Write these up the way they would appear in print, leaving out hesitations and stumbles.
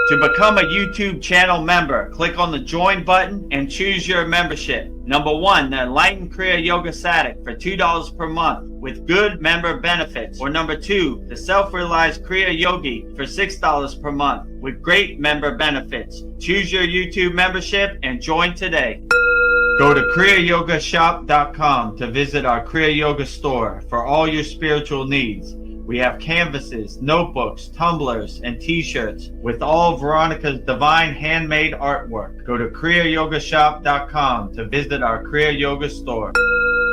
To become a YouTube channel member, click on the join button and choose your membership. Number 1, the Enlightened Kriya Yoga Satic for $2 per month with good member benefits. Or number 2, the Self-Realized Kriya Yogi for $6 per month with great member benefits. Choose your YouTube membership and join today. Go to kriyayogashop.com to visit our Kriya Yoga store for all your spiritual needs. We have canvases, notebooks, tumblers, and t-shirts with all Veronica's divine handmade artwork. Go to kriyayogashop.com to visit our Kriya Yoga store.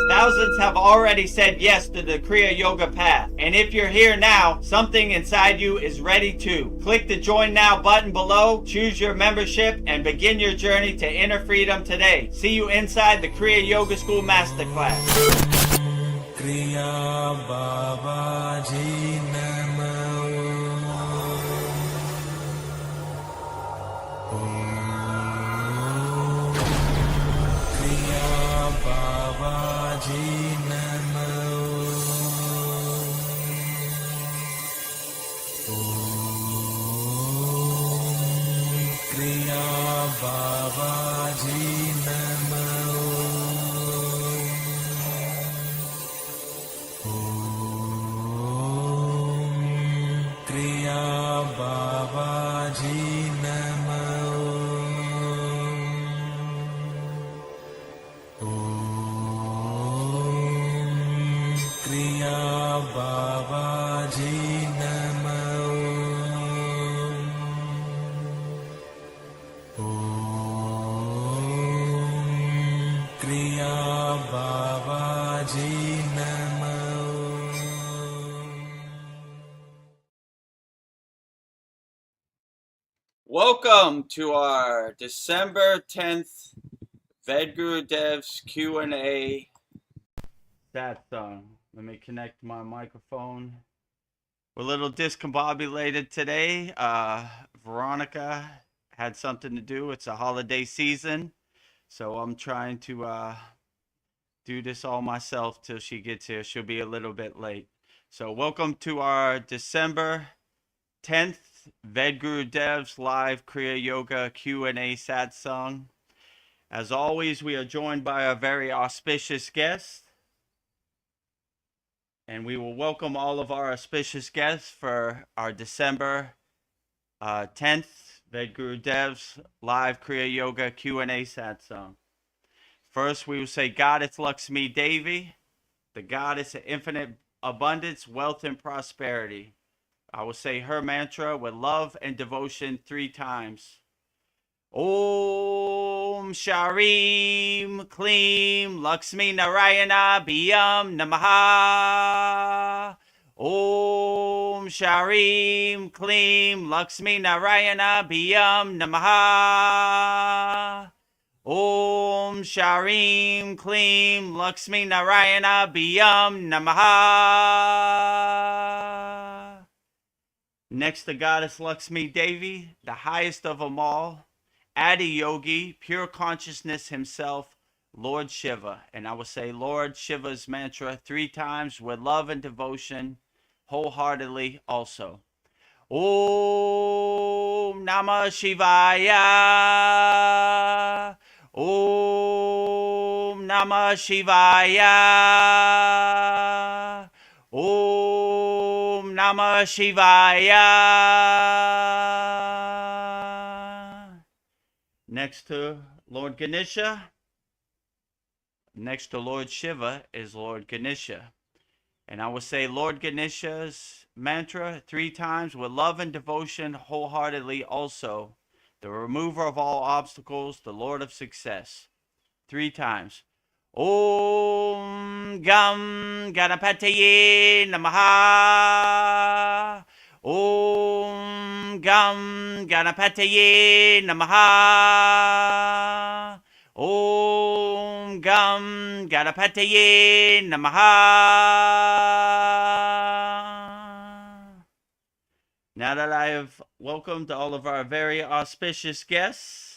Thousands have already said yes to the Kriya Yoga path. And if you're here now, something inside you is ready too. Click the Join Now button below, choose your membership, and begin your journey to inner freedom today. See you inside the Kriya Yoga School Masterclass. Kriya Babaji Namo. Kriya Babaji Namo. Kriya Babaji Namo. Babaji Namo. Om Kriya Babaji Namo. Om Kriya Babaji Namo. Welcome to our December 10th Vedgurudev's Q&A Satsang. Let me connect my microphone. We're a little discombobulated today. Veronica had something to do. It's a holiday season, so I'm trying to do this all myself till she gets here. She'll be a little bit late. So welcome to our December 10th Vedgurudev's live Kriya Yoga Q&A Satsang. As always, we are joined by a very auspicious guest. And we will welcome all of our auspicious guests for our December 10th Vedgurudev's live Kriya Yoga Q&A Satsang. First, we will say Goddess Lakshmi Devi, the goddess of infinite abundance, wealth, and prosperity. I will say her mantra with love and devotion 3 times. Om Sharim Klim Lakshmi Narayana Biyam Namaha. Om Sharim Klim Lakshmi Narayana Biyam Namaha. Om Sharim Klim Lakshmi Narayana Biyam Namaha. Next to Goddess Lakshmi Devi, the highest of them all, Adi Yogi, pure consciousness himself, Lord Shiva. And I will say Lord Shiva's mantra 3 times with love and devotion, wholeheartedly also. Om Namah Shivaya. Om Namah Shivaya. Om Namah Shivaya. Next to Lord Ganesha, next to Lord Shiva is Lord Ganesha. And I will say Lord Ganesha's mantra 3 times with love and devotion wholeheartedly also. The remover of all obstacles, the Lord of success. 3 times. Om Gam Ganapataye Namaha. Om Gam Ganapataye Namaha. Om Gam Ganapataye Namaha. Now that I have welcomed all of our very auspicious guests,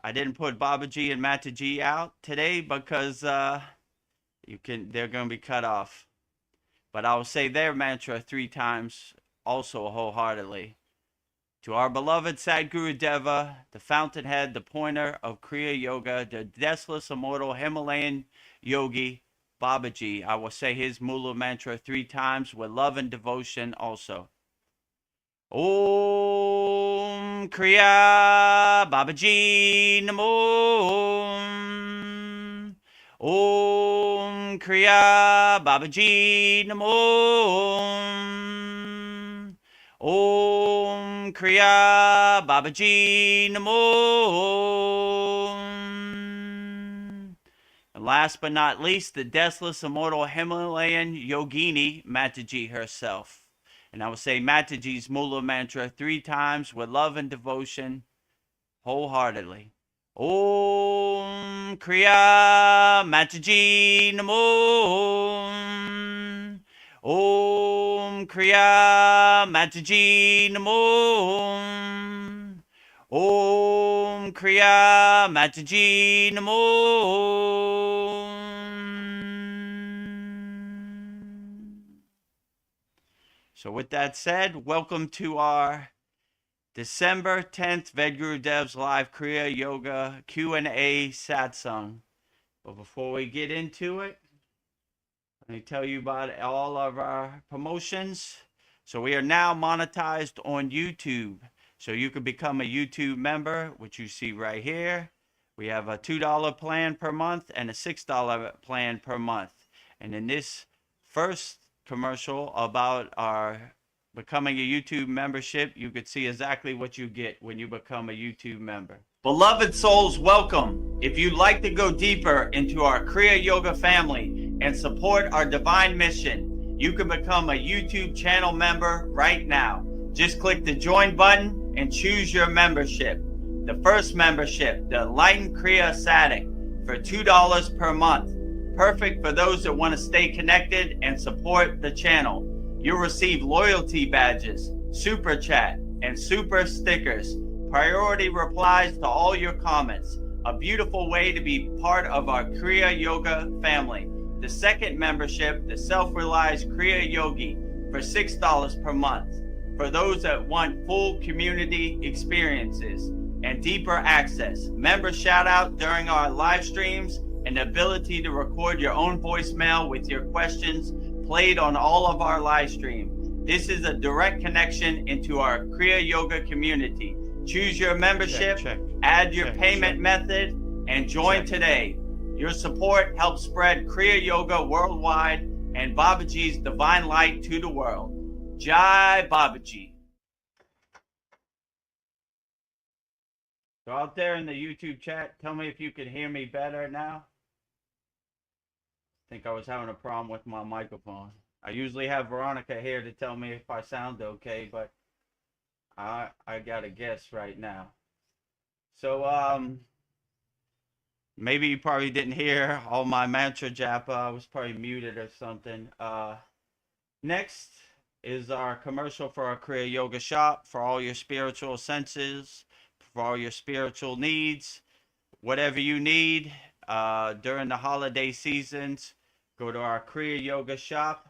I didn't put Babaji and Mataji out today because they're going to be cut off. But I'll say their mantra 3 times also wholeheartedly. To our beloved Sadgurudeva, the fountainhead, the pointer of Kriya Yoga, the deathless, immortal Himalayan yogi, Babaji, I will say his Mula mantra 3 times with love and devotion also. Om Kriya Babaji Namo. Om Kriya Babaji Namo. Om Kriya Babaji Namo. And last but not least, the deathless, immortal Himalayan yogini, Mataji herself. And I will say Mataji's Mula mantra 3 times with love and devotion, wholeheartedly. Om Kriya Mataji Namo. Om Kriya Mataji Namo. Om Kriya Mataji Namo. So with that said, welcome to our December 10th Vedgurudev's live Kriya Yoga Q&A Satsang. But before we get into it, let me tell you about all of our promotions. So we are now monetized on YouTube. So you can become a YouTube member, which you see right here. We have a $2 plan per month and a $6 plan per month. And in this first commercial about our becoming a YouTube membership, you could see exactly what you get when you become a YouTube member. Beloved souls, welcome. If you'd like to go deeper into our Kriya Yoga family and support our divine mission, you can become a YouTube channel member right now. Just click the join button and choose your membership. The first membership, the Enlightened Kriya Sadik, for $2 per month. Perfect for those that want to stay connected and support the channel. You'll receive loyalty badges, super chat, and super stickers, priority replies to all your comments. A beautiful way to be part of our Kriya Yoga family. The second membership, the Self-Realized Kriya Yogi, for $6 per month. For those that want full community experiences and deeper access, member shout out during our live streams, and the ability to record your own voicemail with your questions played on all of our live stream. This is a direct connection into our Kriya Yoga community. Choose your membership, add your payment method, and join today. Your support helps spread Kriya Yoga worldwide and Babaji's divine light to the world. Jai Babaji. So out there in the YouTube chat, tell me if you can hear me better now. I think I was having a problem with my microphone. I usually have Veronica here to tell me if I sound okay, but I got a guess right now. So maybe you probably didn't hear all my mantra japa. I was probably muted or something. Next is our commercial for our Kriya Yoga shop for all your spiritual senses, for all your spiritual needs, whatever you need during the holiday seasons. Go to our Kriya Yoga shop,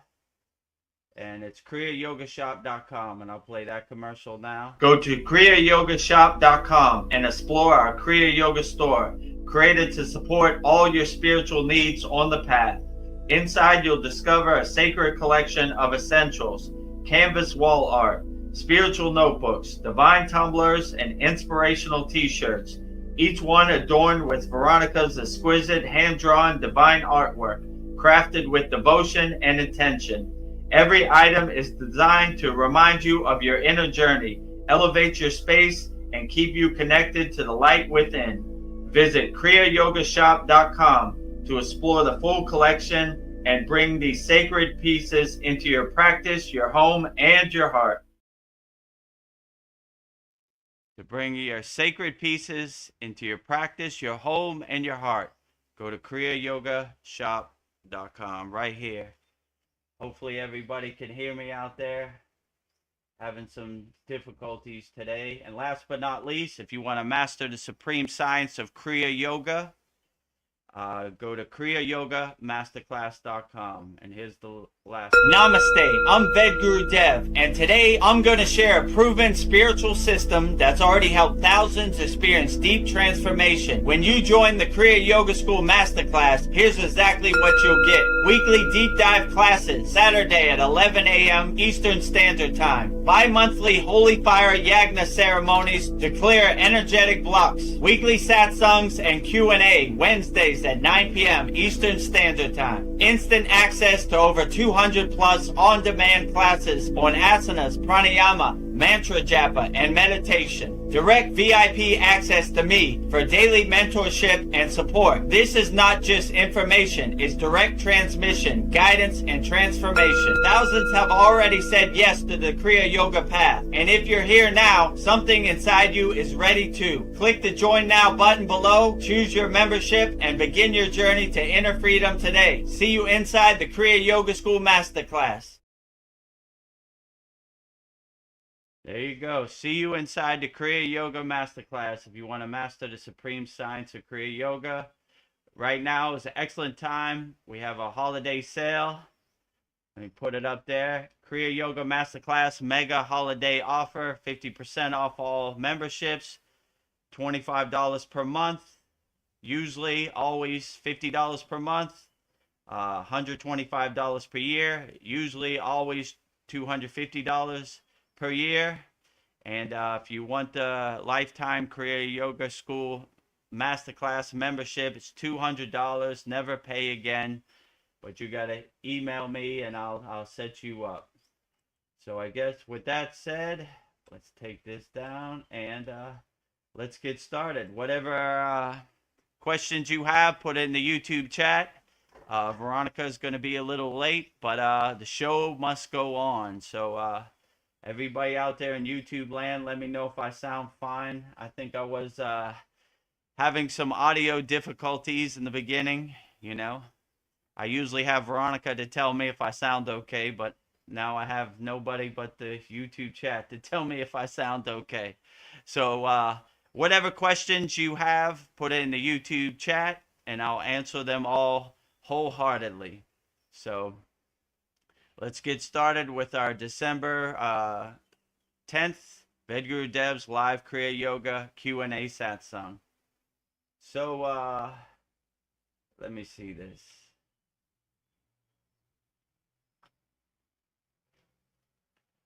and it's kriyayogashop.com, and I'll play that commercial now. Go to kriyayogashop.com and explore our Kriya Yoga store, created to support all your spiritual needs on the path. Inside, you'll discover a sacred collection of essentials, canvas wall art, spiritual notebooks, divine tumblers, and inspirational t-shirts, each one adorned with Veronica's exquisite hand-drawn divine artwork, crafted with devotion and intention. Every item is designed to remind you of your inner journey, elevate your space, and keep you connected to the light within. Visit kriyayogashop.com to explore the full collection and bring these sacred pieces into your practice, your home, and your heart. To bring your sacred pieces into your practice, your home, and your heart, go to kriyayogashop.com right here. Hopefully everybody can hear me out there. Having some difficulties today. And last but not least, if you want to master the supreme science of Kriya Yoga, Go to kriyayogamasterclass.com. And here's the last. Namaste. I'm Vedagurudev, and today I'm going to share a proven spiritual system that's already helped thousands experience deep transformation. When you join the Kriya Yoga School Masterclass, here's exactly what you'll get. Weekly deep dive classes, Saturday at 11 a.m. Eastern Standard Time. Bi-monthly Holy Fire Yagna ceremonies to clear energetic blocks. Weekly Satsangs and Q&A, Wednesdays at 9 p.m. Eastern Standard Time. Instant access to over 200 plus on-demand classes on asanas, pranayama, mantra japa, and meditation. Direct VIP access to me for daily mentorship and support. This is not just information, it's direct transmission, guidance, and transformation. Thousands have already said yes to the Kriya Yoga path. And if you're here now, something inside you is ready to. Click the Join Now button below, choose your membership, and begin your journey to inner freedom today. See you inside the Kriya Yoga School Masterclass. There you go. See you inside the Kriya Yoga Masterclass if you want to master the supreme science of Kriya Yoga. Right now is an excellent time. We have a holiday sale. Let me put it up there. Kriya Yoga Masterclass Mega Holiday Offer. 50% off all memberships. $25 per month. Usually, always $50 per month. $125 per year. Usually, always $250 per year. And if you want the lifetime Kriya Yoga School Masterclass membership, it's $200. Never pay again, but you gotta email me and I'll set you up. So I guess with that said, let's take this down and let's get started. Whatever questions you have, put it in the YouTube chat. Veronica is going to be a little late, but the show must go on. So everybody out there in YouTube land, let me know if I sound fine. I think I was having some audio difficulties in the beginning, you know. I usually have Veronica to tell me if I sound okay, but now I have nobody but the YouTube chat to tell me if I sound okay. So whatever questions you have, put it in the YouTube chat, and I'll answer them all wholeheartedly. So let's get started with our December 10th Vedgurudev's live Kriya Yoga Q&A Satsang. So let me see this.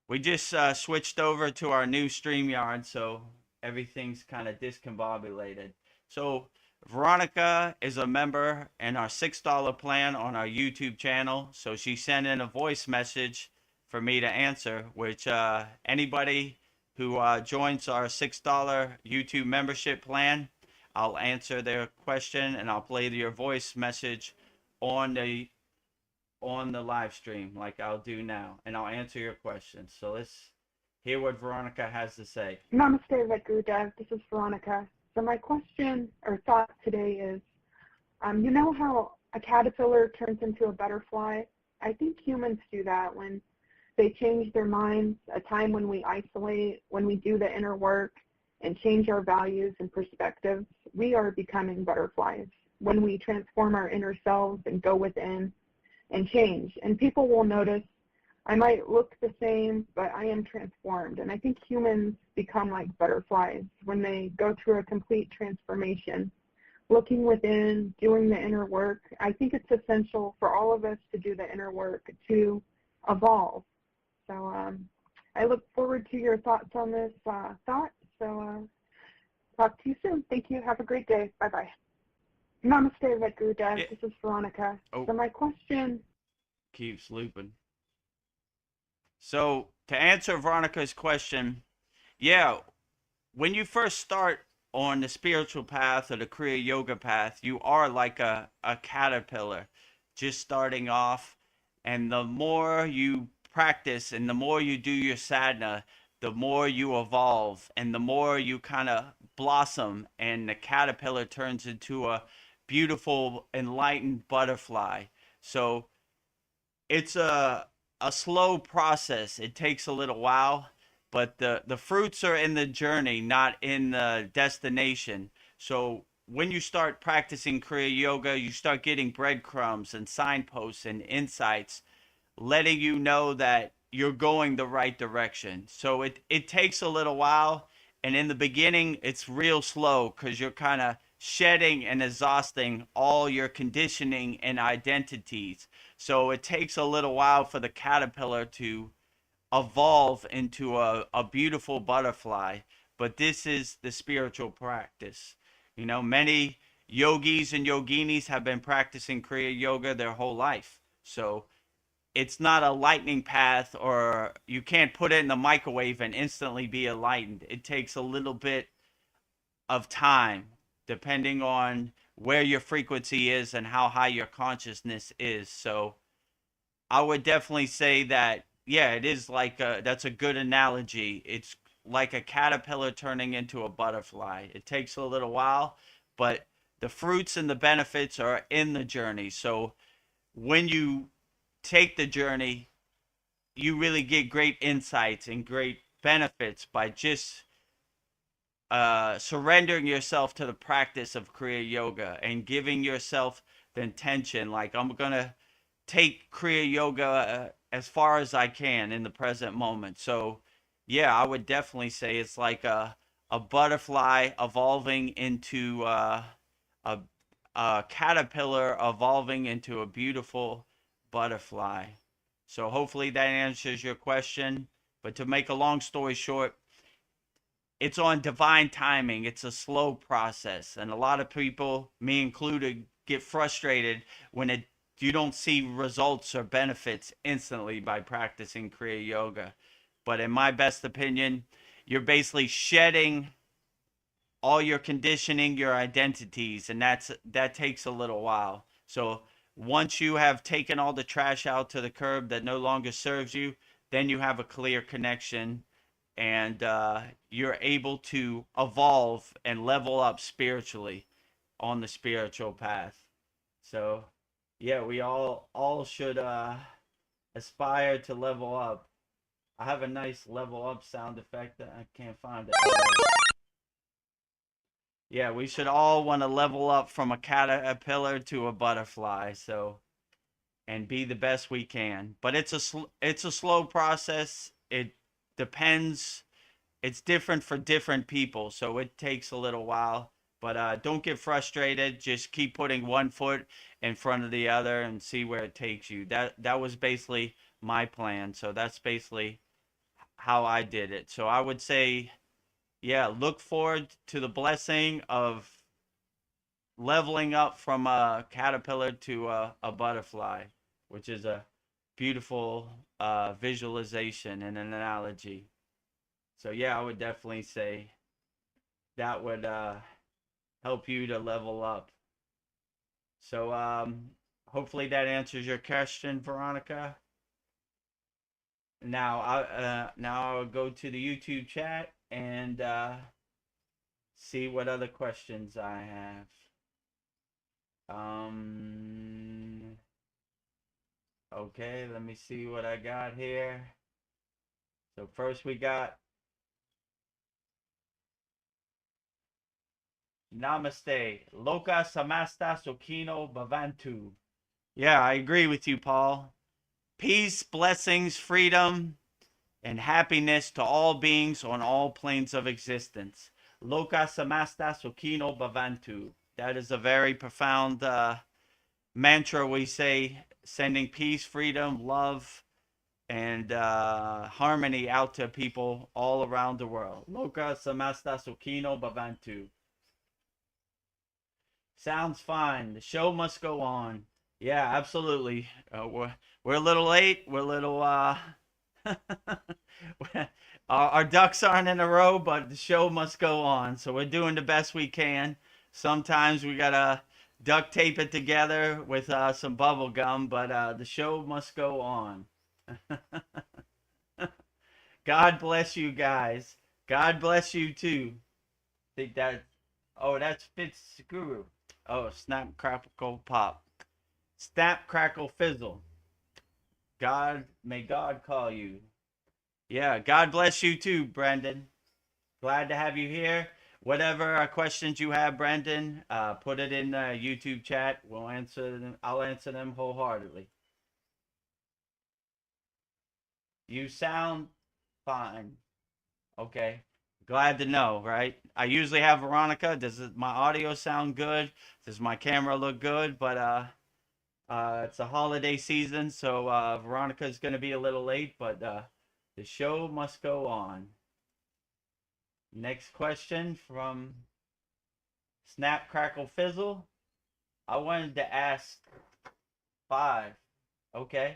We just switched over to our new StreamYard, so everything's kind of discombobulated. So Veronica is a member in our $6 plan on our YouTube channel. So she sent in a voice message for me to answer, which anybody who joins our $6 YouTube membership plan, I'll answer their question and I'll play your voice message on the live stream like I'll do now, and I'll answer your questions. So let's hear what Veronica has to say. Namaste, Vedagurudev. This is Veronica. So my question or thought today is, you know how a caterpillar turns into a butterfly? I think humans do that when they change their minds, a time when we isolate, when we do the inner work and change our values and perspectives. We are becoming butterflies when we transform our inner selves and go within and change. And people will notice I might look the same, but I am transformed. And I think humans become like butterflies when they go through a complete transformation. Looking within, doing the inner work, I think it's essential for all of us to do the inner work to evolve. So I look forward to your thoughts on this thought. So talk to you soon. Thank you. Have a great day. Bye-bye. Namaste, Vedagurudev. This is Veronica. So my question keeps looping. So to answer Veronica's question, yeah, when you first start on the spiritual path or the Kriya Yoga path, you are like a caterpillar just starting off. And the more you practice and the more you do your sadhana, the more you evolve and the more you kind of blossom, and the caterpillar turns into a beautiful, enlightened butterfly. So it's a slow process. It takes a little while, but the fruits are in the journey, not in the destination. So when you start practicing Kriya Yoga, you start getting breadcrumbs and signposts and insights letting you know that you're going the right direction. So it takes a little while. And in the beginning, it's real slow because you're kind of shedding and exhausting all your conditioning and identities. So it takes a little while for the caterpillar to evolve into a beautiful butterfly. But this is the spiritual practice. You know, many yogis and yoginis have been practicing Kriya Yoga their whole life. So it's not a lightning path, or you can't put it in the microwave and instantly be enlightened. It takes a little bit of time depending on where your frequency is and how high your consciousness is. So I would definitely say that, yeah, it is like that's a good analogy. It's like a caterpillar turning into a butterfly. It takes a little while, but the fruits and the benefits are in the journey. So when you take the journey, you really get great insights and great benefits by just surrendering yourself to the practice of Kriya Yoga and giving yourself the intention, like, I'm going to take Kriya Yoga as far as I can in the present moment. So, yeah, I would definitely say it's like a butterfly evolving into a, a caterpillar evolving into a beautiful butterfly. So hopefully that answers your question. But to make a long story short, it's on divine timing. It's a slow process. And a lot of people, me included, get frustrated when you don't see results or benefits instantly by practicing Kriya Yoga. But in my best opinion, you're basically shedding all your conditioning, your identities, and that takes a little while. So once you have taken all the trash out to the curb that no longer serves you, then you have a clear connection, and you're able to evolve and level up spiritually on the spiritual path. So, yeah, we all should aspire to level up. I have a nice level up sound effect that I can't find it. Yeah, we should all want to level up from a caterpillar to a butterfly. So, and be the best we can. But it's a slow process. It depends. It's different for different people, so it takes a little while. But don't get frustrated. Just keep putting one foot in front of the other and see where it takes you. That was basically my plan. So that's basically how I did it. So I would say, yeah, look forward to the blessing of leveling up from a caterpillar to a butterfly, which is a beautiful visualization and an analogy. So yeah, I would definitely say that would help you to level up. So hopefully that answers your question, Veronica. Now I'll go to the YouTube chat and see what other questions I have. Okay, let me see what I got here. So first we got Namaste. Loka samasta sukino bhavantu. Yeah, I agree with you, Paul. Peace, blessings, freedom, and happiness to all beings on all planes of existence. Loka samasta sukino bhavantu. That is a very profound mantra we say, sending peace, freedom, love, and harmony out to people all around the world. Loka samasta sukino bhavantu. Sounds fine. The show must go on. Yeah, absolutely. We're a little late. We're a little our ducks aren't in a row, but the show must go on. So we're doing the best we can. Sometimes we gotta duct tape it together with some bubble gum, but the show must go on. God bless you guys. God bless you too. Think that. Oh, that's Fitzguru. Oh, snap, crackle, pop. Snap, crackle, fizzle. God, may God call you. Yeah, God bless you too, Brendan. Glad to have you here. whatever questions you have, Brendan, put it in the YouTube chat. We'll answer them. I'll answer them wholeheartedly. You sound fine. Okay. Glad to know, right? I usually have Veronica. Does my audio sound good? Does my camera look good? But it's a holiday season, so Veronica's going to be a little late, but the show must go on. Next question from Snap Crackle Fizzle. I wanted to ask 5. Okay.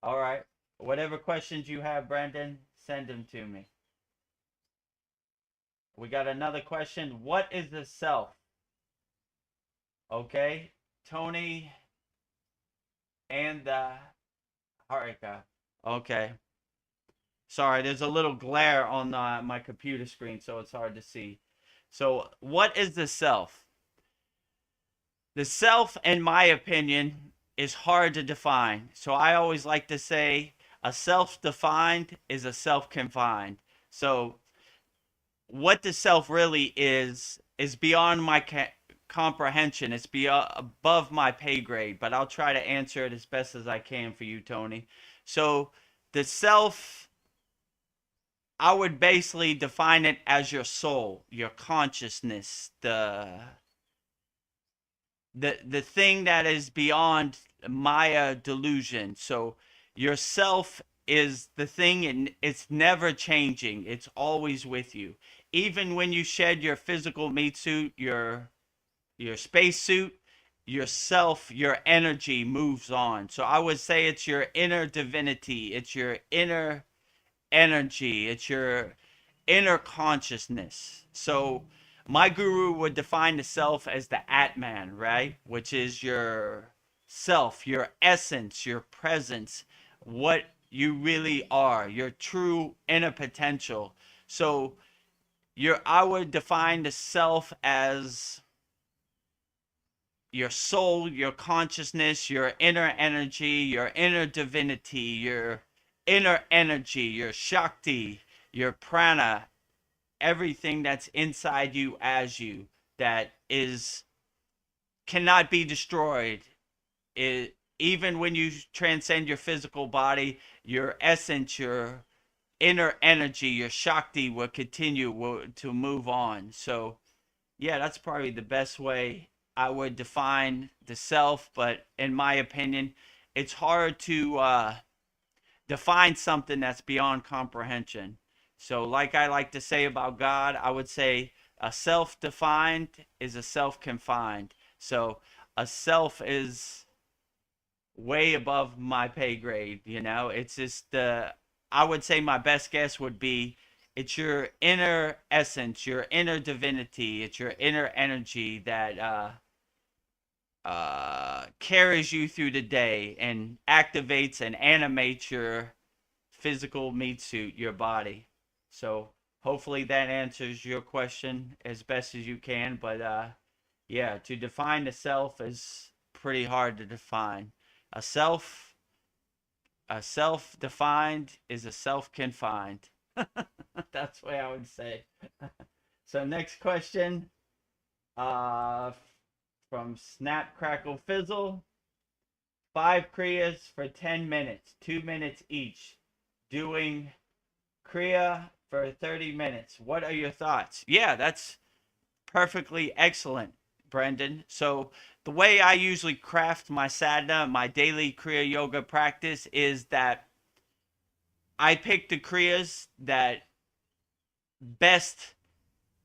All right. Whatever questions you have, Brandon, send them to me. We got another question. What is the self? Okay. Tony and Harika. Okay. Sorry, there's a little glare on my computer screen, so it's hard to see. So, what is the self? The self, in my opinion, is hard to define. So, I always like to say a self-defined is a self-confined. So, what the self really is beyond my comprehension. It's above my pay grade, but I'll try to answer it as best as I can for you, Tony. So, the self, I would basically define it as your soul, your consciousness, the thing that is beyond Maya delusion. So yourself is the thing, and it's never changing. It's always with you. Even when you shed your physical meat suit, your space suit, yourself, your energy moves on. So I would say it's your inner divinity. It's your inner energy. It's your inner consciousness. So my guru would define the self as the Atman, right? Which is your self, your essence, your presence, what you really are, your true inner potential. So I would define the self as your soul, your consciousness, your inner energy, your inner divinity, your inner energy, your Shakti, your prana, everything that's inside you as you, that is cannot be destroyed. Even when you transcend your physical body, your essence, your inner energy, your Shakti will continue to move on. So yeah, that's probably the best way I would define the self. But in my opinion, it's hard to define something that's beyond comprehension. So like I like to say about God, I would say a self-defined is a self-confined. So a self is way above my pay grade, you know? It's just I would say my best guess would be it's your inner essence, your inner divinity, it's your inner energy that carries you through the day and activates and animates your physical meat suit, your body. So hopefully that answers your question as best as you can. But yeah, to define the self is pretty hard to define. A self, a self-defined is a self-confined. That's the way I would say. So next question, uh, from Snap Crackle Fizzle. 5 Kriyas for 10 minutes, 2 minutes each. Doing Kriya for 30 minutes. What are your thoughts? Yeah, that's perfectly excellent, Brendan. So the way I usually craft my sadhana, my daily Kriya yoga practice, is that I pick the Kriyas that best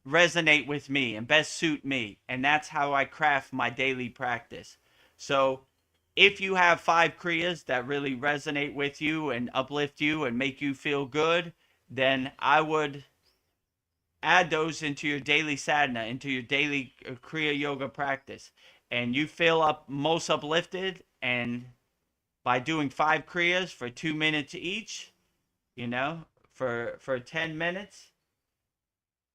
resonate with me and best suit me. And that's how I craft my daily practice. So if you have 5 Kriyas that really resonate with you and uplift you and make you feel good, then I would add those into your daily sadhana, into your daily Kriya yoga practice. And you feel up most uplifted, and by doing 5 Kriyas for 2 minutes each, you know, for 10 minutes,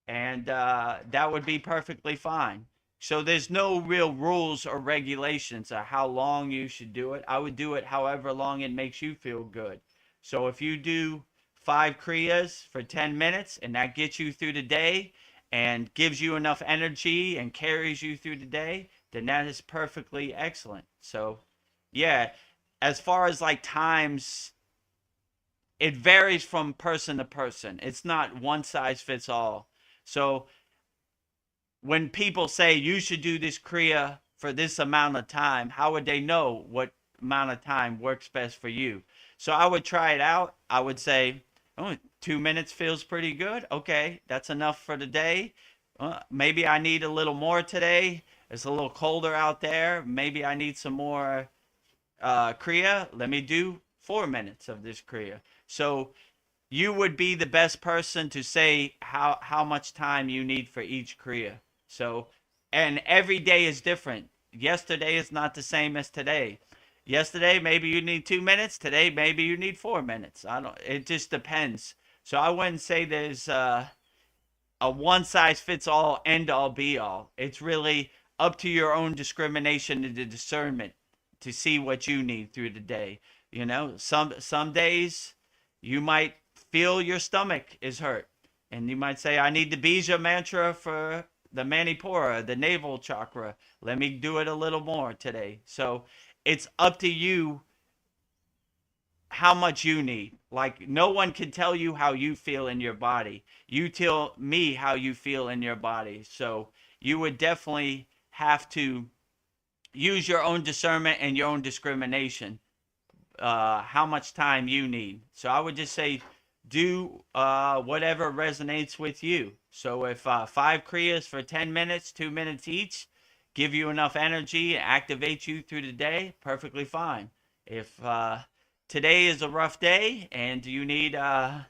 and that would be perfectly fine. So there's no real rules or regulations of how long you should do it. I would do it however long it makes you feel good. So if you do 5 Kriyas for 10 minutes and that gets you through the day, and gives you enough energy and carries you through the day, then that is perfectly excellent. So, yeah, as far as like times, it varies from person to person. It's not one size fits all. So, when people say you should do this Kriya for this amount of time, how would they know what amount of time works best for you? So I would try it out. I would say, oh, 2 minutes feels pretty good. Okay, that's enough for the day. Maybe I need a little more today. It's a little colder out there. Maybe I need some more Kriya. Let me do 4 minutes of this Kriya. So you would be the best person to say how much time you need for each Kriya. So, and every day is different. Yesterday is not the same as today. Yesterday, maybe you need 2 minutes. Today, maybe you need 4 minutes. I don't, it just depends. So I wouldn't say there's a one size fits all, end all be all. It's really up to your own discrimination and the discernment to see what you need through the day. You know, some days you might feel your stomach is hurt, and you might say, I need the Bija mantra for the Manipura, the navel chakra. Let me do it a little more today. So it's up to you how much you need. Like, no one can tell you how you feel in your body. You tell me how you feel in your body. So you would definitely have to use your own discernment and your own discrimination, how much time you need. So I would just say, do whatever resonates with you. So if 5 Kriyas for 10 minutes, 2 minutes each, give you enough energy, activate you through the day, perfectly fine. If today is a rough day and you need 5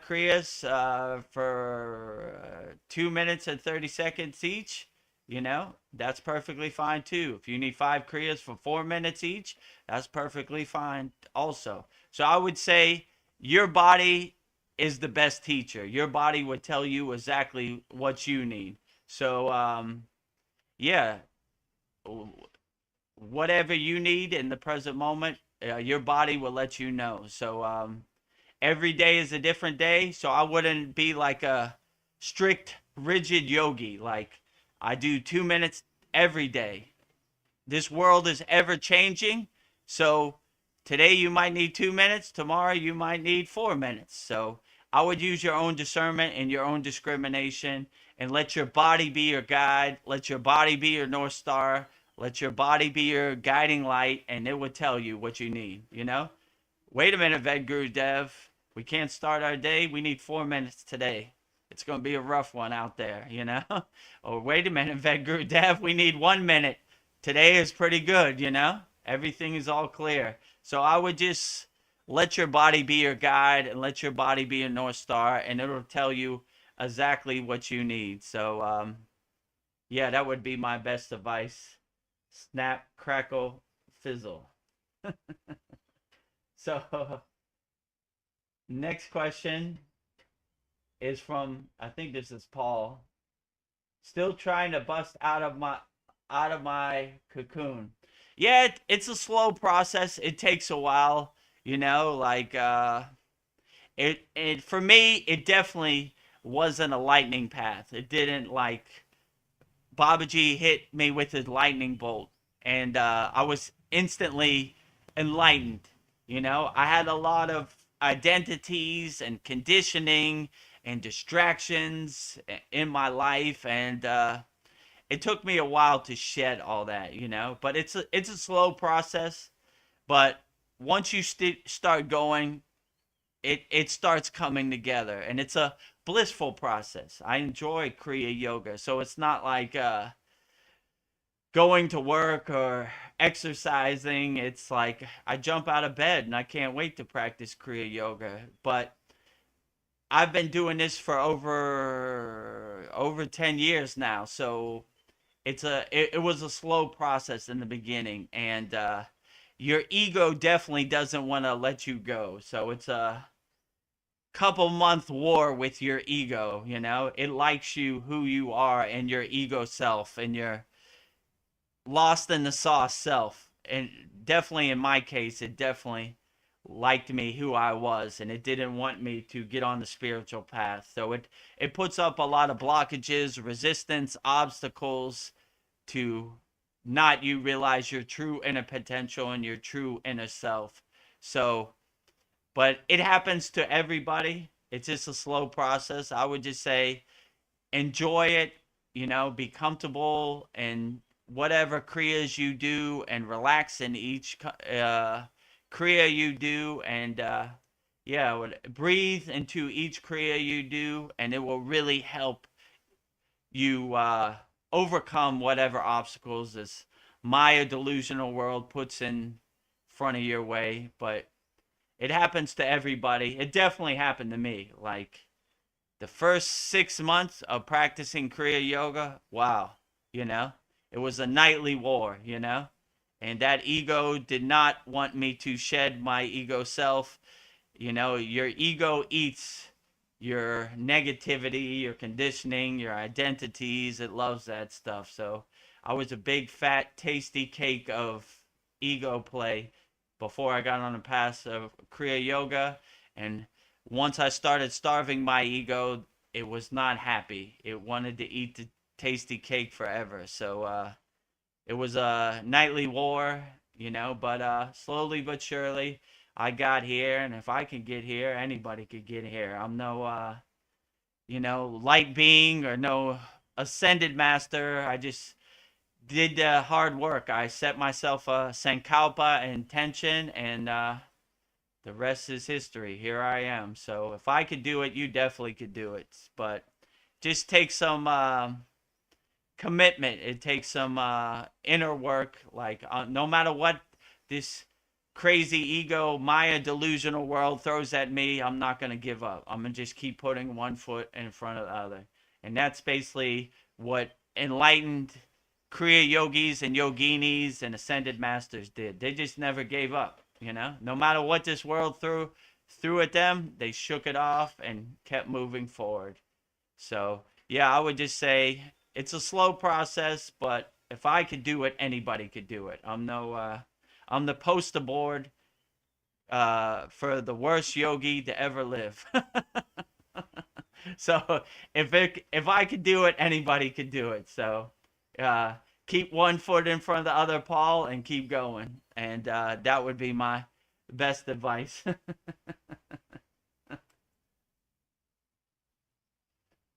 Kriyas for 2 minutes and 30 seconds each, you know, that's perfectly fine too. If you need 5 Kriyas for 4 minutes each, that's perfectly fine also. So I would say your body is the best teacher. Your body would tell you exactly what you need. So, yeah, whatever you need in the present moment, your body will let you know. So, every day is a different day. So I wouldn't be like a strict, rigid yogi. Like, I do 2 minutes every day. This world is ever changing. So today you might need 2 minutes. Tomorrow you might need 4 minutes. So I would use your own discernment and your own discrimination, and let your body be your guide. Let your body be your North Star. Let your body be your guiding light, and it would tell you what you need, you know? Wait a minute, Vedagurudev. We can't start our day. We need 4 minutes today. It's going to be a rough one out there, you know? Or wait a minute, Vedagurudev. We need 1 minute. Today is pretty good, you know? Everything is all clear. So I would just let your body be your guide and let your body be your North Star, and it'll tell you exactly what you need. So, yeah, that would be my best advice. Snap, crackle, fizzle. So, next question is from, I think this is Paul. Still trying to bust out of my cocoon. Yeah, it's a slow process. It takes a while, you know, like it for me, it definitely wasn't a lightning path. It didn't like Babaji hit me with his lightning bolt, and I was instantly enlightened. You know, I had a lot of identities and conditioning and distractions in my life, and it took me a while to shed all that. You know, but it's a slow process. But once you start going, it starts coming together, and it's a blissful process. I enjoy Kriya yoga, so it's not like going to work or exercising. It's like I jump out of bed and I can't wait to practice Kriya yoga. But I've been doing this for over 10 years now, so it was a slow process in the beginning, and your ego definitely doesn't want to let you go. So it's a couple-month war with your ego, you know? It likes you who you are and your ego self and your lost in the sauce self. And definitely in my case, it definitely liked me who I was, and it didn't want me to get on the spiritual path. So it puts up a lot of blockages, resistance, obstacles to not you realize your true inner potential and your true inner self. So, but it happens to everybody. It's just a slow process. I would just say enjoy it, be comfortable in whatever kriyas you do and relax in each kriya you do, and yeah, breathe into each kriya you do, and it will really help you overcome whatever obstacles this Maya delusional world puts in front of your way. But it happens to everybody. It definitely happened to me. Like the first 6 months of practicing Kriya Yoga, wow, it was a nightly war, and that ego did not want me to shed my ego self. Your ego eats your negativity, your conditioning, your identities. It loves that stuff. So I was a big, fat, tasty cake of ego play before I got on the path of Kriya Yoga. And once I started starving my ego, it was not happy. It wanted to eat the tasty cake forever. So it was a nightly war, but slowly but surely I got here. And if I can get here, anybody could get here. I'm no, light being or no ascended master. I just did the hard work. I set myself a sankalpa intention, and the rest is history. Here I am. So if I could do it, you definitely could do it. But just take some commitment. It takes some inner work. Like no matter what this crazy ego Maya delusional world throws at me, I'm not going to give up. I'm going to just keep putting one foot in front of the other. And that's basically what enlightened Kriya yogis and yoginis and ascended masters did. They just never gave up. No matter what this world threw at them, they shook it off and kept moving forward. So yeah, I would just say it's a slow process, but if I could do it, anybody could do it. I'm the poster board for the worst yogi to ever live. So if I could do it, anybody could do it. So keep one foot in front of the other, Paul, and keep going. And that would be my best advice.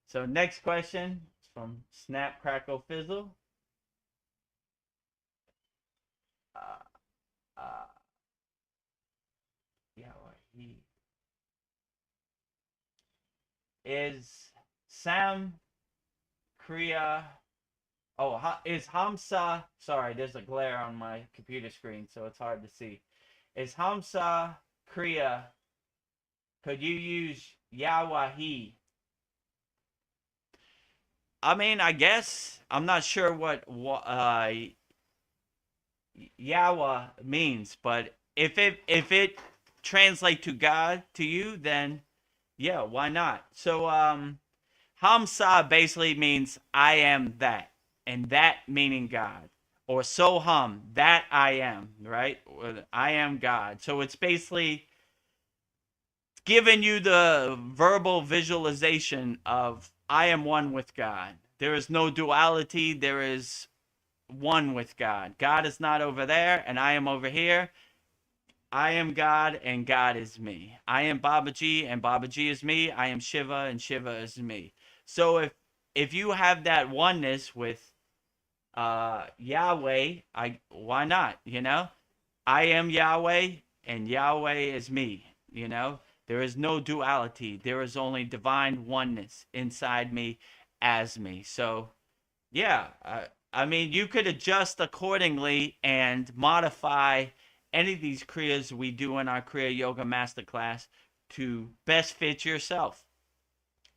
So next question is from Snap Crackle Fizzle. Yeah, he is Sam Kriya. Oh, is Hamsa? Sorry, there's a glare on my computer screen, so it's hard to see. Is Hamsa Kriya? Could you use Yawahi? I mean, I guess I'm not sure what Yawa means, but if it translates to God to you, then yeah, why not? So Hamsa basically means I am that, and that meaning God, or Soham, that I am, right? Or I am God. So it's basically giving you the verbal visualization of I am one with God. There is no duality. There is one with God. God is not over there, and I am over here. I am God, and God is me. I am Babaji, and Babaji is me. I am Shiva, and Shiva is me. So if you have that oneness with Yahweh, why not? I am Yahweh, and Yahweh is me. There is no duality. There is only divine oneness inside me as me. So yeah, I mean, you could adjust accordingly and modify any of these kriyas we do in our Kriya Yoga Masterclass to best fit yourself.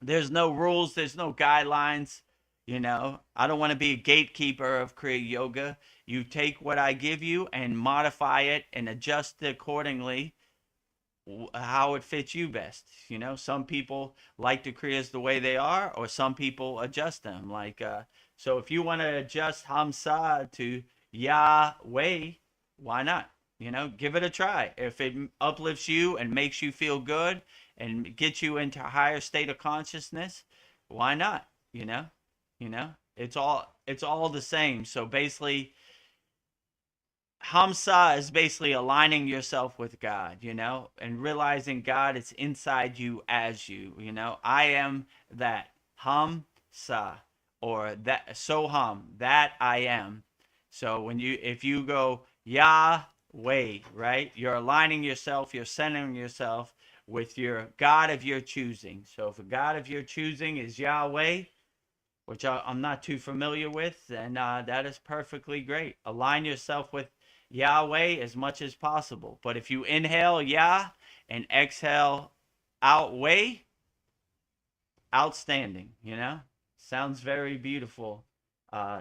There's no rules, there's no guidelines. I don't want to be a gatekeeper of Kriya Yoga. You take what I give you and modify it and adjust it accordingly how it fits you best. Some people like the kriyas the way they are, or some people adjust them. So if you want to adjust Hamsa to Yahweh, why not? You know, give it a try. If it uplifts you and makes you feel good and gets you into a higher state of consciousness, why not? You know, it's all the same. So basically, Hamsa is basically aligning yourself with God, and realizing God is inside you as you. I am that Hamsa, or that Soham, that I am. So if you go Yahweh, right, you're aligning yourself, you're centering yourself with your God of your choosing. So if a God of your choosing is Yahweh, which I'm not too familiar with, then that is perfectly great. Align yourself with Yahweh as much as possible. But if you inhale Yah and exhale outweigh, outstanding. Sounds very beautiful.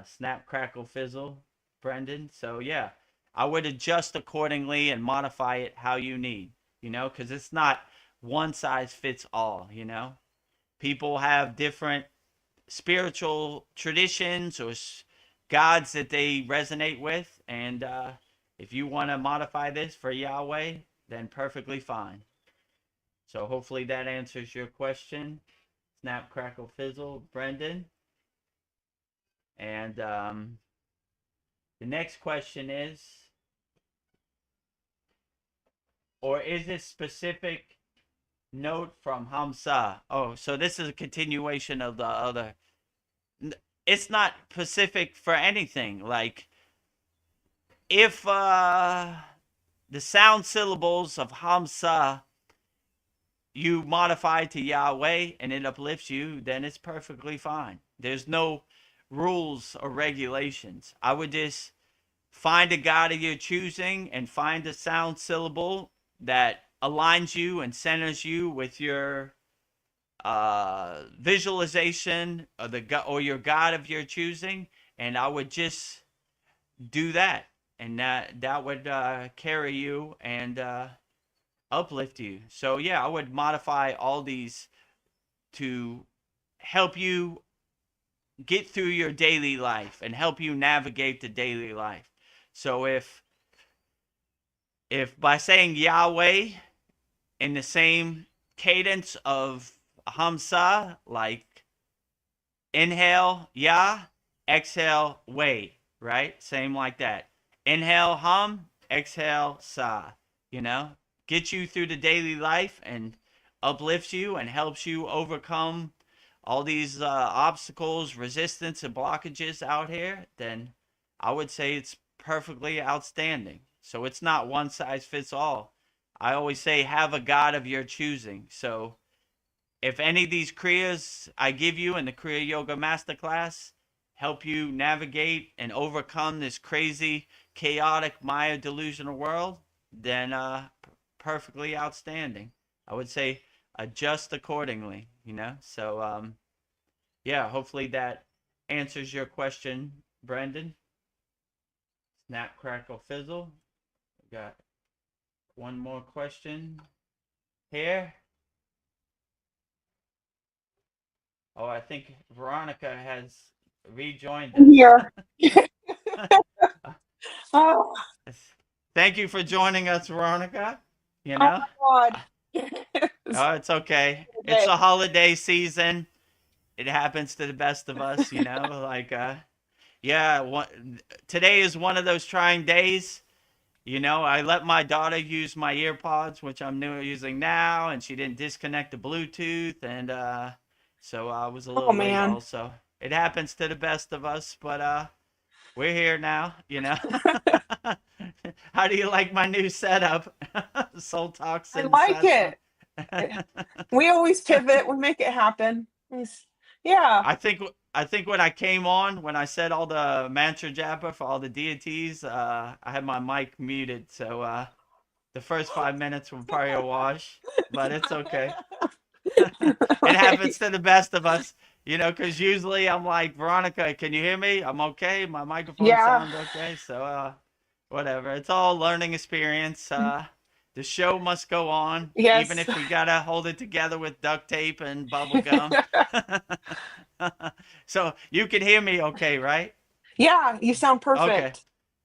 Snap, crackle, fizzle, Brendan. So yeah, I would adjust accordingly and modify it how you need, because it's not one size fits all. People have different spiritual traditions or gods that they resonate with, and if you want to modify this for Yahweh, then perfectly fine. So hopefully that answers your question. Snap, crackle, fizzle, Brendan. And the next question is, or is this specific note from Hamsa? Oh, so this is a continuation of the other. It's not specific for anything. Like, if the sound syllables of Hamsa you modify to Yahweh and it uplifts you, then it's perfectly fine. There's no rules or regulations. I would just find a God of your choosing and find a sound syllable that aligns you and centers you with your visualization of or your God of your choosing, and I would just do that, and that would carry you and uplift you. So yeah, I would modify all these to help you get through your daily life and help you navigate the daily life. So if by saying Yahweh in the same cadence of Hamsa, like inhale Yah, exhale Wei, right? Same like that. Inhale Ham, exhale Sa. Get you through the daily life and uplifts you and helps you overcome all these obstacles, resistance, and blockages out here, then I would say it's perfectly outstanding. So it's not one size fits all. I always say have a God of your choosing. So if any of these Kriyas I give you in the Kriya Yoga Masterclass help you navigate and overcome this crazy, chaotic, Maya delusional world, then perfectly outstanding. I would say adjust accordingly, So, yeah, hopefully that answers your question, Brendan. Snap, crackle, fizzle. We got one more question here. Oh, I think Veronica has rejoined us. Here. Oh, Thank you for joining us, Veronica. oh my God. Oh, it's okay. It's a holiday season. It happens to the best of us, like, yeah, today is one of those trying days. I let my daughter use my earpods, which I'm using now, and she didn't disconnect the Bluetooth, and so I was a little late also. It happens to the best of us, but we're here now, How do you like my new setup? Soul Talks. I like Satsang. it. We always pivot. We make it happen. Yeah. I think when I came on, when I said all the mantra japa for all the deities, I had my mic muted, so the first 5 minutes were probably a wash, but it's okay. It happens to the best of us, because usually I'm like, Veronica, can you hear me? I'm okay. My microphone sounds okay. So whatever. It's all learning experience. The show must go on, Yes. even if we gotta hold it together with duct tape and bubble gum. So you can hear me okay, right? Yeah, you sound perfect. Okay.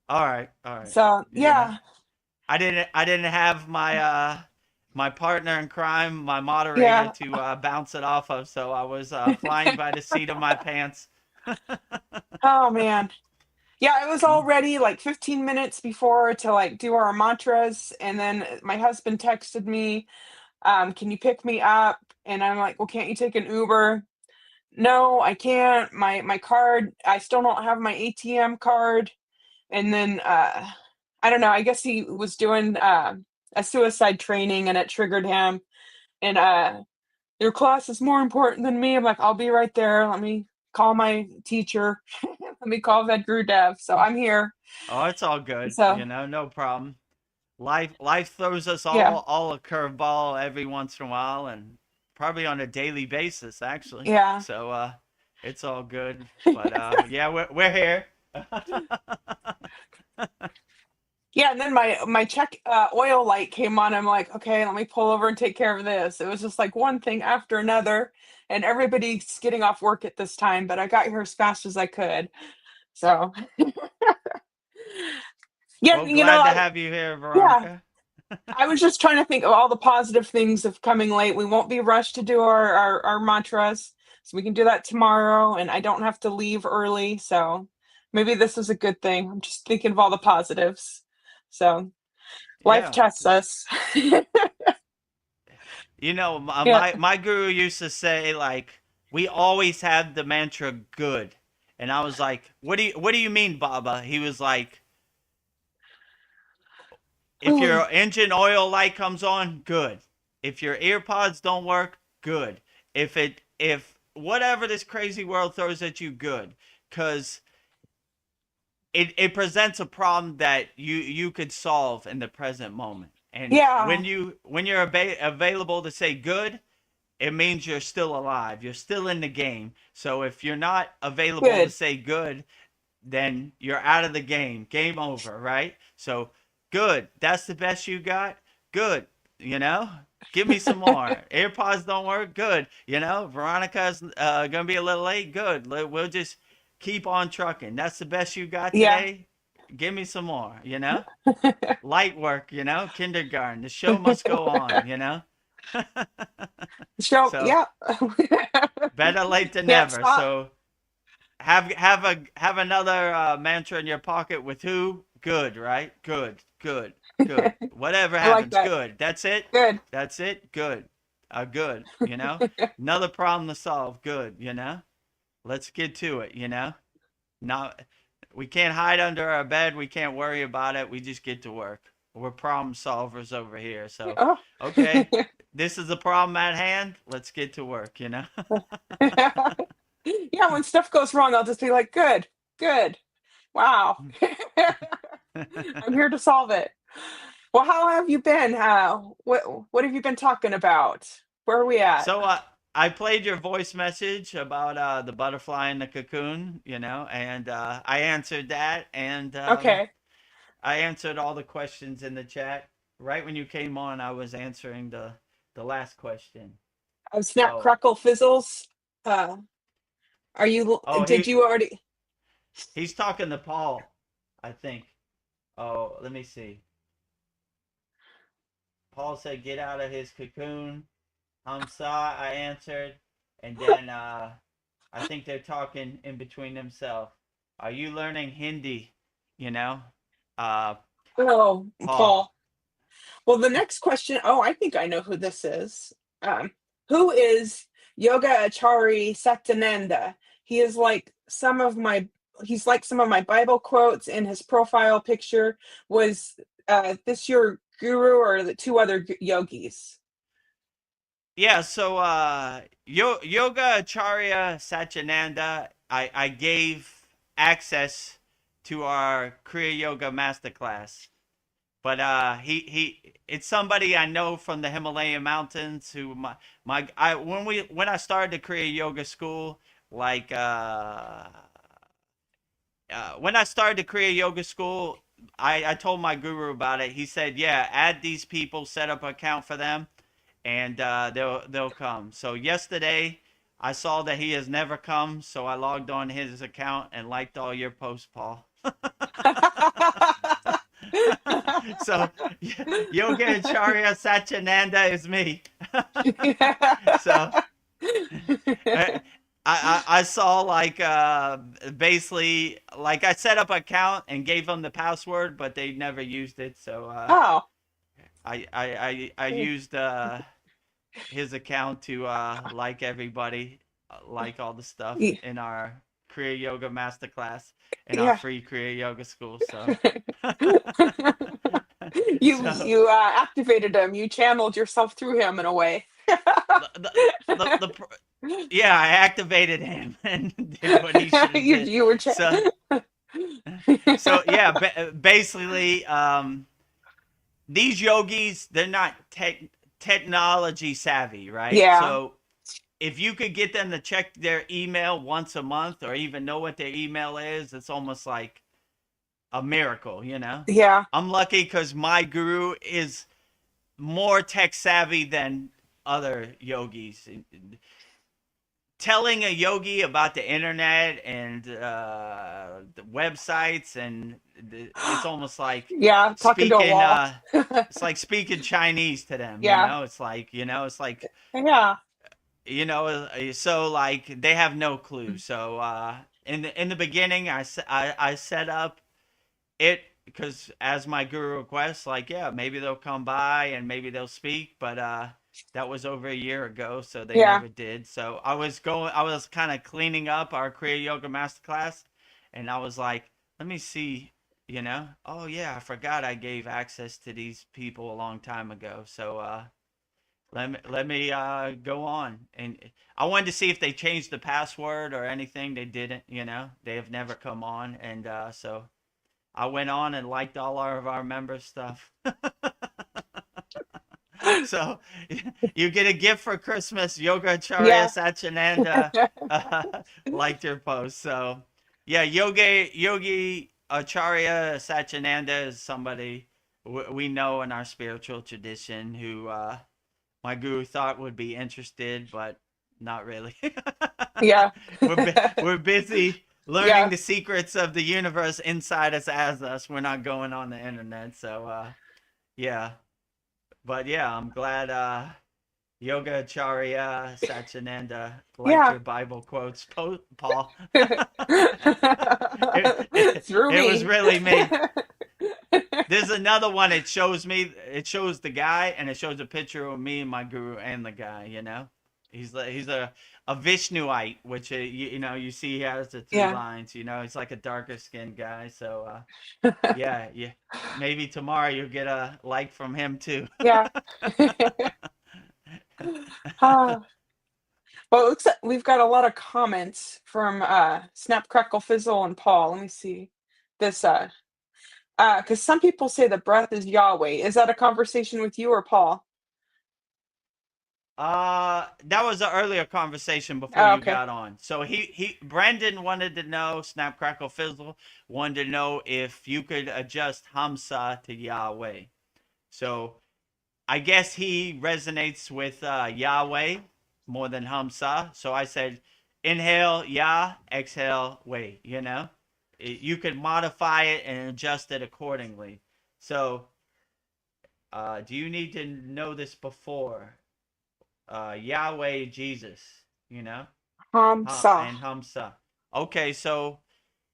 All right. So yeah. I didn't have my partner in crime, my moderator, Yeah. to bounce it off of, so I was flying by the seat of my pants. Oh man. Yeah, it was all ready like 15 minutes before to like do our mantras, and then my husband texted me, can you pick me up? And I'm like, well, can't you take an Uber? No, I can't. My card, I still don't have my ATM card. And then I don't know, I guess he was doing a suicide training and it triggered him. And your class is more important than me. I'm like, I'll be right there. Let me call my teacher. Let me call Vedagurudev. So I'm here. Oh, it's all good, So no problem. Life throws us yeah, all a curveball every once in a while, and probably on a daily basis actually. yeah. So it's all good. But yeah, we're here. Yeah, and then my check oil light came on. I'm like, okay, let me pull over and take care of this. It was just like one thing after another, and everybody's getting off work at this time, but I got here as fast as I could. So yeah, Well, glad to have you here, yeah, Veronica. I was just trying to think of all the positive things of coming late. We won't be rushed to do our mantras, so we can do that tomorrow, and I don't have to leave early. So maybe this is a good thing. I'm just thinking of all the positives. So life Yeah. tests us. Yeah. My guru used to say, like, we always had the mantra good. And I was like, what do you mean, Baba? He was like, if Oh, your engine oil light comes on, good. If your ear pods don't work, good. If whatever this crazy world throws at you, good. Cuz it presents a problem that you could solve in the present moment. And yeah. when you're available to say good, it means you're still alive. You're still in the game. So if you're not available to Good. say good, then you're out of the game. Game over, right? So good. That's the best you got? Good. You know? Give me some more. AirPods don't work? Good. Veronica's going to be a little late? Good. We'll just keep on trucking. That's the best you got Yeah. today? Give me some more? Light work? Kindergarten. The show must go on? So, So yeah. better late than Can't never. stop. So have another mantra in your pocket with who? Good, right? Good, good, good. Whatever I like happens, that. good. That's it. Good. That's it. Good. Good. Another problem to solve. Good. Let's get to it. Not we can't hide under our bed. We can't worry about it. We just get to work. We're problem solvers over here. So, Oh. okay, this is the problem at hand. Let's get to work. Yeah, when stuff goes wrong, I'll just be like, good, good. Wow. I'm here to solve it. Well, how have you been? What have you been talking about? Where are we at? So I played your voice message about the butterfly in the cocoon, and I answered that, and Okay. I answered all the questions in the chat. Right when you came on, I was answering the last question. Snap, So, crackle, fizzles. Uh, oh, did you already? he's talking to Paul, I think. Oh, let me see. Paul said, "Get out of his cocoon." Hamsa, I answered, and then I think they're talking in between themselves. Are you learning Hindi? You know, uh, Oh, Paul. Paul. Well, the next question, oh, I think I know who this is. Who is Yoga Achari Satyananda? He is like some of my he's like some of my Bible quotes, and his profile picture was this your guru or the two other yogis? Yeah. So Yoga Acharya Satyananda, I gave access to our Kriya Yoga Masterclass. But he it's somebody I know from the Himalayan mountains who when I started the Kriya Yoga school, like when I started the Kriya Yoga school, I told my guru about it. He said, "Yeah, add these people, set up an account for them, and they'll come." So yesterday, I saw that he has never come, so I logged on his account and liked all your posts, Paul. So Yogacharya Satyananda is me. So I saw like basically like I set up an account and gave them the password, but they never used it. So Oh. I used his account to like everybody, like all the stuff Yeah. in our Kriya Yoga Masterclass in our Yeah. free Kriya Yoga school. So You so you activated him. You channeled yourself through him in a way. the yeah, I activated him and did what he should have you did. you were So yeah, basically, these yogis, they're not technology savvy, right? Yeah. So if you could get them to check their email once a month or even know what their email is, it's almost like a miracle, you know? Yeah. I'm lucky because my guru is more tech savvy than other yogis. Telling a yogi about the internet and the websites and it's almost like Yeah. Talking to a speaking wall. it's like speaking Chinese to them, you Yeah. know? It's like, you know, it's like, Yeah. you know, so like they have no clue. So in the beginning I set up it because as my guru requests, like, yeah, maybe they'll come by and maybe they'll speak, but that was over a year ago, so they Yeah. never did. So I was kind of cleaning up our Kriya Yoga Masterclass, and I was like, let me see, you know, oh yeah, I forgot I gave access to these people a long time ago. So let me go on, and I wanted to see if they changed the password or anything. They didn't, you know, they have never come on, and so I went on and liked all of our members' stuff. So you get a gift for Christmas. Yoga Acharya Yeah. Satyananda liked your post. So yeah, Yogi Acharya Satyananda is somebody we know in our spiritual tradition who my guru thought would be interested, but not really. Yeah. We're busy learning Yeah. the secrets of the universe inside us as us. We're not going on the internet. So yeah. But yeah, I'm glad Yoga Acharya Satyananda liked Yeah. your Bible quotes, Paul. it, Through it was me. really me. There's another one. It shows me. It shows the guy, and it shows a picture of me and my guru and the guy. You know, he's a Vishnuite, which you know you see he has the three Yeah. lines. You know, he's like a darker skinned guy. So yeah, yeah. Maybe tomorrow you'll get a like from him too. Yeah. Ah. Well, it looks like we've got a lot of comments from Snap Crackle Fizzle and Paul. Let me see this because some people say the breath is Yahweh. Is that a conversation with you or Paul? That was an earlier conversation before Oh, you okay. got on. So Brendan wanted to know, Snap Crackle Fizzle wanted to know if you could adjust Hamsa to Yahweh. So I guess he resonates with Yahweh more than Hamsa. So I said, inhale Yah, exhale Wei. You know, you could modify it and adjust it accordingly. So, do you need to know this before? Yahweh, Jesus, you know, Hamsa. and Hamsa. Okay, so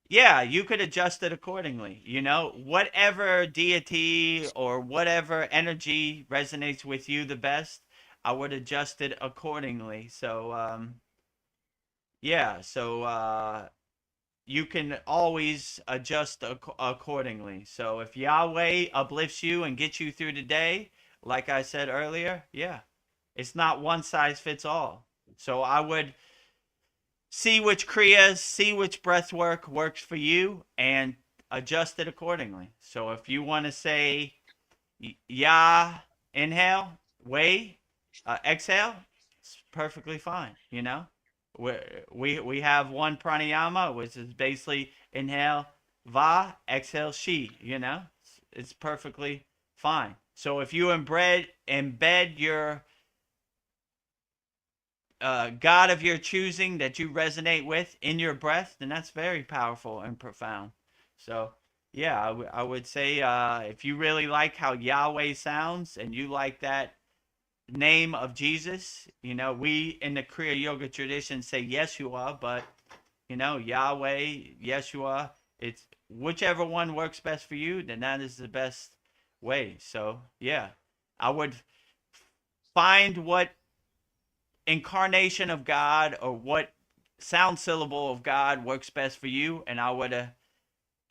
yeah, you could adjust it accordingly. You know, whatever deity or whatever energy resonates with you the best, I would adjust it accordingly. So, yeah, so you can always adjust accordingly. So, if Yahweh uplifts you and gets you through the day, like I said earlier, yeah, it's not one size fits all. So, I would see which kriyas, see which breath work works for you, and adjust it accordingly. So if you want to say ya, inhale, way, exhale, it's perfectly fine. You know, we have one pranayama which is basically inhale va, exhale she. You know, it's perfectly fine. So if you embed your God of your choosing that you resonate with in your breath, then that's very powerful and profound. So, yeah, I would say if you really like how Yahweh sounds and you like that name of Jesus, we in the Kriya Yoga tradition say Yeshua, but Yahweh, Yeshua, it's whichever one works best for you, then that is the best way. So, yeah, I would find what incarnation of God or what sound syllable of God works best for you, and I would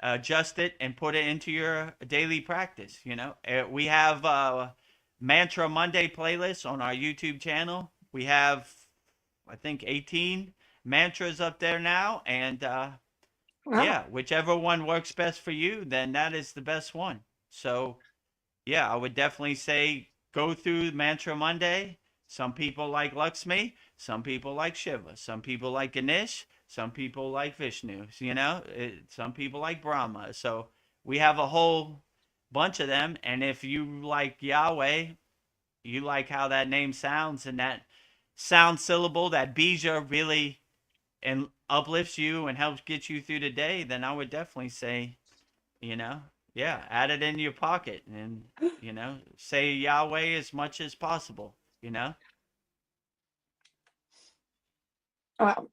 adjust it and put it into your daily practice. We have Mantra Monday playlist on our YouTube channel. We have, I think, 18 mantras up there now, and Wow. yeah, whichever one works best for you, then that is the best one. So, yeah, I would definitely say go through Mantra Monday. Some people like Lakshmi, some people like Shiva, some people like Ganesh, some people like Vishnu, some people like Brahma. So we have a whole bunch of them. And if you like Yahweh, you like how that name sounds and that sound syllable, that bija really and uplifts you and helps get you through the day, then I would definitely say, you know, yeah, add it in your pocket and, say Yahweh as much as possible, you know? Wow.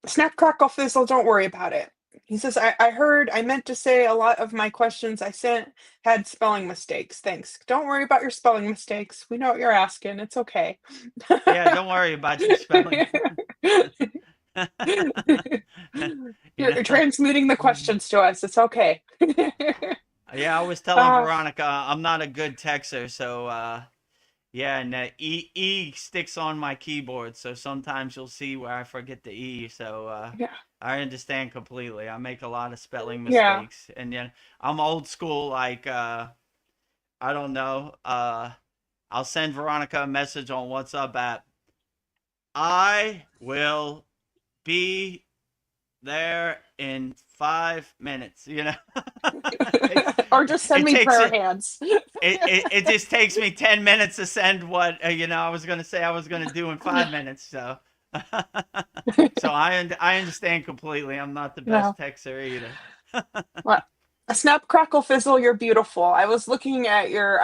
Snap, crackle, fizzle, don't worry about it. He says, I heard I meant to say a lot of my questions I sent had spelling mistakes. Thanks. Don't worry about your spelling mistakes. We know what you're asking. It's okay. Yeah, don't worry about your spelling. you You're know? transmuting the questions to us. It's okay. Yeah, I was telling uh, Veronica I'm not a good texter, so yeah, and E sticks on my keyboard, so sometimes you'll see where I forget the E. So yeah. I understand completely. I make a lot of spelling Yeah. mistakes, and then I'm old school. Like I don't know. I'll send Veronica a message on WhatsApp at I will be there in 5 minutes. it, Or just send it me takes prayer it. hands. It just takes me 10 minutes to send what I was gonna say I was gonna do in 5 minutes. So, so I understand completely. I'm not the Yeah. best texter either. Well, snap, crackle, fizzle, you're beautiful. I was looking at your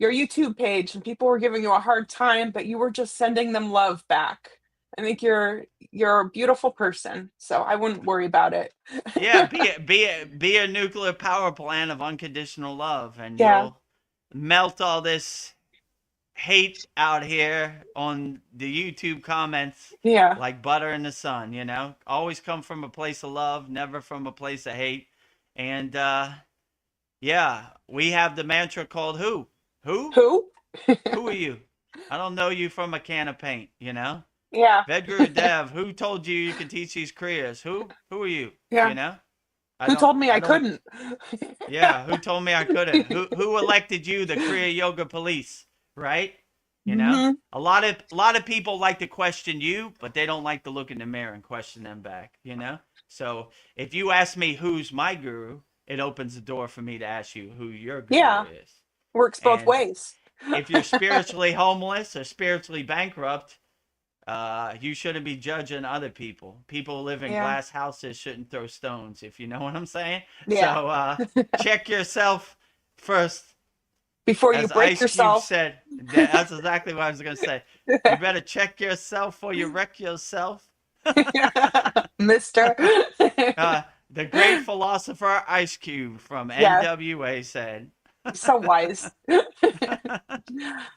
YouTube page and people were giving you a hard time, but you were just sending them love back. I think you're a beautiful person, so I wouldn't worry about it. Yeah, be a nuclear power plant of unconditional love, and Yeah, you'll melt all this hate out here on the YouTube comments yeah, like butter in the sun. Always come from a place of love, never from a place of hate. And yeah, we have the mantra called who who? who are you? I don't know you from a can of paint. Yeah, Vedagurudev, who told you you can teach these kriyas? Who are you? yeah. you know I Who don't told me I I don't couldn't? Yeah, who told me I couldn't? Who elected you the Kriya Yoga police, right? Hmm. A lot of people like to question you, but they don't like to look in the mirror and question them back. So if you ask me who's my guru, it opens the door for me to ask you who your guru Yeah, is. works both And ways. if you're spiritually homeless or spiritually bankrupt, you shouldn't be judging other people. People who live in Yeah, glass houses shouldn't throw stones, if you know what I'm saying. yeah. So check yourself first. Before you As break Ice Cube yourself, said, that's exactly what I was going to say. You better check yourself before you wreck yourself. Mister. The great philosopher Ice Cube from Yeah, NWA said, so wise.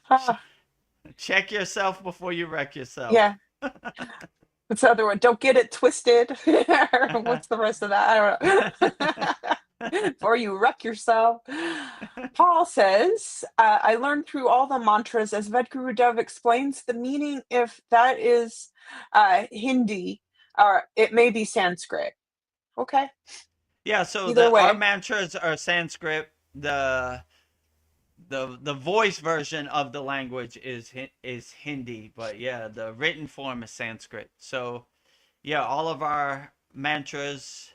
Ah, check yourself before you wreck yourself. yeah. What's the other one? Don't get it twisted. What's the rest of that? I don't know. Or you wreck yourself. Paul says, I learned through all the mantras as Vedagurudev explains the meaning if that is Hindi or it may be Sanskrit. Okay. Yeah, so Either our way. mantras are Sanskrit. The voice version of the language is Hindi, but yeah, the written form is Sanskrit. So yeah, all of our mantras.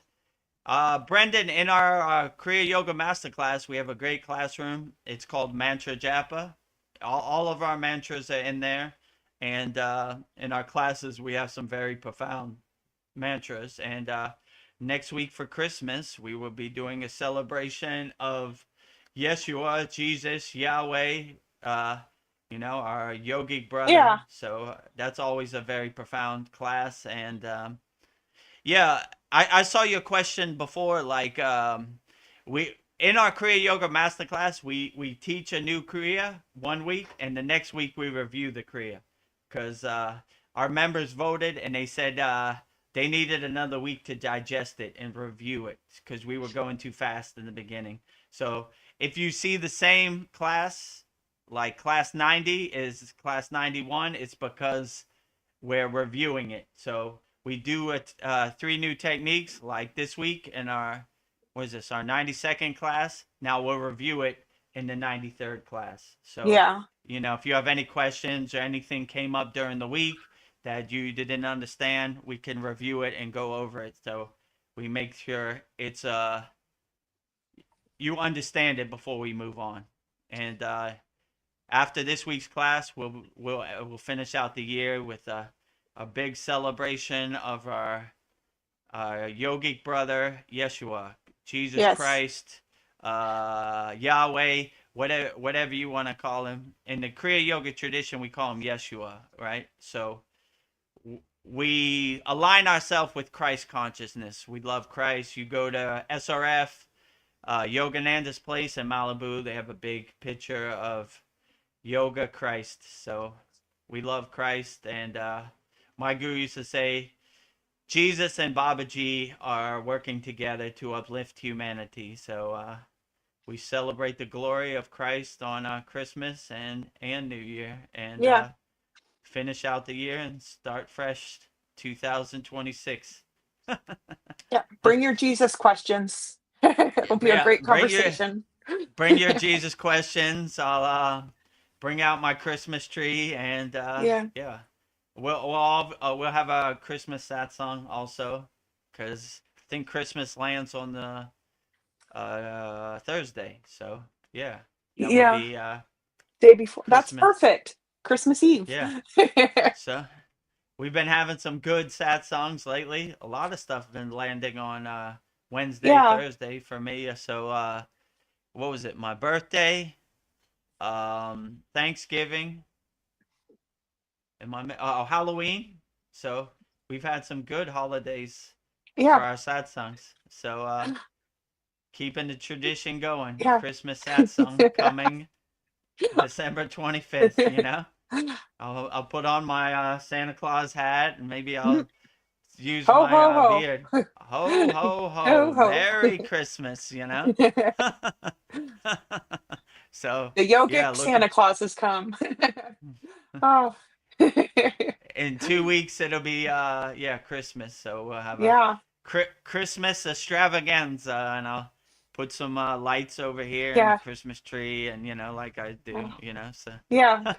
Brendan, in our Kriya Yoga Masterclass, we have a great classroom. It's called Mantra Japa. All of our mantras are in there, and in our classes, we have some very profound mantras. And next week for Christmas, we will be doing a celebration of Yeshua, Jesus, Yahweh, our yogic brother. Yeah. So that's always a very profound class. And yeah, I saw your question before. Like, we in our Kriya Yoga Masterclass, we teach a new Kriya one week, and the next week we review the Kriya, because our members voted and they said they needed another week to digest it and review it because we were going too fast in the beginning. So if you see the same class, like class 90 is class 91, it's because we're reviewing it. So we do three new techniques like this week in our, what is this, our 92nd class. Now we'll review it in the 93rd class. So, Yeah. if you have any questions or anything came up during the week that you didn't understand, we can review it and go over it. So we make sure it's you understand it before we move on. And after this week's class, we'll finish out the year with a big celebration of our yogic brother Yeshua, Jesus Yes. Christ, Yahweh, whatever you want to call him. In the Kriya Yoga tradition, we call him Yeshua, right? So we align ourselves with Christ consciousness. We love Christ. You go to SRF, Yogananda's place in Malibu. They have a big picture of Yoga Christ. So we love Christ. And my guru used to say, Jesus and Babaji are working together to uplift humanity. So we celebrate the glory of Christ on Christmas and New Year, and Yeah. finish out the year and start fresh 2026. Yeah. Bring your Jesus questions. It'll be a Yeah, great conversation. bring your Jesus questions. I'll bring out my Christmas tree, and Yeah. yeah, we'll have a Christmas satsang also, because I think Christmas lands on the Thursday. So yeah, that would Yeah. be Day before. That's Christmas. perfect. Christmas Eve. Yeah. So we've been having some good satsangs lately. A lot of stuff been landing on Wednesday, Yeah. Thursday for me. So what was it? My birthday, Thanksgiving, and Halloween. So we've had some good holidays for Yeah. our satsangs. So keeping the tradition going. Yeah. Christmas satsang coming December 25th. I'll put on my Santa Claus hat, and maybe I'll use Ho my ho ho. beard. Ho ho Ho ho! ho. Merry Christmas. So The yeah, yogic looking. Santa Claus has come. Oh. In 2 weeks it'll be Christmas. So we'll have a Yeah. Christmas extravaganza, and I'll put some lights over here and the Yeah. Christmas tree, and like I do. Oh. So Yeah.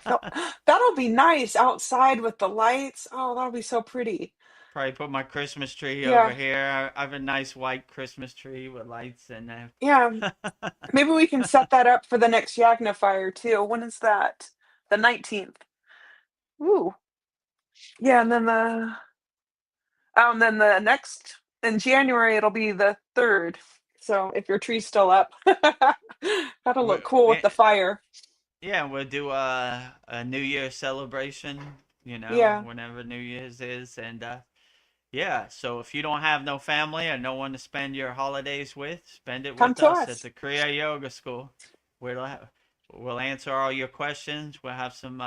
That'll be nice outside with the lights. Oh, that'll be so pretty. probably put my Christmas tree over Yeah. here. I have a nice white Christmas tree with lights and Yeah. Maybe we can set that up for the next Yagna fire too. When is that? The 19th. Ooh. Yeah, and then the next in January it'll be the 3rd. So if your tree's still up, that'll look cool with the fire. Yeah, we'll do a New Year celebration, Yeah. whenever New Year's is. And yeah, so if you don't have no family or no one to spend your holidays with, spend it Come with to us at us. the Kriya Yoga School. We'll answer all your questions. We'll have some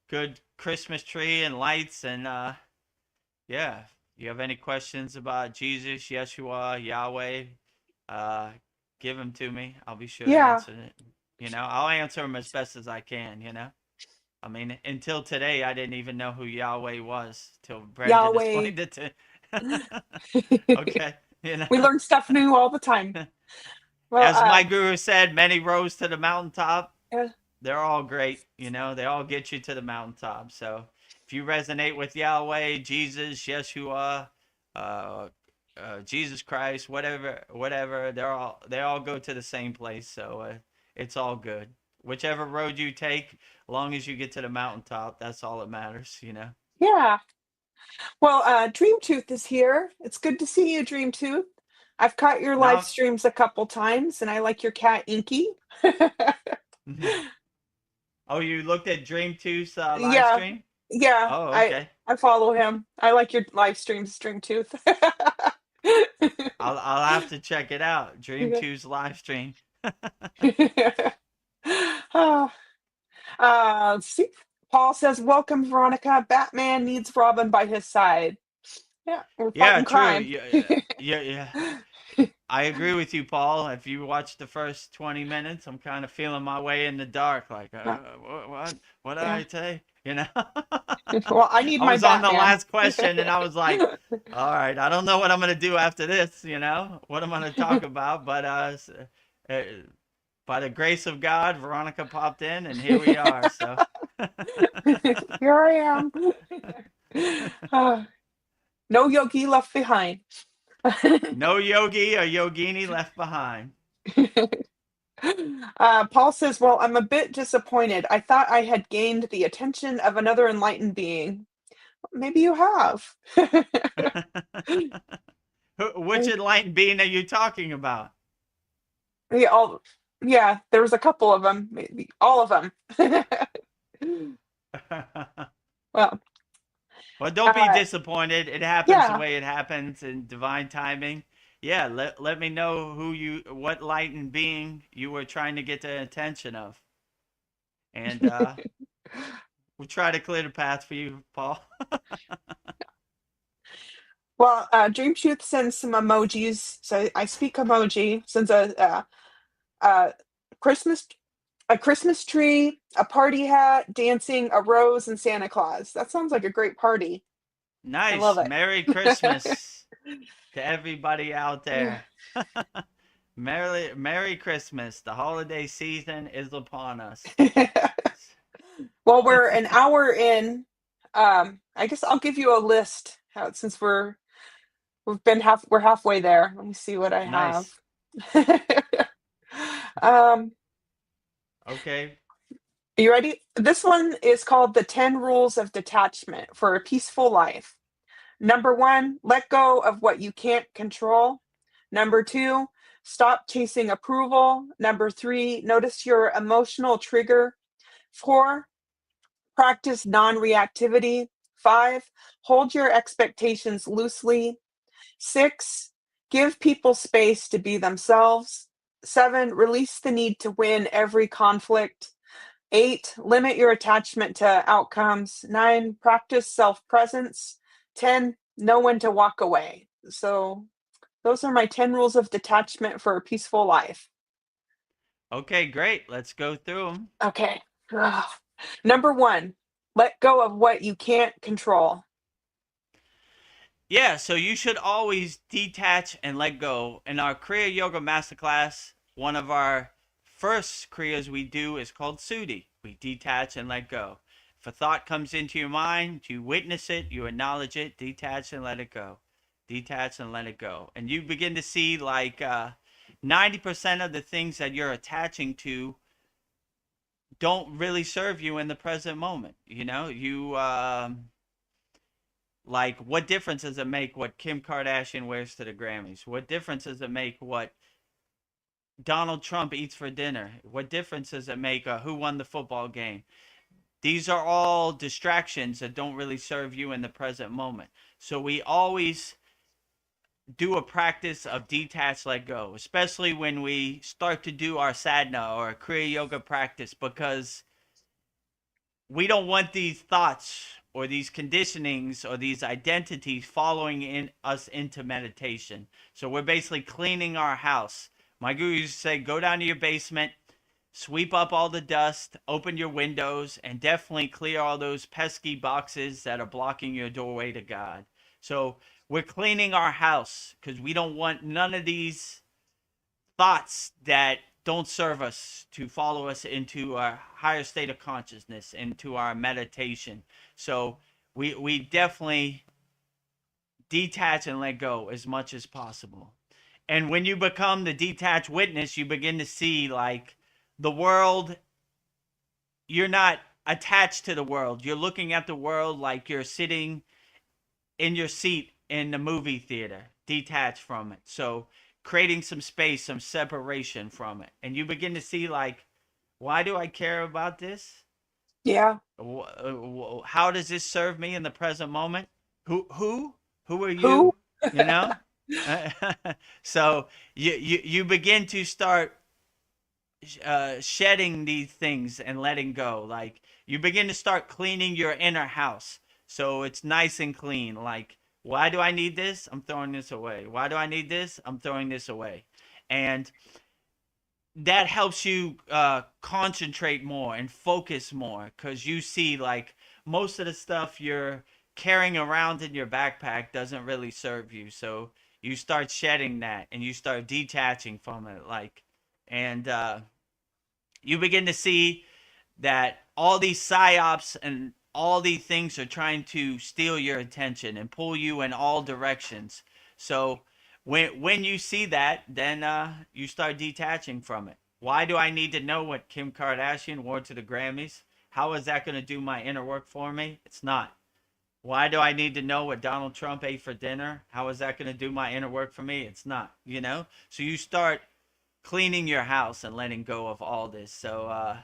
good Christmas tree and lights. And yeah, if you have any questions about Jesus, Yeshua, Yahweh, uh, give them to me. I'll be sure to Yeah. answer it. I'll answer them as best as I can. I mean, until today, I didn't even know who Yahweh was till Brendan Yahweh. explained it to. Okay, We learn stuff new all the time. Well, as my guru said, many roads to the mountaintop. yeah. They're all great. They all get you to the mountaintop. So if you resonate with Yahweh, Jesus, Yeshua, Jesus Christ, whatever, they all go to the same place. So it's all good. Whichever road you take, as long as you get to the mountaintop, that's all that matters. Yeah. Well, Dream Tooth is here. It's good to see you, Dream Tooth. I've caught your live Now, streams a couple times, and I like your cat, Inky. oh, you looked at Dream 2's live Yeah, stream? yeah, Oh, I okay. I follow him. I like your live streams, Dream Tooth. I'll have to check it out. Dream 2's live stream. Ah, see, Paul says, "Welcome, Veronica. Batman needs Robin by his side." Yeah, we're Yeah, fighting true. crime. Yeah. I agree with you, Paul. If you watch the first 20 minutes, I'm kind of feeling my way in the dark. Like, Yeah, what did yeah. I say? You know, Well, I need I my was on the Batman. last question and I was like, all right, I don't know what I'm going to do after this, what I'm going to talk about. But uh, by the grace of God, Veronica popped in and here we are. So, Here I am. Ah, no yogi left behind. no yogi or yogini left behind. Paul says, "Well, I'm a bit disappointed. I thought I had gained the attention of another enlightened being. Maybe you have." Which enlightened being are you talking about? Yeah, yeah, there was a couple of them, maybe all of them. Well, Well, don't be uh, disappointed. It happens the yeah. way it happens in divine timing. Yeah, let me know what light and being you were trying to get the attention of, and we'll try to clear the path for you, Paul. Well, Dream Truth sends some emojis. So I speak emoji. Sends a Christmas a Christmas tree, a party hat, dancing, a rose, and Santa Claus. That sounds like a great party. I love Nice. it. Merry Christmas to everybody out there. Merry Christmas. The holiday season is upon us. Well, we're an hour in. I guess I'll give you a list since we're halfway there. Let me see what I have. Nice. um, Okay. are you ready? This one is called the 10 Rules of Detachment for a Peaceful Life. Number 1, let go of what you can't control. Number 2, stop chasing approval. Number 3, notice your emotional trigger. 4, practice non-reactivity. 5, hold your expectations loosely. 6, give people space to be themselves. 7, release the need to win every conflict. 8, limit your attachment to outcomes. 9, practice self-presence. 10, know when to walk away. So those are my 10 rules of detachment for a peaceful life. Okay, great. Let's go through them. Okay. Ugh. Number 1, let go of what you can't control. Yeah, so you should always detach and let go. In our Kriya Yoga Masterclass, one of our first Kriyas we do is called Sudhi. We detach and let go. If a thought comes into your mind, you witness it, you acknowledge it, detach and let it go. Detach and let it go. And you begin to see like 90% of the things that you're attaching to don't really serve you in the present moment. Like, what difference does it make what Kim Kardashian wears to the Grammys? What difference does it make what Donald Trump eats for dinner? What difference does it make who won the football game? These are all distractions that don't really serve you in the present moment. So we always do a practice of detach, let go, especially when we start to do our sadhana or a Kriya Yoga practice, because we don't want these thoughts or these conditionings or these identities following in us into meditation. So we're basically cleaning our house. My guru used to say, go down to your basement, sweep up all the dust, open your windows, and definitely clear all those pesky boxes that are blocking your doorway to God. So we're cleaning our house because we don't want none of these thoughts that don't serve us to follow us into a higher state of consciousness, into our meditation. So we definitely detach and let go as much as possible. And when you become the detached witness, you begin to see like the world, you're not attached to the world. You're looking at the world like you're sitting in your seat in the movie theater, detach from it. So creating some space, some separation from it. And you begin to see, like, why do I care about this? Yeah. How does this serve me in the present moment? Who are Who? you? You know? So you begin to start shedding these things and letting go. Like, you begin to start cleaning your inner house so it's nice and clean. Like, why do I need this? I'm throwing this away. Why do I need this? I'm throwing this away. And that helps you concentrate more and focus more, because you see, like, most of the stuff you're carrying around in your backpack doesn't really serve you. So you start shedding that and you start detaching from it. Like, and you begin to see that all these psyops and all these things are trying to steal your attention and pull you in all directions. So when you see that, then you start detaching from it. Why do I need to know what Kim Kardashian wore to the Grammys? How is that going to do my inner work for me? It's not. Why do I need to know what Donald Trump ate for dinner? How is that going to do my inner work for me? It's not, you know? So you start cleaning your house and letting go of all this. So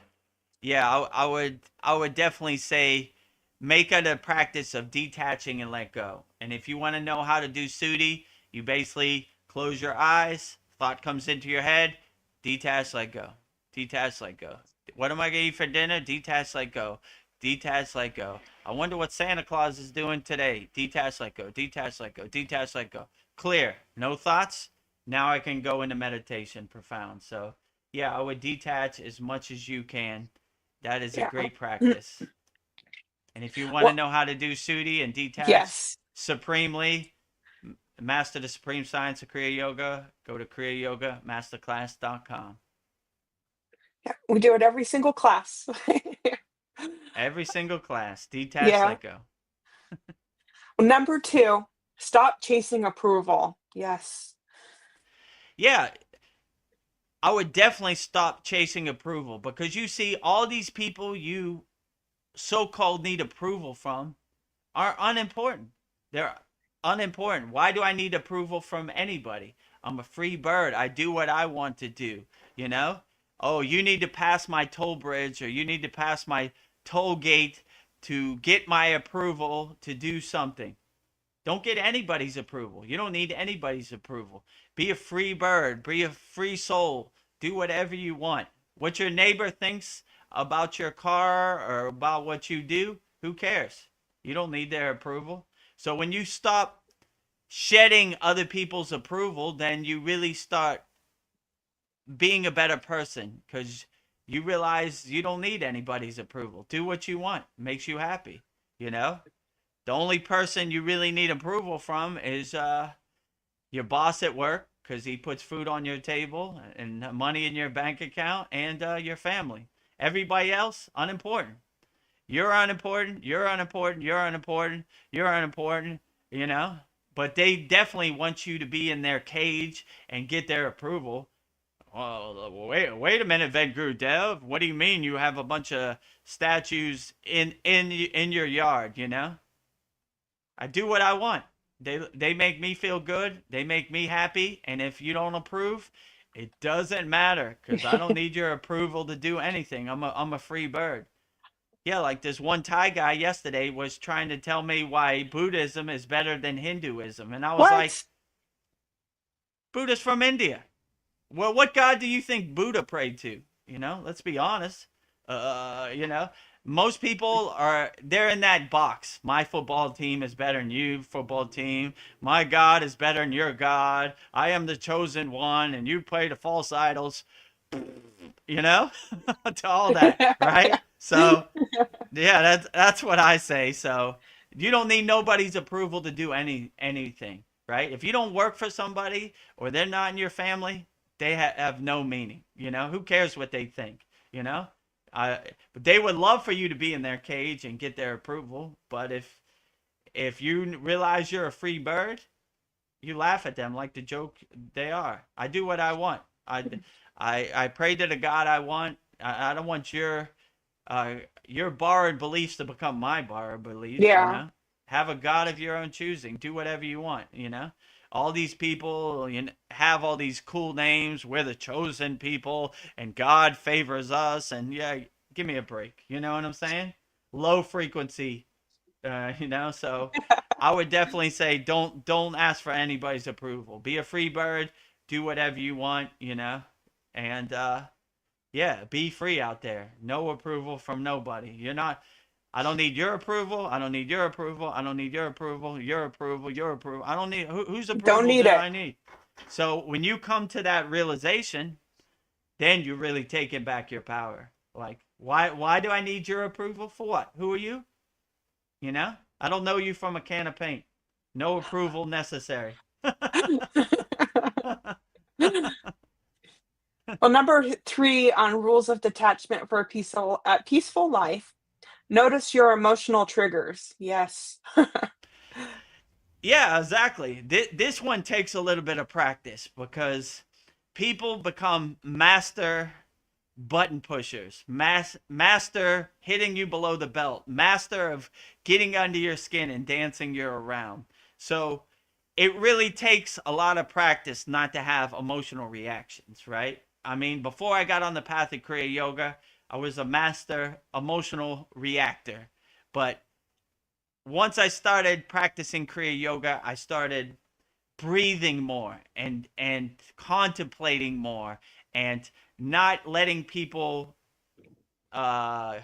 yeah, I would definitely say make it a practice of detaching and let go. And if you want to know how to do Sudi, you basically close your eyes, thought comes into your head, detach, let go. Detach, let go. What am I gonna eat for dinner? Detach, let go. Detach, let go. I wonder what Santa Claus is doing today. Detach, let go. Detach, let go. Detach, let go. Clear. No thoughts. Now I can go into meditation, profound. So yeah, I would detach as much as you can. That is a Yeah. great practice. And if you want to Well, know how to do Sudi and detach yes. supremely, master the supreme science of Kriya Yoga, go to kriyayogashop.com. Yeah. We do it every single class. Every single class, detach, Yeah. let go. Number two, stop chasing approval. Yes. Yeah, I would definitely stop chasing approval, because you see all these people you so-called need approval from are unimportant. They're unimportant. Why do I need approval from anybody? I'm a free bird. I do what I want to do, you know? Oh, you need to pass my toll bridge, or you need to pass my toll gate to get my approval to do something. Don't get anybody's approval. You don't need anybody's approval. Be a free bird, be a free soul. Do whatever you want. What your neighbor thinks about your car or about what you do, who cares? You don't need their approval. So when you stop shedding other people's approval, then you really start being a better person, because you realize you don't need anybody's approval. Do what you want. It makes you happy, you know? The only person you really need approval from is your boss at work, because he puts food on your table and money in your bank account, and your family. Everybody else, unimportant. You're unimportant. You're unimportant. You're unimportant. You're unimportant. You know? But they definitely want you to be in their cage and get their approval. Well, wait a minute, Vedagurudev. What do you mean you have a bunch of statues in your yard? You know? I do what I want. They make me feel good. They make me happy. And if you don't approve, it doesn't matter, because I don't need your approval to do anything. I'm a free bird. Yeah, like this one Thai guy yesterday was trying to tell me why Buddhism is better than Hinduism, and I was like, What? Buddha's from India. Well, what God do you think Buddha prayed to? You know, let's be honest. You know, most people are, they're in that box. My football team is better than you football team. My God is better than your God. I am the chosen one, and you pray to false idols. You know, to all that, right? So yeah, that's what I say. So you don't need nobody's approval to do anything, right? If you don't work for somebody or they're not in your family, they have no meaning. You know, who cares what they think? You know, but they would love for you to be in their cage and get their approval. But if you realize you're a free bird, you laugh at them like the joke they are. I do what I want. I pray to the God I want. I don't want uh, your borrowed beliefs to become my borrowed beliefs. You Yeah. know, Have a God of your own choosing. Do whatever you want, All these people have all these cool names. We're the chosen people, and God favors us. And yeah, give me a break. You know what I'm saying? Low frequency, So I would definitely say don't ask for anybody's approval. Be a free bird. Do whatever you want, and yeah, be free out there. No approval from nobody. You're not. I don't need your approval. I don't need your approval. I don't need your approval. Your approval. Your approval. I don't need whose Don't approval need do it. I need? So when you come to that realization, then you really taking back your power. Like, why do I need your approval for what? Who are you? I don't know you from a can of paint. No approval necessary. Well, number 3 on rules of detachment for a peaceful life. Notice your emotional triggers. Yes. Yeah, exactly. This one takes a little bit of practice because people become master button pushers, master hitting you below the belt, master of getting under your skin and dancing you around. So it really takes a lot of practice not to have emotional reactions, right? I mean, before I got on the path of Kriya Yoga, I was a master emotional reactor. But once I started practicing Kriya Yoga, I started breathing more and contemplating more and not letting people uh,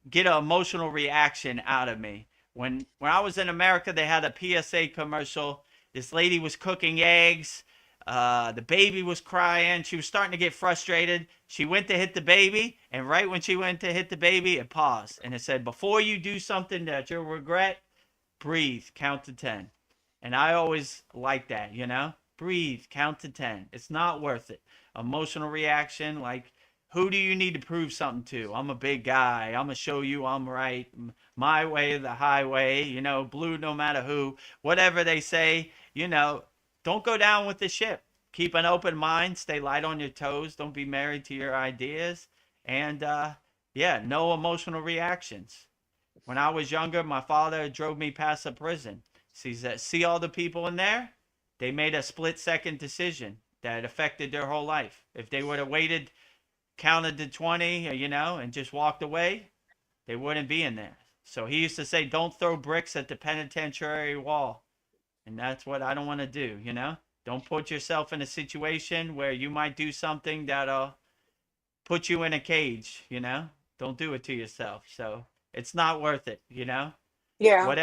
get an emotional reaction out of me. When I was in America, they had a PSA commercial. This lady was cooking eggs. The baby was crying. She was starting to get frustrated. She went to hit the baby, and right when she went to hit the baby, it paused and it said, "Before you do something that you'll regret, breathe, count to 10." And I always like that, Breathe, count to 10. It's not worth it. Emotional reaction, like, who do you need to prove something to? I'm a big guy. I'm going to show you I'm right. My way, the highway, blue no matter who. Whatever they say, don't go down with the ship. Keep an open mind. Stay light on your toes. Don't be married to your ideas. And, yeah, no emotional reactions. When I was younger, my father drove me past a prison. See all the people in there? They made a split-second decision that affected their whole life. If they would have waited, counted to 20, and just walked away, they wouldn't be in there. So he used to say, don't throw bricks at the penitentiary wall. And that's what I don't want to do, Don't put yourself in a situation where you might do something that'll put you in a cage, Don't do it to yourself. So it's not worth it, Yeah.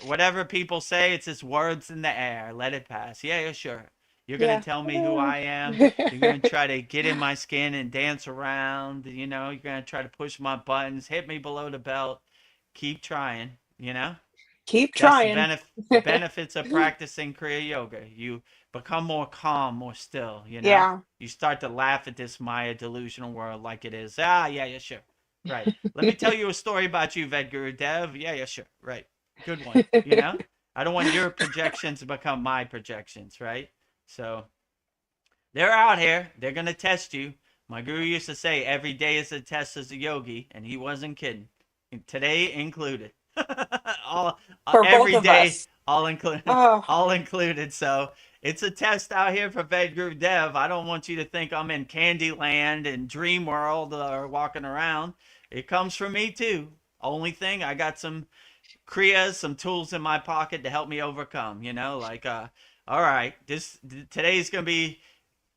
Whatever people say, it's just words in the air. Let it pass. Yeah, yeah, sure. You're gonna Yeah. tell me who I am. You're gonna try to get in my skin and dance around. You're gonna try to push my buttons, hit me below the belt. Keep trying. Keep That's the trying. benefits of practicing Kriya Yoga. You become more calm, more still. Yeah. You start to laugh at this Maya delusional world like it is. Ah, yeah, yeah, sure. Right. Let me tell you a story about you, Vedagurudev. Yeah, yeah, sure. Right. Good one. I don't want your projections to become my projections, right? So they're out here. They're going to test you. My guru used to say every day is a test as a yogi, and he wasn't kidding. Today included. all For both Every of day, us. all included. Oh, All included. So it's a test out here for Vedagurudev. I don't want you to think I'm in Candyland and Dream World or walking around. It comes from me too. Only thing, I got some kriyas, some tools in my pocket to help me overcome. All right, today's gonna be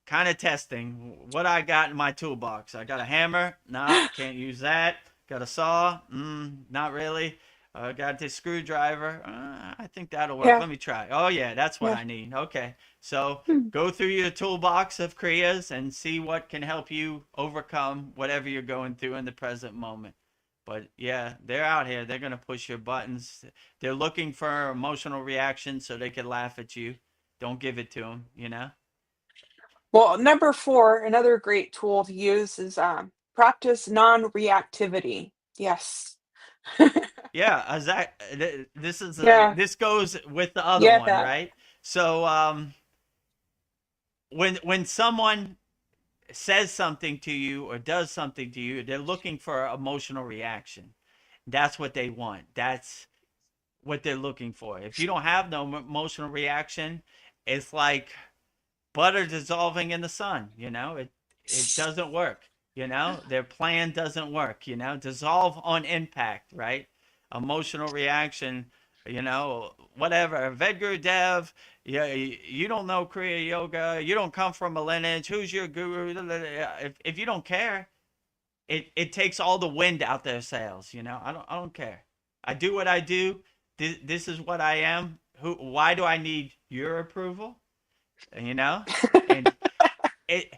kind of testing what I got in my toolbox. I got a hammer. Nah, can't use that. Got a saw. Not really. Got this screwdriver. I think that'll work. yeah. Let me try. Oh yeah, that's what Yeah. I need. Okay. So Hmm. go through your toolbox of kriyas and see what can help you overcome whatever you're going through in the present moment. But yeah, they're out here. They're gonna push your buttons. They're looking for emotional reactions so they can laugh at you. Don't give it to them. Well, number 4, another great tool to use is practice non-reactivity. Yes. Yeah, Yeah. this goes with the other Yeah, one, that. right? So when someone says something to you or does something to you, they're looking for emotional reaction. That's what they want. That's what they're looking for. If you don't have no emotional reaction, it's like butter dissolving in the sun. It doesn't work. Their plan doesn't work. Dissolve on impact, right? Emotional reaction. Whatever. Vedagurudev. Yeah, you don't know Kriya yoga. You don't come from a lineage. Who's your guru? If you don't care, it takes all the wind out their sails. I don't care. I do what I do. This is what I am. Why do I need your approval? you know and it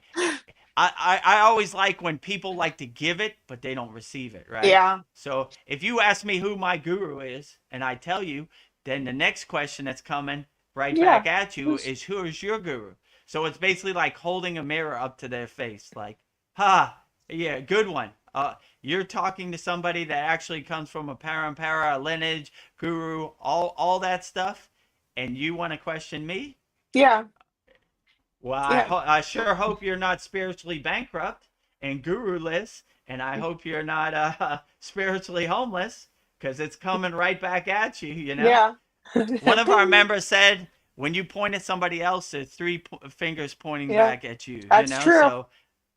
I always like when people like to give it but they don't receive it, right? Yeah. So if you ask me who my guru is and I tell you, then the next question that's coming right Yeah. back at you is, who is your guru? So it's basically like holding a mirror up to their face, like, yeah, good one. You're talking to somebody that actually comes from a parampara, a lineage, guru, all that stuff, and you want to question me? Yeah. Well, Yeah. I sure hope you're not spiritually bankrupt and guruless, and I hope you're not spiritually homeless, because it's coming right back at you. Yeah. One of our members said, when you point at somebody else, there's three fingers pointing Yeah. back at you. That's true. So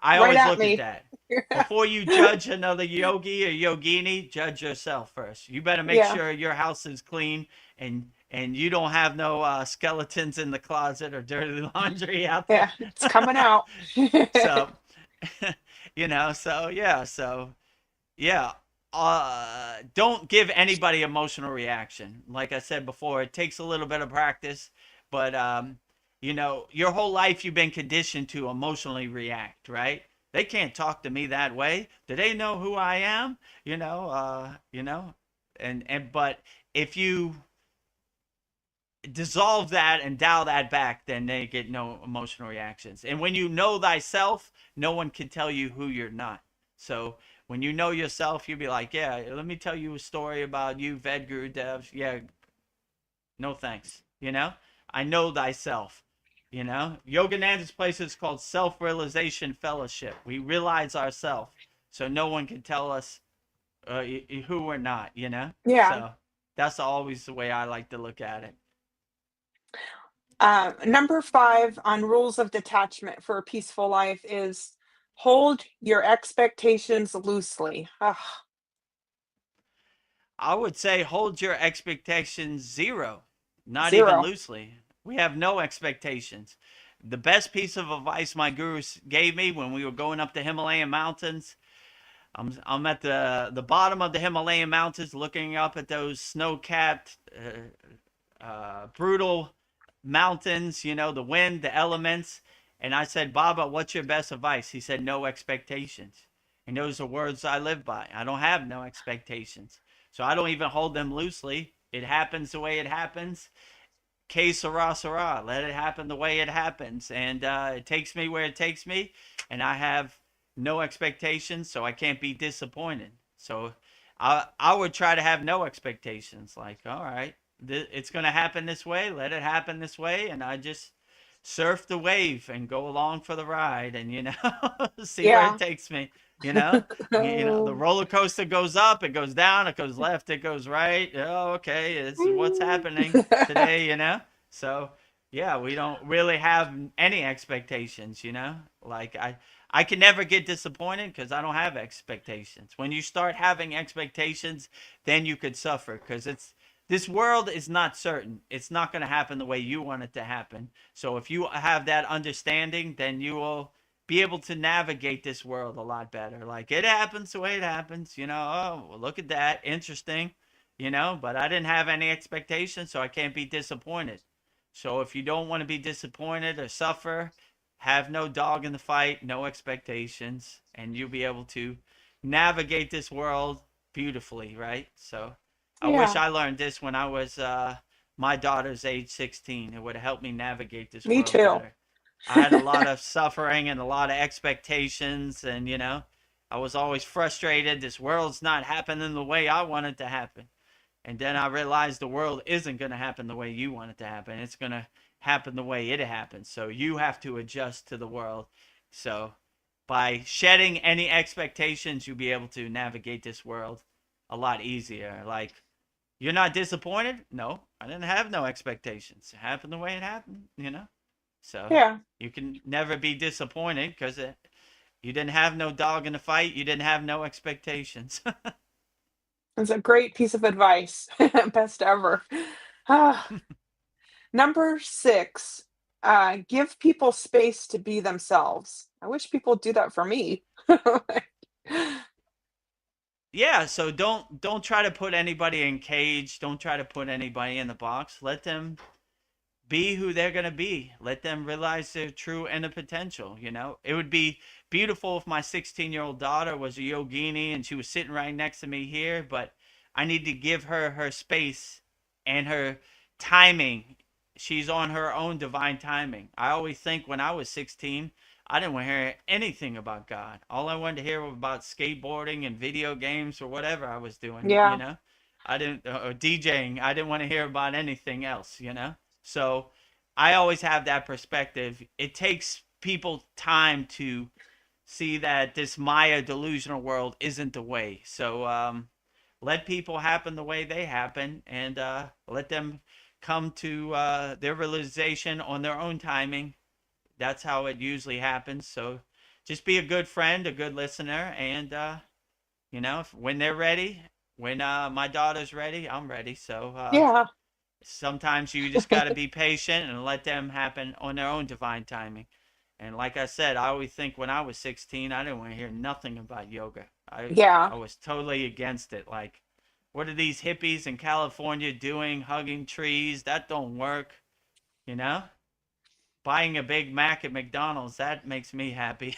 I Right always at look me. at that. Before you judge another yogi or yogini, judge yourself first. You better make Yeah. sure your house is clean and you don't have no skeletons in the closet or dirty laundry out there. Yeah. It's coming out. So, so yeah. Don't give anybody emotional reaction. Like I said before, it takes a little bit of practice, but your whole life you've been conditioned to emotionally react, right? They can't talk to me that way. Do they know who I am? But if you dissolve that and dial that back, then they get no emotional reactions. And when you know thyself, no one can tell you who you're not. So when you know yourself, you'll be like, yeah, let me tell you a story about you, Vedagurudev. Yeah, no thanks. I know thyself. Yogananda's place is called Self-Realization Fellowship. We realize ourselves, so no one can tell us who we're not. Yeah. So that's always the way I like to look at it. Number 5 on rules of detachment for a peaceful life is hold your expectations loosely. Ugh. I would say hold your expectations zero, not even 0. loosely. We have no expectations. The best piece of advice my guru gave me when we were going up the Himalayan mountains, I'm at the bottom of the Himalayan mountains looking up at those snow-capped, brutal mountains, the wind, the elements. And I said, Baba, what's your best advice? He said, no expectations. And those are words I live by. I don't have no expectations. So I don't even hold them loosely. It happens the way it happens. Que sera, sera. Let it happen the way it happens. And it takes me where it takes me. And I have no expectations, so I can't be disappointed. So I would try to have no expectations. Like, all right, it's going to happen this way. Let it happen this way. And I just surf the wave and go along for the ride and, see where Yeah. it takes me. The roller coaster goes up, it goes down, it goes left, it goes right. Oh, okay, it's what's happening today. So yeah, we don't really have any expectations. Like I can never get disappointed because I don't have expectations. When you start having expectations, then you could suffer, because this world is not certain. It's not going to happen the way you want it to happen. So if you have that understanding, then you will be able to navigate this world a lot better. Like, it happens the way it happens. Oh, well, look at that, interesting. But I didn't have any expectations, so I can't be disappointed. So if you don't want to be disappointed or suffer, have no dog in the fight, no expectations, and you'll be able to navigate this world beautifully, right? So I wish Yeah. I learned this when I was my daughter's age 16. It would have helped me navigate this Me world too. better. I had a lot of suffering and a lot of expectations, and I was always frustrated. This world's not happening the way I want it to happen. And then I realized the world isn't going to happen the way you want it to happen. It's going to happen the way it happens. So you have to adjust to the world. So by shedding any expectations, you'll be able to navigate this world a lot easier. Like, You're not disappointed? No, I didn't have no expectations. It happened the way it happened, you know? So Yeah. you can never be disappointed because you didn't have no dog in the fight. You didn't have no expectations. It's a great piece of advice. Best ever. Ah, number 6, give people space to be themselves. I wish people would do that for me. Yeah, so don't try to put anybody in cage. Don't try to put anybody in the box. Let them be who they're going to be. Let them realize their true inner potential, you know? It would be beautiful if my 16-year-old daughter was a yogini and she was sitting right next to me here, but I need to give her her space and her timing. She's on her own divine timing. I always think when I was 16, I didn't want to hear anything about God. All I wanted to hear was about skateboarding and video games or whatever I was doing, you Yeah. know? I didn't, or DJing. I didn't want to hear about anything else, you know? So I always have that perspective. It takes people time to see that this Maya delusional world isn't the way. So let people happen the way they happen, and let them come to their realization on their own timing. That's how it usually happens. So just be a good friend, a good listener, and when they're ready, when my daughter's ready, I'm ready. So Yeah. sometimes you just got to be patient and let them happen on their own divine timing. And like I said, I always think when I was 16, I didn't want to hear nothing about yoga. I Yeah. was totally against it. Like, what are these hippies in California doing, hugging trees? That don't work, you know? Buying a Big Mac at McDonald's, that makes me happy.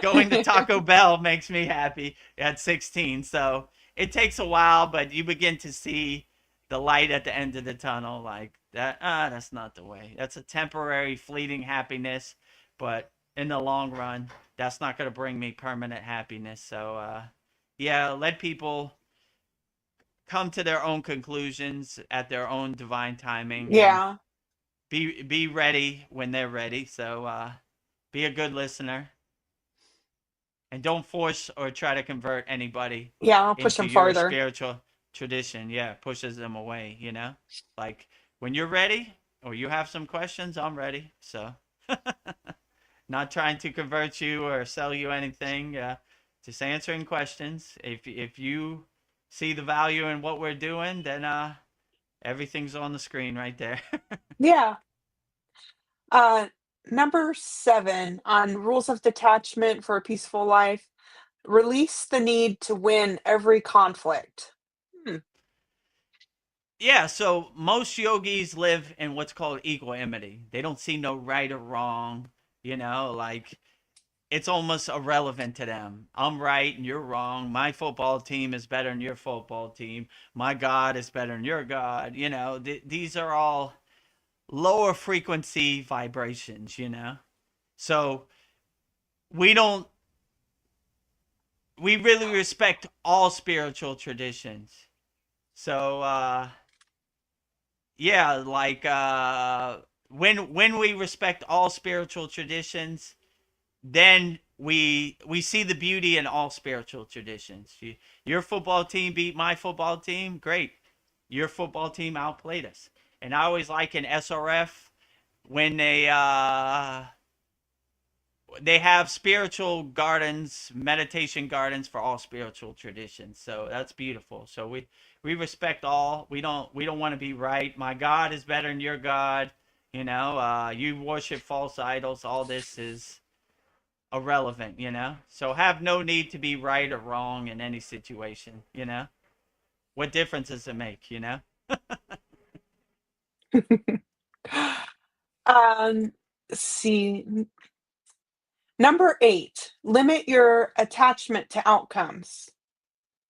Going to Taco Bell makes me happy at 16. So it takes a while, but you begin to see the light at the end of the tunnel. Like that, that's not the way. That's a temporary, fleeting happiness, but in the long run, that's not going to bring me permanent happiness. So, yeah, let people come to their own conclusions at their own divine timing and Yeah. be ready when they're ready. So, be a good listener and don't force or try to convert anybody Yeah, I'll push into them your farther. spiritual tradition. Yeah, pushes them away, you know? Like when you're ready or you have some questions, I'm ready. So, not trying to convert you or sell you anything, just answering questions. If you see the value in what we're doing, then everything's on the screen right there. Yeah. Uh, number 7 on rules of detachment for a peaceful life. Release the need to win every conflict. Hmm. Yeah, so most yogis live in what's called equanimity. They don't see no right or wrong, like it's almost irrelevant to them. I'm right and you're wrong. My football team is better than your football team. My God is better than your God. These are all lower frequency vibrations. So we don't, we really respect all spiritual traditions. So, yeah, like when we respect all spiritual traditions, then we see the beauty in all spiritual traditions. Your football team beat my football team, great. Your football team outplayed us. And I always like in SRF when they have spiritual gardens, meditation gardens for all spiritual traditions. So that's beautiful. So we respect all. We don't want to be right. My God is better than your God. You worship false idols. All this is irrelevant. So have no need to be right or wrong in any situation. What difference does it make? Let's see. Number 8, limit your attachment to outcomes.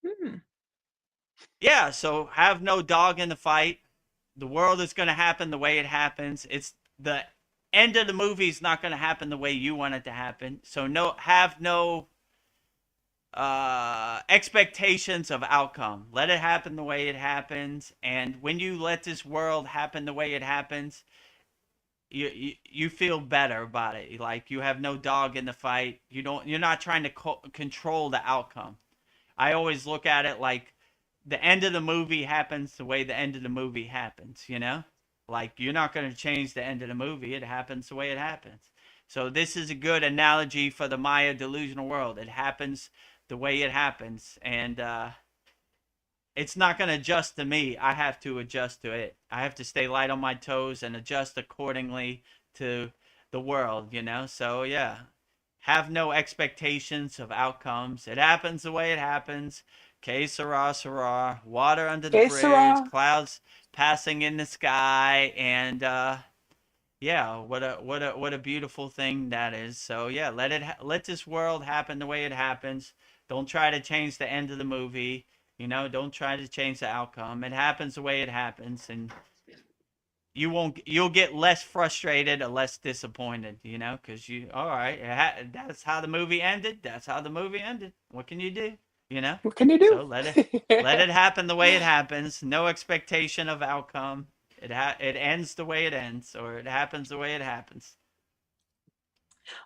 Hmm. Yeah, so have no dog in the fight. The world is going to happen the way it happens. It's the end of the movie is not going to happen the way you want it to happen. So have no expectations of outcome. Let it happen the way it happens. And when you let this world happen the way it happens, you feel better about it. Like you have no dog in the fight. You're not trying to control the outcome. I always look at it like the end of the movie happens the way the end of the movie happens, you know? Like, you're not going to change the end of the movie. It happens the way it happens. So this is a good analogy for the Maya delusional world. It happens the way it happens. And it's not going to adjust to me. I have to adjust to it. I have to stay light on my toes and adjust accordingly to the world, you know? So, yeah. Have no expectations of outcomes. It happens the way it happens. Que sera, sera. Water under the Que bridge, sera. clouds passing in the sky, and yeah, what a beautiful thing that is. So yeah, let this world happen the way it happens. Don't try to change the end of the movie. You know, don't try to change the outcome. It happens the way it happens, and you'll get less frustrated or less disappointed, you know, because all right, that's how the movie ended. That's how the movie ended. What can you do, you know? What can you do? So let it happen the way it happens. No expectation of outcome. It ends the way it ends, or it happens the way it happens.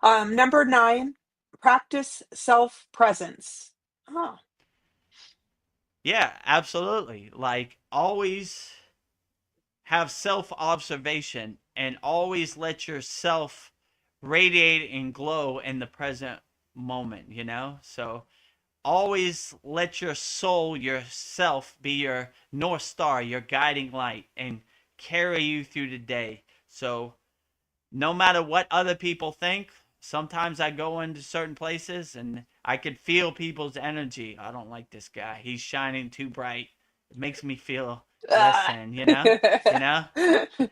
Number 9, practice self-presence. Oh, Yeah, absolutely. Like, always have self-observation and always let yourself radiate and glow in the present moment, you know? So always let your soul, yourself, be your North Star, your guiding light, and carry you through the day. So no matter what other people think, sometimes I go into certain places and I could feel people's energy. I don't like this guy. He's shining too bright. It makes me feel less ah. than, you know? You know?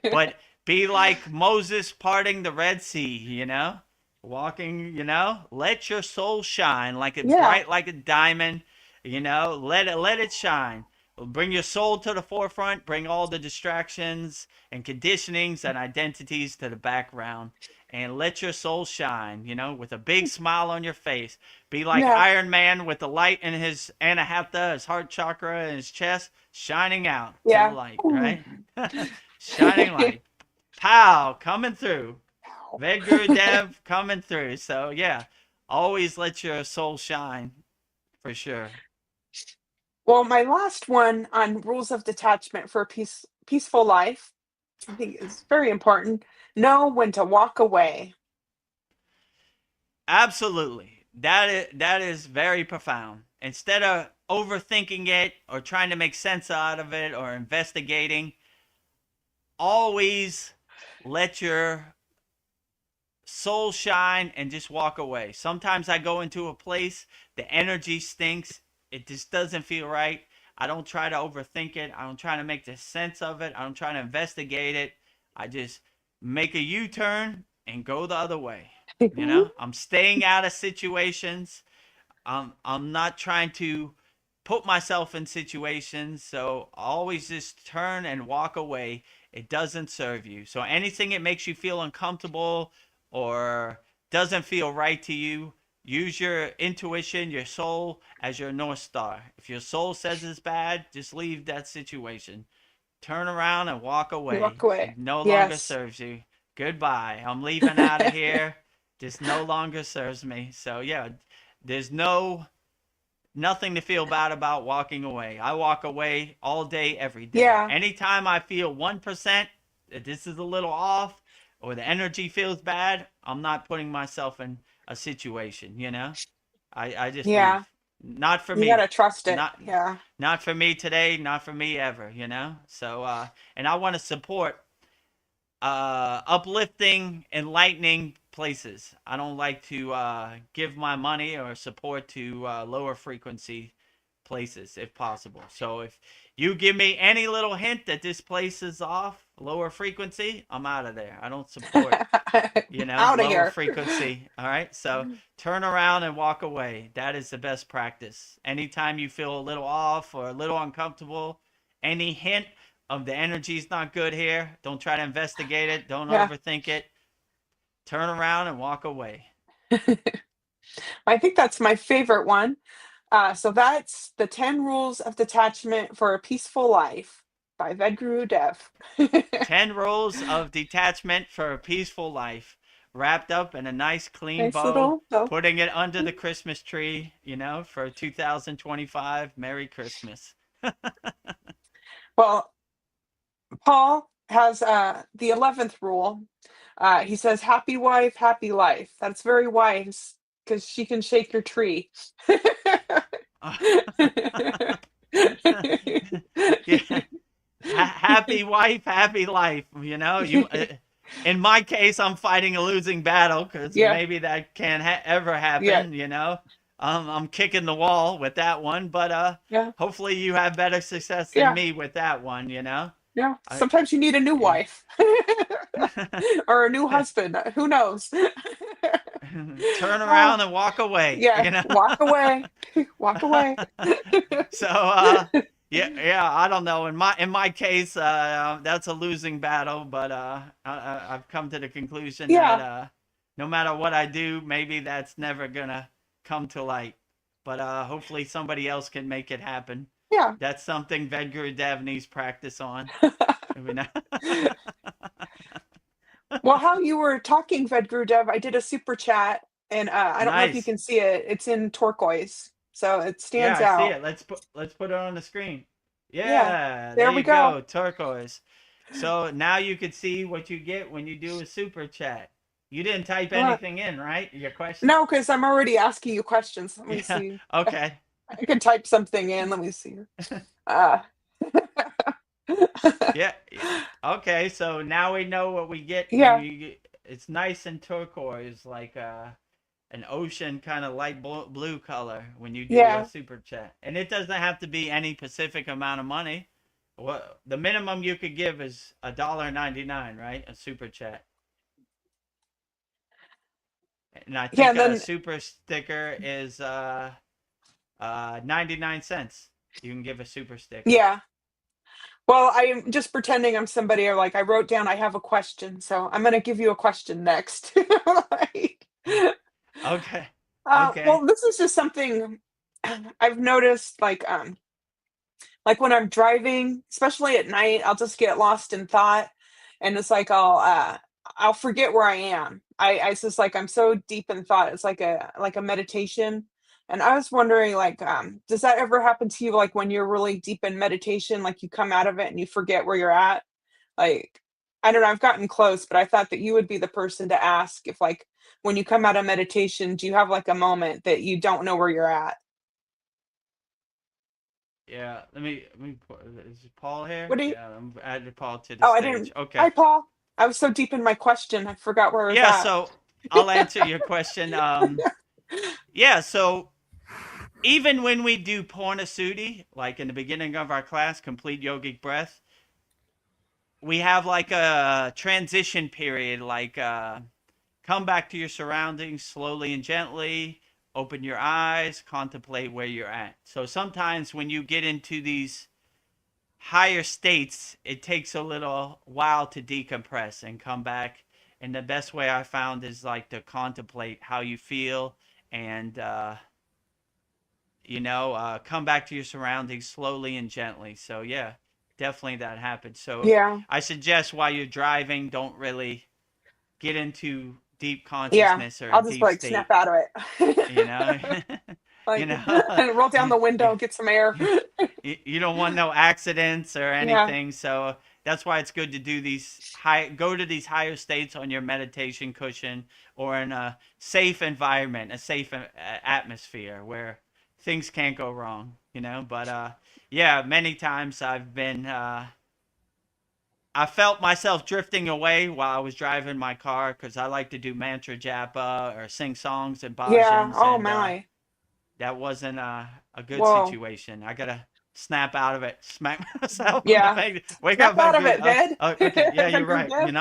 But be like Moses parting the Red Sea, you know? Walking, you know? Let your soul shine like it Yeah, bright like a diamond, you know? Let it shine. Bring your soul to the forefront, bring all the distractions and conditionings and identities to the background, and let your soul shine, you know, with a big smile on your face. Be like yeah, Iron Man with the light in his anahata, his heart chakra, and his chest, shining out to the yeah. light, Ooh. right? Shining light. Pow, coming through. Vedagurudev coming through. So, yeah, always let your soul shine for sure. Well, my last one on rules of detachment for a peaceful life, I think is very important. Know when to walk away. Absolutely. That is very profound. Instead of overthinking it or trying to make sense out of it or investigating, always let your soul shine and just walk away. Sometimes I go into a place, the energy stinks, it just doesn't feel right. I don't try to overthink it. I don't try to make the sense of it. I don't try to investigate it. I just make a U-turn and go the other way. You know, I'm staying out of situations. I'm not trying to put myself in situations. So always just turn and walk away. It doesn't serve you. So anything that makes you feel uncomfortable or doesn't feel right to you, use your intuition, your soul as your North Star. If your soul says it's bad, just leave that situation. Turn around and walk You walk away. away. It no longer Yes. serves you. Goodbye. I'm leaving out of here. This no longer serves me. So yeah, there's nothing to feel bad about walking away. I walk away all day, every day. Yeah. Anytime I feel 1% that this is a little off or the energy feels bad, I'm not putting myself in a situation, you know? I just Yeah. leave. Not for You gotta me. trust it. Not Yeah. not for me today, not for me ever, you know? So and I want to support uplifting, enlightening places. I don't like to give my money or support to lower frequency places if possible. So if you give me any little hint that this place is off, lower frequency, I'm out of there. I don't support, you know, Out of lower here. frequency. All right. So turn around and walk away. That is the best practice. Anytime you feel a little off or a little uncomfortable, any hint of the energy's not good here, don't try to investigate it. Don't Yeah. overthink it. Turn around and walk away. I think that's my favorite one. So that's the 10 rules of detachment for a peaceful life by Vedagurudev. 10 rules of detachment for a peaceful life, wrapped up in a nice clean Nice bow, little bow. putting it under the Christmas tree, you know, for 2025. Merry Christmas. Well, Paul has the 11th rule. He says, "Happy wife, happy life." That's very wise because she can shake your tree. Yeah. Happy wife, happy life. You know, in my case, I'm fighting a losing battle because Yeah, maybe that can't ever yeah, happen. You know, I'm kicking the wall with that one, but yeah, hopefully you have better success than yeah, me with that one. You know, yeah. I, Sometimes you need a new yeah. wife or a new husband. Who knows? Turn Oh, around and walk away. yeah, You know. walk away, walk away. So yeah, I don't know. In my case, that's a losing battle, but I've come to the conclusion that Yeah, no matter what I do, maybe that's never gonna come to light. But hopefully somebody else can make it happen. yeah. That's something Vedagurudev needs practice on. I mean, Well, how you were talking, Vedagurudev, I did a super chat, and I don't know if you nice. can see it. It's in turquoise, so it Yeah, stands I see out. it. Let's put it on the screen. Yeah, Yeah, there there we you go. go, turquoise. So now you can see what you get when you do a super chat. You didn't type Uh, anything in, right? Your question? no, because I'm already asking you questions. Let me Yeah. see. Okay. I can type something in. Let me see. Uh, Yeah. Yeah. Okay. So now we know what we get when yeah, we get. It's nice and turquoise, like an ocean kind of light blue color when you do a yeah, super chat. And it doesn't have to be any specific amount of money. What the minimum you could give is $1.99, right? A super chat. And I yeah. think And a then super sticker is 99 cents. You can give a super sticker. yeah. Well, I'm just pretending I'm somebody. Or like I wrote down I have a question, so I'm gonna give you a question next. Like, Okay. Okay. well, this is just something I've noticed. Like when I'm driving, especially at night, I'll just get lost in thought, and it's like I'll forget where I am. I it's just like I'm so deep in thought. It's like a meditation. And I was wondering, like, does that ever happen to you? Like when you're really deep in meditation, like you come out of it and you forget where you're at. Like, I don't know. I've gotten close, but I thought that you would be the person to ask if, like, when you come out of meditation, do you have like a moment that you don't know where you're at? Yeah. Is Paul here? What do you? Yeah. I'm added Paul to the Oh, I stage. didn't. Okay. Hi, Paul. I was so deep in my question, I forgot where I was Yeah. at. So I'll answer your question. Yeah. So even when we do Purnasudi, like in the beginning of our class, complete yogic breath, we have like a transition period, like come back to your surroundings slowly and gently, open your eyes, contemplate where you're at. So sometimes when you get into these higher states, it takes a little while to decompress and come back. And the best way I found is like to contemplate how you feel and come back to your surroundings slowly and gently. So yeah, definitely that happens. So Yeah, I suggest while you're driving, don't really get into deep yeah. consciousness or a I'll just deep like snap state. out of You it. know, you Like, know, and roll down you, the you window, get some air. you don't want no accidents or Yeah, anything. So that's why it's good to do these go to these higher states on your meditation cushion or in a safe environment, a safe atmosphere where things can't go wrong. But yeah, many times I felt myself drifting away while I was driving my car because I like to do mantra japa or sing songs and yeah. bhajans, Oh and my. that wasn't a good Whoa. situation. I gotta snap out of it, smack myself on the Yeah. face. Wake up, Snap out of good. it, Ved. Okay, yeah, The you're group right. Dev.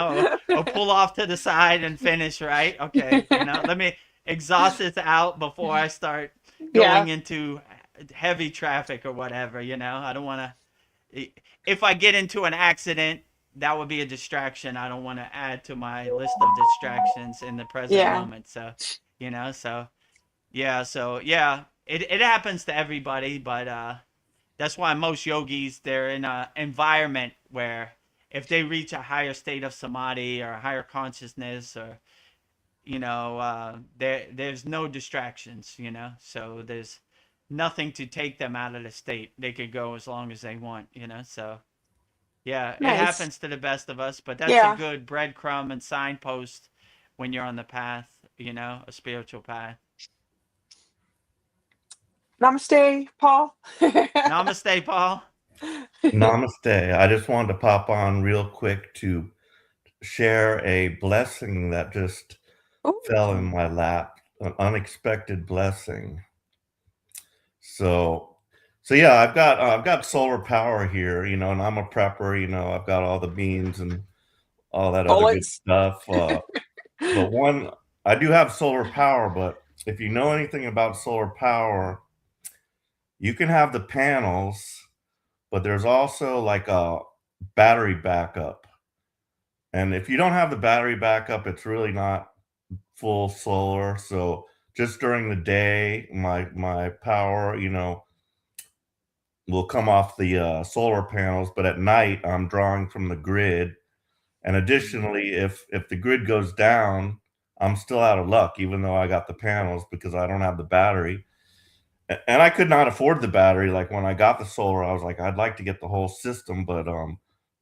Or pull off to the side and finish. Right? Okay. Let me exhaust this out before I start Yeah, going into heavy traffic or whatever. I don't want to. If I get into an accident, that would be a distraction. I don't want to add to my list of distractions in the present yeah, moment. So yeah, it happens to everybody, but that's why most yogis, they're in an environment where if they reach a higher state of samadhi or a higher consciousness, or there's no distractions. So nothing to take them out of the state. They could go as long as they want, so yeah, it Nice. happens to the best of us, but that's a Yeah. good breadcrumb and signpost when you're on the path, a spiritual path. Namaste, Paul. Namaste, Paul. Namaste. I just wanted to pop on real quick to share a blessing that just fell in Ooh. my lap, an unexpected blessing. So, so yeah, I've got solar power here, and I'm a prepper, I've got all the beans and all that other good Bullets. stuff. But one, I do have solar power, but if you know anything about solar power, you can have the panels, but there's also like a battery backup. And if you don't have the battery backup, it's really not full solar. So just during the day, my power, will come off the solar panels, but at night I'm drawing from the grid. And additionally, if the grid goes down, I'm still out of luck, even though I got the panels because I don't have the battery. And I could not afford the battery. Like when I got the solar, I was like, I'd like to get the whole system, but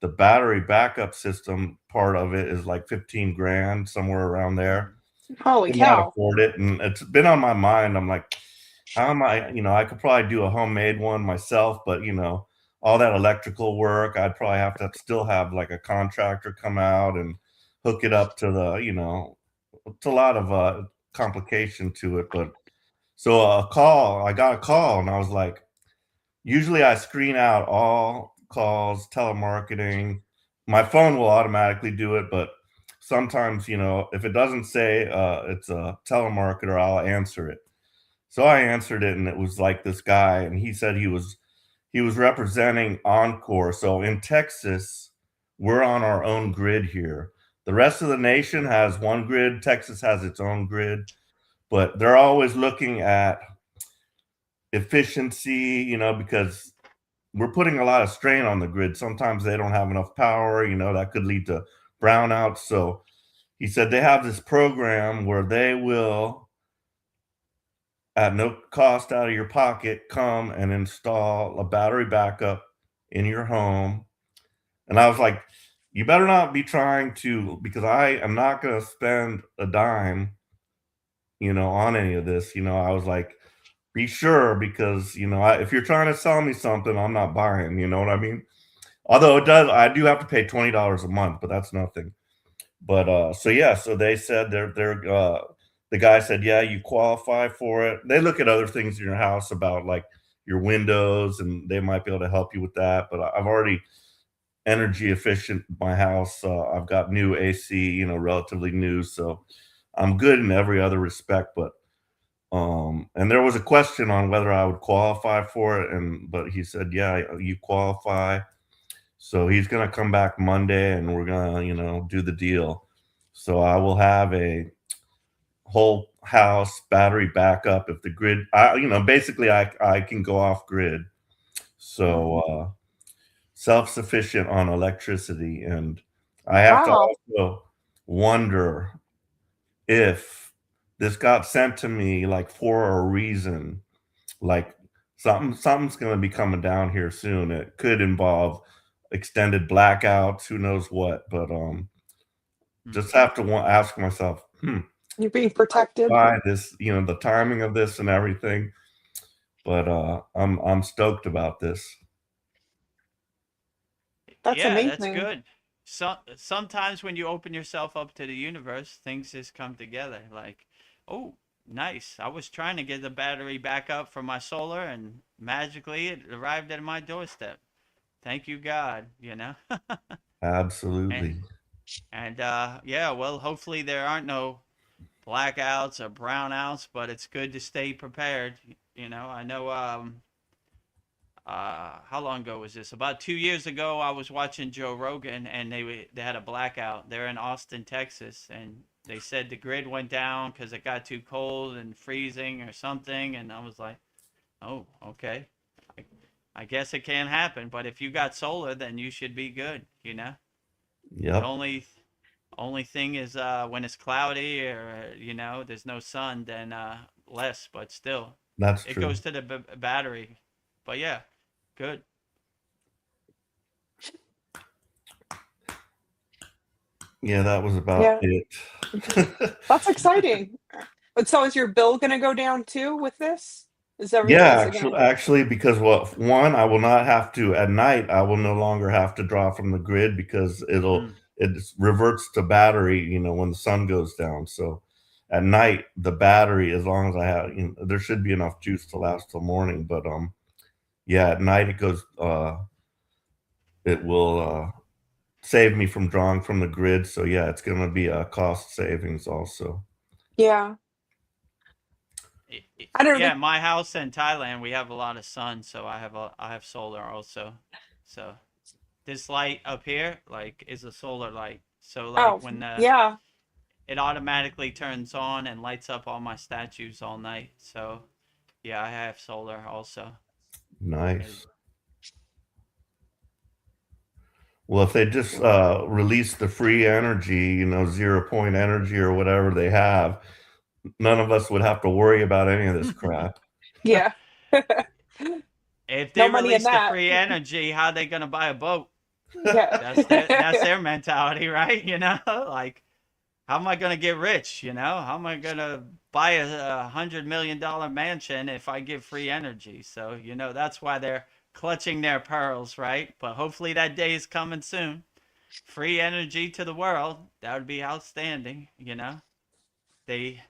the battery backup system part of it is like 15 grand, somewhere around there. Holy Could not cow. afford it, and it's been on my mind. I'm like, how am I? I could probably do a homemade one myself, but all that electrical work, I'd probably have to still have like a contractor come out and hook it up to it's a lot of complication to it. But so I got a call, and I was like, usually I screen out all calls, telemarketing. My phone will automatically do it, but sometimes, if it doesn't say it's a telemarketer, I'll answer it. So I answered it, and it was like this guy, and he said he was representing Encore. So in Texas, we're on our own grid here. The rest of the nation has one grid. Texas has its own grid, but they're always looking at efficiency, because we're putting a lot of strain on the grid. Sometimes they don't have enough power, that could lead to brownouts. So he said they have this program where they will, at no cost out of your pocket, come and install a battery backup in your home. And I was like, you better not be trying to, because I am not going to spend a dime, on any of this. I was like, be sure, because, if you're trying to sell me something, I'm not buying, you know what I mean? Although I do have to pay $20 a month, but that's nothing. But so yeah, so they said the guy said, yeah, you qualify for it. They look at other things in your house about like your windows, and they might be able to help you with that. But I've already energy efficient my house. I've got new AC, relatively new, so I'm good in every other respect. But and there was a question on whether I would qualify for it, but he said, yeah, you qualify. So he's gonna come back Monday, and we're gonna, do the deal. So I will have a whole house battery backup if the grid, basically I can go off grid. So self-sufficient on electricity. And I have to Wow. also wonder if this got sent to me like for a reason, like something's going to be coming down here soon. It could involve extended blackouts, who knows what. But just have to ask myself, You're being protected. why this, the timing of this and everything. But I'm stoked about this. That's Yeah, that's amazing. good. Sometimes when you open yourself up to the universe, things just come together. Like, oh, nice. I was trying to get the battery back up for my solar, and magically it arrived at my doorstep. Thank you, God. And Absolutely. yeah, well, hopefully there aren't no blackouts or brownouts, but it's good to stay prepared. I know. How long ago was this? About 2 years ago, I was watching Joe Rogan, and they had a blackout. They're in Austin, Texas, and they said the grid went down because it got too cold and freezing or something. And I was like, oh, okay. I, I guess it can happen, but if you got solar, then you should be good. The Yep. only thing is when it's cloudy or there's no sun, then less, but still That's It true. goes to the battery. But yeah, good. Yeah, that was about Yeah. it. That's exciting. But so is your bill gonna go down too with this? Is Yeah, it gonna actually, because one, I will not have to at night. I will no longer have to draw from the grid because it reverts to battery. When the sun goes down. So at night, the battery, as long as I have, there should be enough juice to last till morning. But yeah, at night it goes. It will save me from drawing from the grid. So yeah, it's going to be a cost savings also. Yeah. I don't Yeah, know. my house in Thailand, we have a lot of sun, so I have solar also. So this light up here, like, is a solar light. So like Oh, when yeah. it automatically turns on and lights up all my statues all night. So yeah, I have solar also. Nice. Well, if they just release the free energy, 0 point energy or whatever they have, none of us would have to worry about any of this crap. Yeah. If they No money in release the that. free energy, how are they gonna buy a boat? Yeah. That's their mentality, right? Like, how am I gonna get rich? How am I gonna buy a $100 million mansion if I give free energy? So that's why they're clutching their pearls, right? But hopefully that day is coming soon. Free energy to the world. That would be outstanding. They,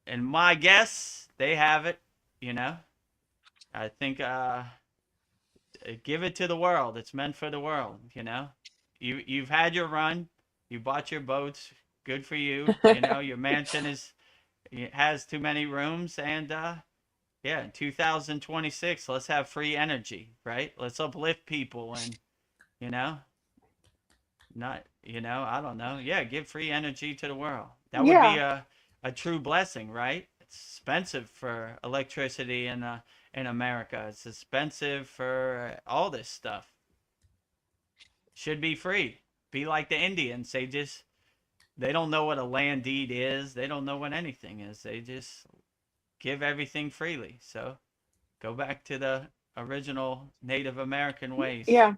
and my guess, they have it. You know, I think give it to the world. It's meant for the world. You've had your run. You bought your boats. Good for you. Your mansion has too many rooms, and yeah, in 2026, let's have free energy, right? Let's uplift people, and you know, not I don't know. Yeah, give free energy to the world. That would be Yeah. a true blessing, right? It's expensive for electricity in America. It's expensive for all this stuff. Should be free. Be like the Indians. They don't know what a land deed is. They don't know what anything is. They just give everything freely. So go back to the original Native American ways. Yeah.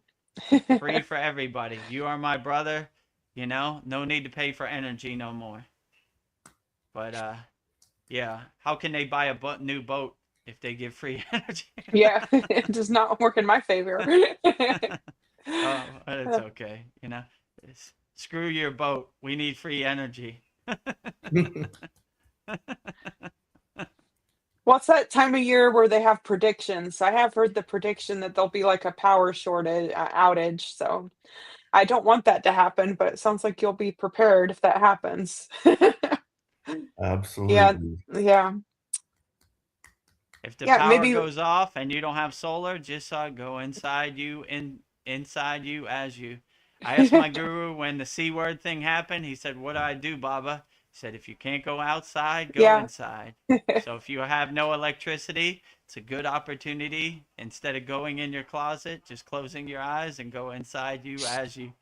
Free for everybody. You are my brother. No need to pay for energy no more. But yeah, how can they buy a new boat if they give free energy? Yeah. It does not work in my favor. Oh, but it's okay. Screw your boat. We need free energy. What's that time of year where they have predictions? I have heard the prediction that there'll be like a power shortage outage. So I don't want that to happen, but it sounds like you'll be prepared if that happens. Yeah. Absolutely. Yeah. If the Yeah. power Maybe. goes off and you don't have solar, just go inside you inside you as you. I asked my guru when the C word thing happened. He said, "What do I do, Baba?" He said, "If you can't go outside, go Yeah. inside." So if you have no electricity, it's a good opportunity. Instead of going in your closet, just closing your eyes and go inside you as you.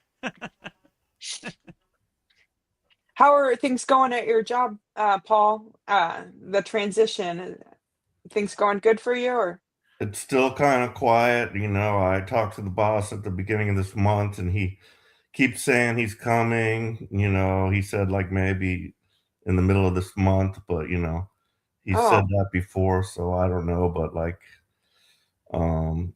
How are things going at your job, Paul? The transition, things going good for you or? It's still kind of quiet. I talked to the boss at the beginning of this month and he keeps saying he's coming. He said like maybe in the middle of this month, but he said Oh, that before, so I don't know. But like, um,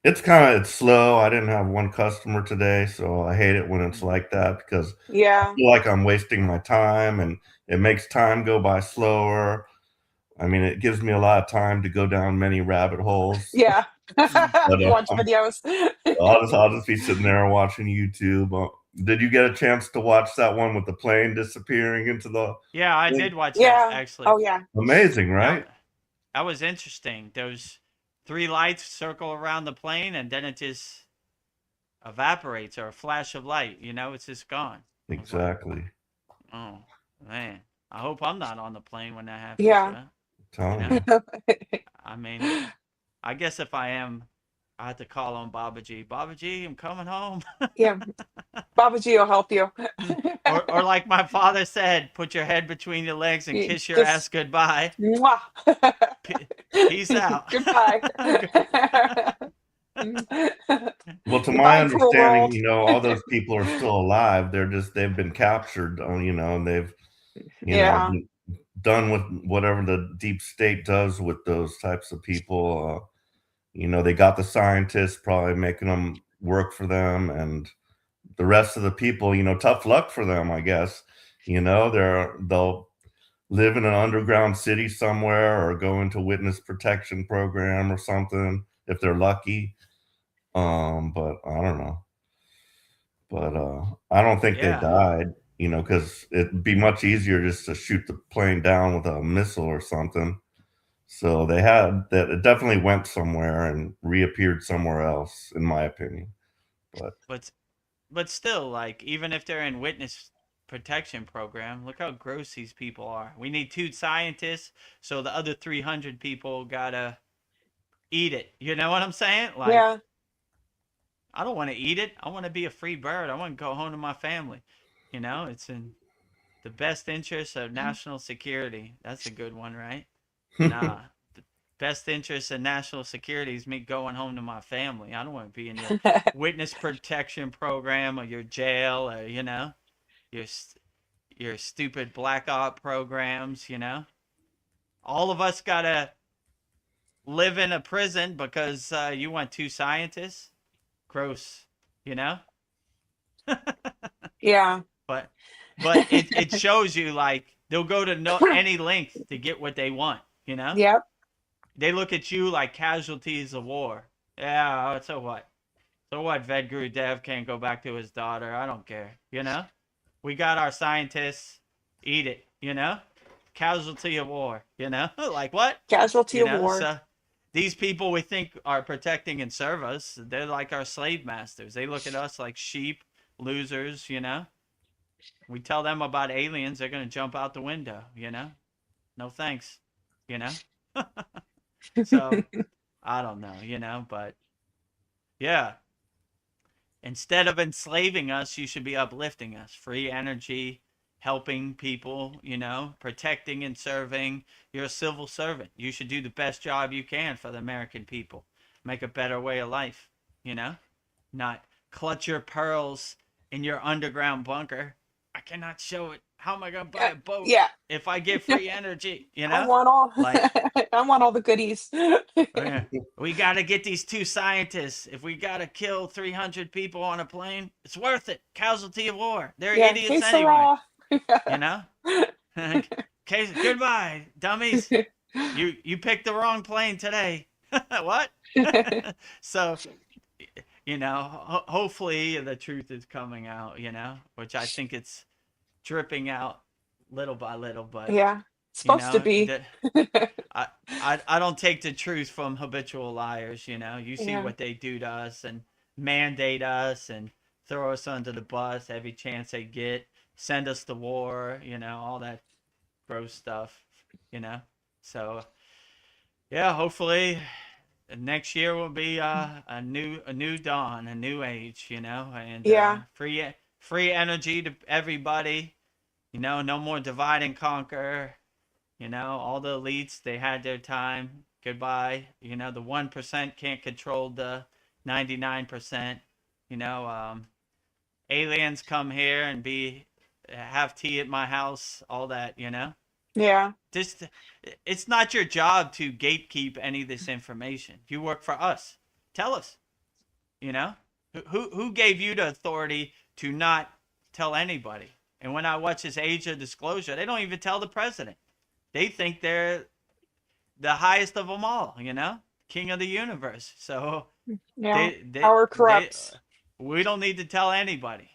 it's slow. I didn't have one customer today, so I hate it when it's like that because I yeah. feel like I'm wasting my time and it makes time go by slower. I mean, it gives me a lot of time to go down many rabbit holes, Yeah. but Watch videos. I'll just be sitting there watching YouTube. Did you get a chance to watch that one with the plane disappearing into the Yeah, I thing? did watch that Yeah. actually. Oh, yeah. Amazing, right? That that was interesting. Those three lights circle around the plane, and then it just evaporates, or a flash of light. It's just gone. I was like, Exactly. oh man, I hope I'm not on the plane when that happens. Yeah. Right? You Telling know, you. I mean, I guess if I am, I had to call on Babaji. Babaji, I'm coming home. Yeah, Babaji will help you. Or like my father said, put your head between your legs and kiss your ass Just goodbye. mwah. Peace out. Goodbye. Well, to my Goodbye, cruel understanding, world. all those people are still alive. They've been captured, and they've, Yeah. been done with whatever the deep state does with those types of people. They got the scientists probably making them work for them, and the rest of the people, tough luck for them, I guess. They'll live in an underground city somewhere or go into witness protection program or something if they're lucky. But I don't know. But I don't think they Yeah. died, because it'd be much easier just to shoot the plane down with a missile or something. So they had that. It definitely went somewhere and reappeared somewhere else, in my opinion. But But still, like, even if they're in witness protection program, look how gross these people are. We need 2 scientists, so the other 300 people gotta eat it. You know what I'm saying? Like, Yeah. I don't want to eat it. I want to be a free bird. I want to go home to my family. It's in the best interest of national security. That's a good one, right? Nah. The best interest of national security is me going home to my family. I don't want to be in your witness protection program or your jail or, your your stupid black op programs. All of us got to live in a prison because you want 2 scientists. Gross, you know? Yeah. But it shows you, like, they'll go to any length to get what they want. Yep. They look at you like casualties of war. Yeah, so what? So what? Vedagurudev can't go back to his daughter. I don't care. We got our scientists. Eat it. Casualty of war. Like what? Casualty of war. So these people we think are protecting and serve us, they're like our slave masters. They look at us like sheep, losers. We tell them about aliens, they're going to jump out the window. No thanks. You know? So, I don't know, but yeah. Instead of enslaving us, you should be uplifting us. Free energy, helping people, protecting and serving. You're a civil servant. You should do the best job you can for the American people. Make a better way of life. Not clutch your pearls in your underground bunker. I cannot show it. How am I going to buy a boat Yeah. if I get free energy? I want all Like, I want all the goodies. we got to get these 2 scientists. If we got to kill 300 people on a plane, it's worth it. Casualty of war. They're Yeah, idiots que anyway. sera. Okay, goodbye, dummies. You picked the wrong plane today. What? So, hopefully the truth is coming out, which I think it's dripping out little by little, but Yeah. It's supposed to be. I don't take the truth from habitual liars. You see Yeah. what they do to us and mandate us and throw us under the bus every chance they get, send us to war, all that gross stuff. So yeah, hopefully next year will be a new dawn, a new age, and Yeah. free energy to everybody. No more divide and conquer. All the elites, they had their time. Goodbye. The 1% can't control the 99%. Aliens come here and have tea at my house, all that. Yeah. Just, it's not your job to gatekeep any of this information. You work for us. Tell us. Who gave you the authority to not tell anybody? And when I watch this age of disclosure, they don't even tell the president. They think they're the highest of them all, king of the universe. So Yeah. Power corrupts. we don't need to tell anybody,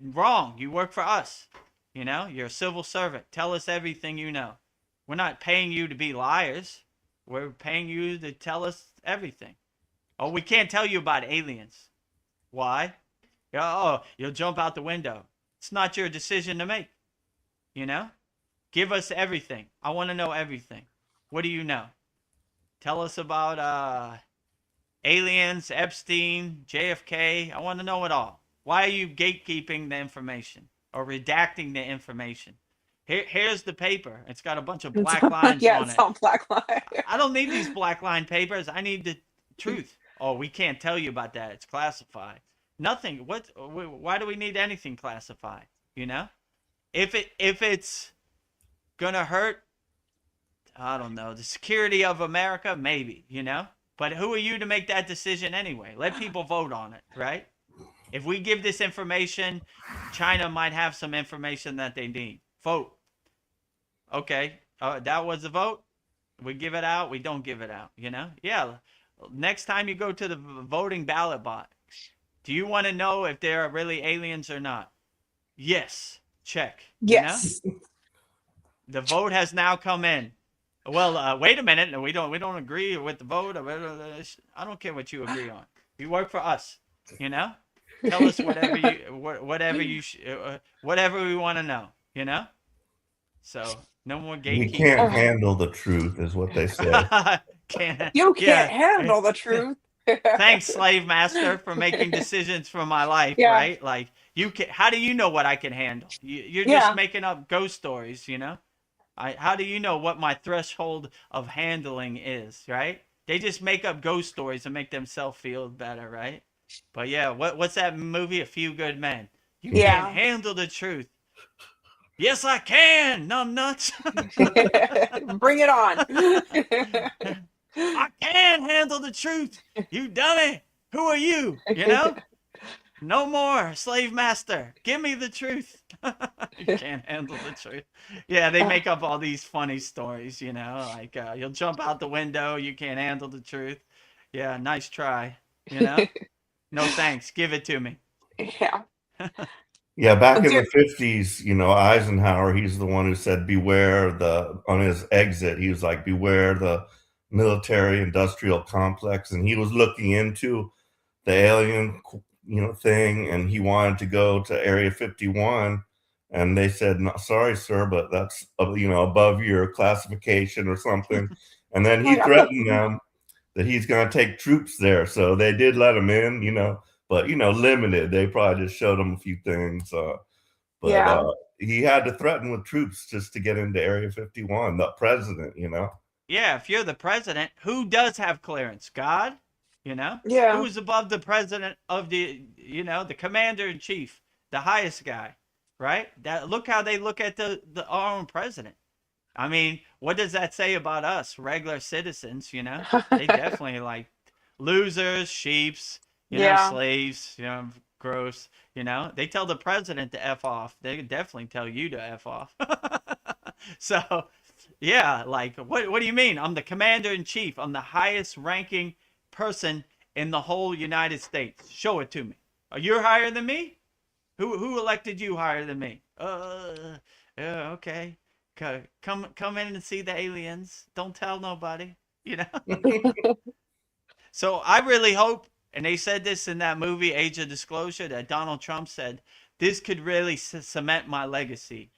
Wrong. You work for us. You're a civil servant. Tell us everything you know. We're not paying you to be liars. We're paying you to tell us everything. Oh, we can't tell you about aliens. Why? Oh, you'll jump out the window. It's not your decision to make. Give us everything. I want to know everything. What do you know? Tell us about aliens, Epstein, JFK. I want to know it all. Why are you gatekeeping the information or redacting the information? Here's the paper. It's got a bunch of black lines Yeah, on it's it. all black line. I don't need these black line papers. I need the truth. Oh, we can't tell you about that. It's classified. Nothing. What? Why do we need anything classified? You know, if it's gonna hurt, I don't know, the security of America, maybe. You know, but who are you to make that decision anyway? Let people vote on it, right? If we give this information, China might have some information that they need. Vote. Okay, that was the vote. We give it out. We don't give it out. You know? Yeah. Next time you go to the voting ballot box, do you want to know if there are really aliens or not? Yes. Check. Yes. You know? The vote has now come in. Well, wait a minute. We don't agree with the vote. I don't care what you agree on. You work for us. You know? Tell us whatever we want to know. You know? So no more gatekeeping. We can't handle the truth, is what they say. You can't handle the truth. Thanks, slave master, for making decisions for my life, Yeah. right? Like, you can. How do you know what I can handle? You're just making up ghost stories, you know? How do you know what my threshold of handling is, right? They just make up ghost stories and make themselves feel better, right? But yeah, what's that movie? A Few Good Men. You can't handle the truth. Yes, I can, numbnuts. Bring it on. I can handle the truth. You dummy. Who are you? You know? No more, slave master. Give me the truth. You can't handle the truth. Yeah, they make up all these funny stories, you know, like you'll jump out the window. You can't handle the truth. Yeah, nice try. You know? No thanks. Give it to me. Yeah. Yeah, back in the 50s, you know, Eisenhower, he's the one who said, beware on his exit, he was like, beware the military industrial complex. And he was looking into the alien, you know, thing, and he wanted to go to Area 51. And they said, no, sorry, sir, but that's, you know, above your classification or something. And then he threatened them that he's going to take troops there. So they did let him in, you know. But, you know, limited. They probably just showed him a few things. He had to threaten with troops just to get into Area 51, the president, you know? Yeah, if you're the president, who does have clearance? God? You know? Yeah. Who's above the president of the, you know, the commander-in-chief, the highest guy, right? Look how they look at our own president. I mean, what does that say about us, regular citizens, you know? They definitely like losers, sheeps, you know, slaves, you know, gross, you know. They tell the president to F off. They could definitely tell you to F off. So, yeah, like, what do you mean? I'm the commander-in-chief. I'm the highest ranking person in the whole United States. Show it to me. You're higher than me? Who elected you higher than me? Yeah, okay. Come in and see the aliens. Don't tell nobody, you know. So I really hope, and they said this in that movie, Age of Disclosure, that Donald Trump said, this could really cement my legacy.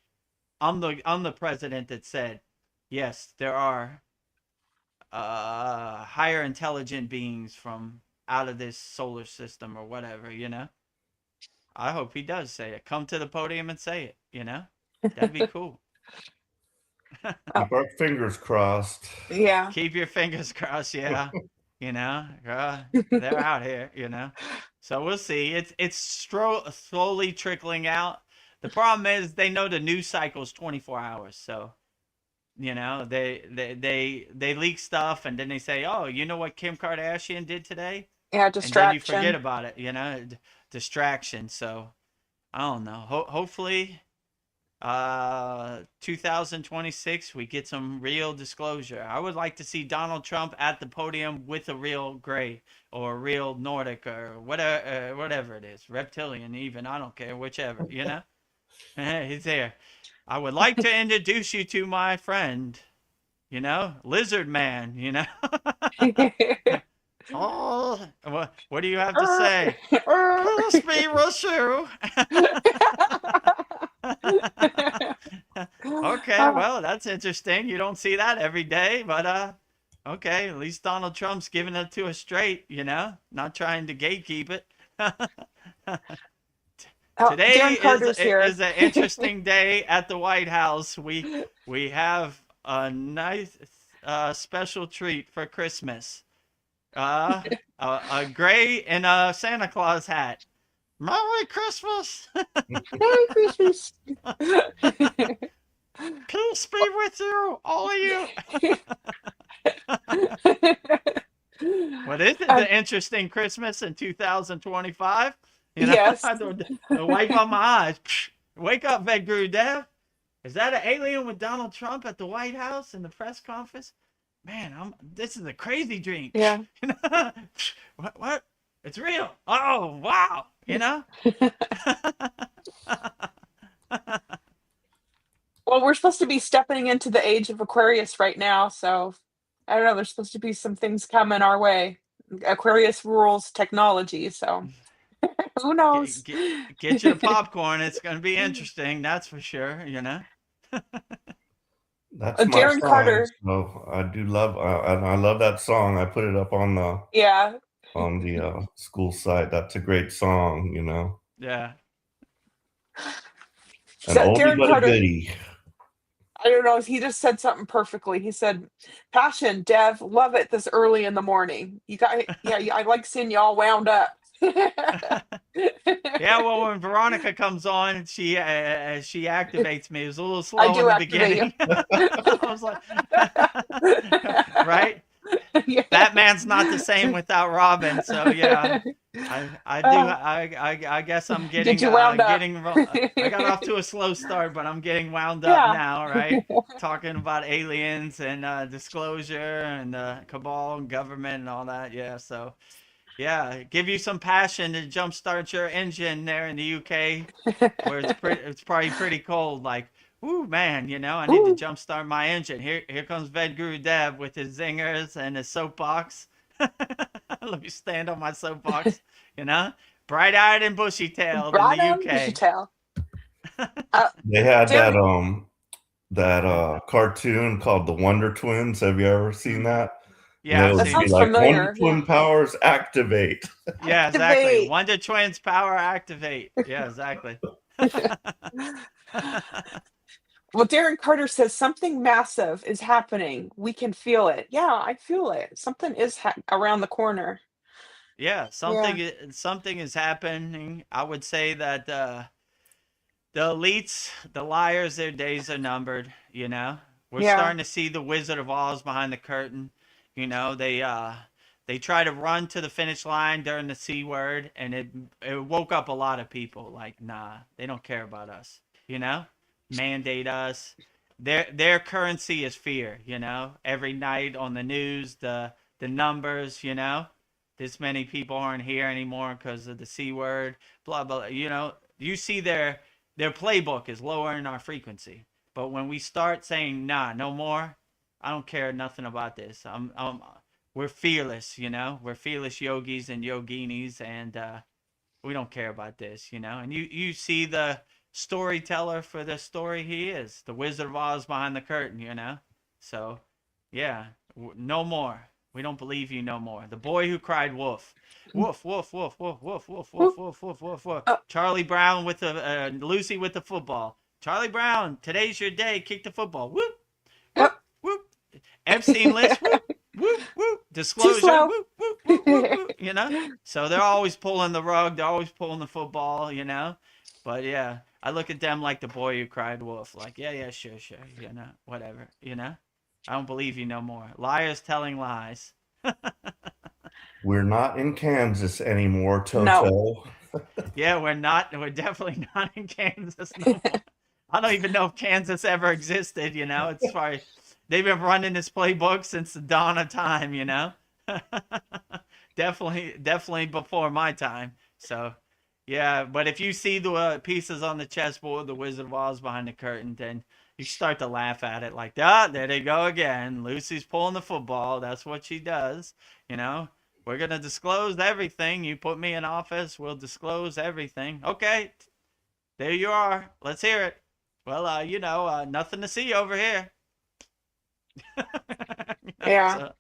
I'm the president that said, yes, there are higher intelligent beings from out of this solar system or whatever, you know. I hope he does say it. Come to the podium and say it, you know. That'd be cool. Keep our fingers crossed. Yeah. Keep your fingers crossed, yeah. You know, they're out here, you know. So we'll see. It's slowly trickling out. The problem is they know the news cycle is 24 hours. So, you know, they leak stuff and then they say, oh, you know what Kim Kardashian did today? Yeah, distraction. And then you forget about it, you know, distraction. So, I don't know. Hopefully 2026 we get some real disclosure. I would like to see Donald Trump at the podium with a real gray or a real Nordic or whatever it is, reptilian even, I don't care, whichever, you know. He's there. I would like to introduce you to my friend, you know, Lizard Man, you know. Oh, what do you have to say? Crispy Rosu. Okay, well, that's interesting. You don't see that every day, but Okay, at least Donald Trump's giving it to us straight, not trying to gatekeep it. Oh, Today Darren Carter's here. is an interesting day at the White House. We have a nice special treat for Christmas. Uh, a gray and a Santa Claus hat. Merry Christmas. Merry Christmas. Peace be with you, all of you. What is it? The interesting Christmas in 2025? Yes. I wipe on my eyes. Wake up, Vedagurudev. Is that an alien with Donald Trump at the White House in the press conference? Man, this is a crazy dream. Yeah. What? It's real. Oh, wow. Well, we're supposed to be stepping into the age of Aquarius right now, so I don't know. There's supposed to be some things coming our way. Aquarius rules technology, so who knows? Get your popcorn. It's going to be interesting. That's for sure. That's my Darren song. Carter. So I do love, I love that song. I put it up on the school site. That's a great song, Yeah. An So oldie Darren but Carter, a goodie. I don't know. He just said something perfectly. He said, "Passion, Dev, love it this early in the morning. You got, yeah. I like seeing you all wound up." Yeah, well, when Veronica comes on, she activates me. It was a little slow in the beginning. I was like, right? Yeah. Batman's not the same without Robin. So yeah, I guess I'm getting Get you wound up. I got off to a slow start, but I'm getting wound up now, right? Talking about aliens and disclosure and cabal and government and all that. Yeah, so. Yeah, give you some passion to jumpstart your engine there in the UK, where it's probably pretty cold. Like, ooh, man, I need to jumpstart my engine. Here comes Vedagurudev with his zingers and his soapbox. Let me stand on my soapbox. Bright-eyed and bushy-tailed in the UK. Bushy-tailed. They had that cartoon called The Wonder Twins. Have you ever seen that? Yeah, that sounds familiar. Wonder Twin powers activate. Yeah, exactly. Wonder Twins power activate. Yeah, exactly. Well, Darren Carter says something massive is happening. We can feel it. Yeah, I feel it. Something is around the corner. Yeah, something is happening. I would say that the elites, the liars, their days are numbered. We're starting to see the Wizard of Oz behind the curtain. They try to run to the finish line during the C word, and it woke up a lot of people. Like, nah, they don't care about us. Mandate us. Their currency is fear. Every night on the news, the numbers. This many people aren't here anymore because of the C word. Blah blah. You see their playbook is lowering our frequency. But when we start saying, nah, no more, I don't care nothing about this. We're fearless, We're fearless yogis and yoginis, and we don't care about this, And you see the storyteller for the story he is, the Wizard of Oz behind the curtain, So, yeah, no more. We don't believe you no more. The boy who cried wolf. Woof, woof, woof, woof, woof, woof, woof, woof, woof, woof, woof. Charlie Brown with the Lucy with the football. Charlie Brown, today's your day. Kick the football. Whoop, whoop, whoop. Epstein list. Whoop, whoop, whoop. Disclosure. Whoop, whoop, whoop, whoop, whoop. So they're always pulling the rug. They're always pulling the football. But yeah, I look at them like the boy who cried wolf. Like, yeah, sure, whatever. I don't believe you no more. Liars telling lies. We're not in Kansas anymore, Toto. No. Yeah, we're not. We're definitely not in Kansas no more. I don't even know if Kansas ever existed. It's probably they've been running this playbook since the dawn of time. Definitely before my time. So, yeah. But if you see the pieces on the chessboard, the Wizard of Oz behind the curtain, then you start to laugh at it like, there they go again. Lucy's pulling the football. That's what she does. We're going to disclose everything. You put me in office, we'll disclose everything. Okay, there you are. Let's hear it. Well, nothing to see over here. Yeah. So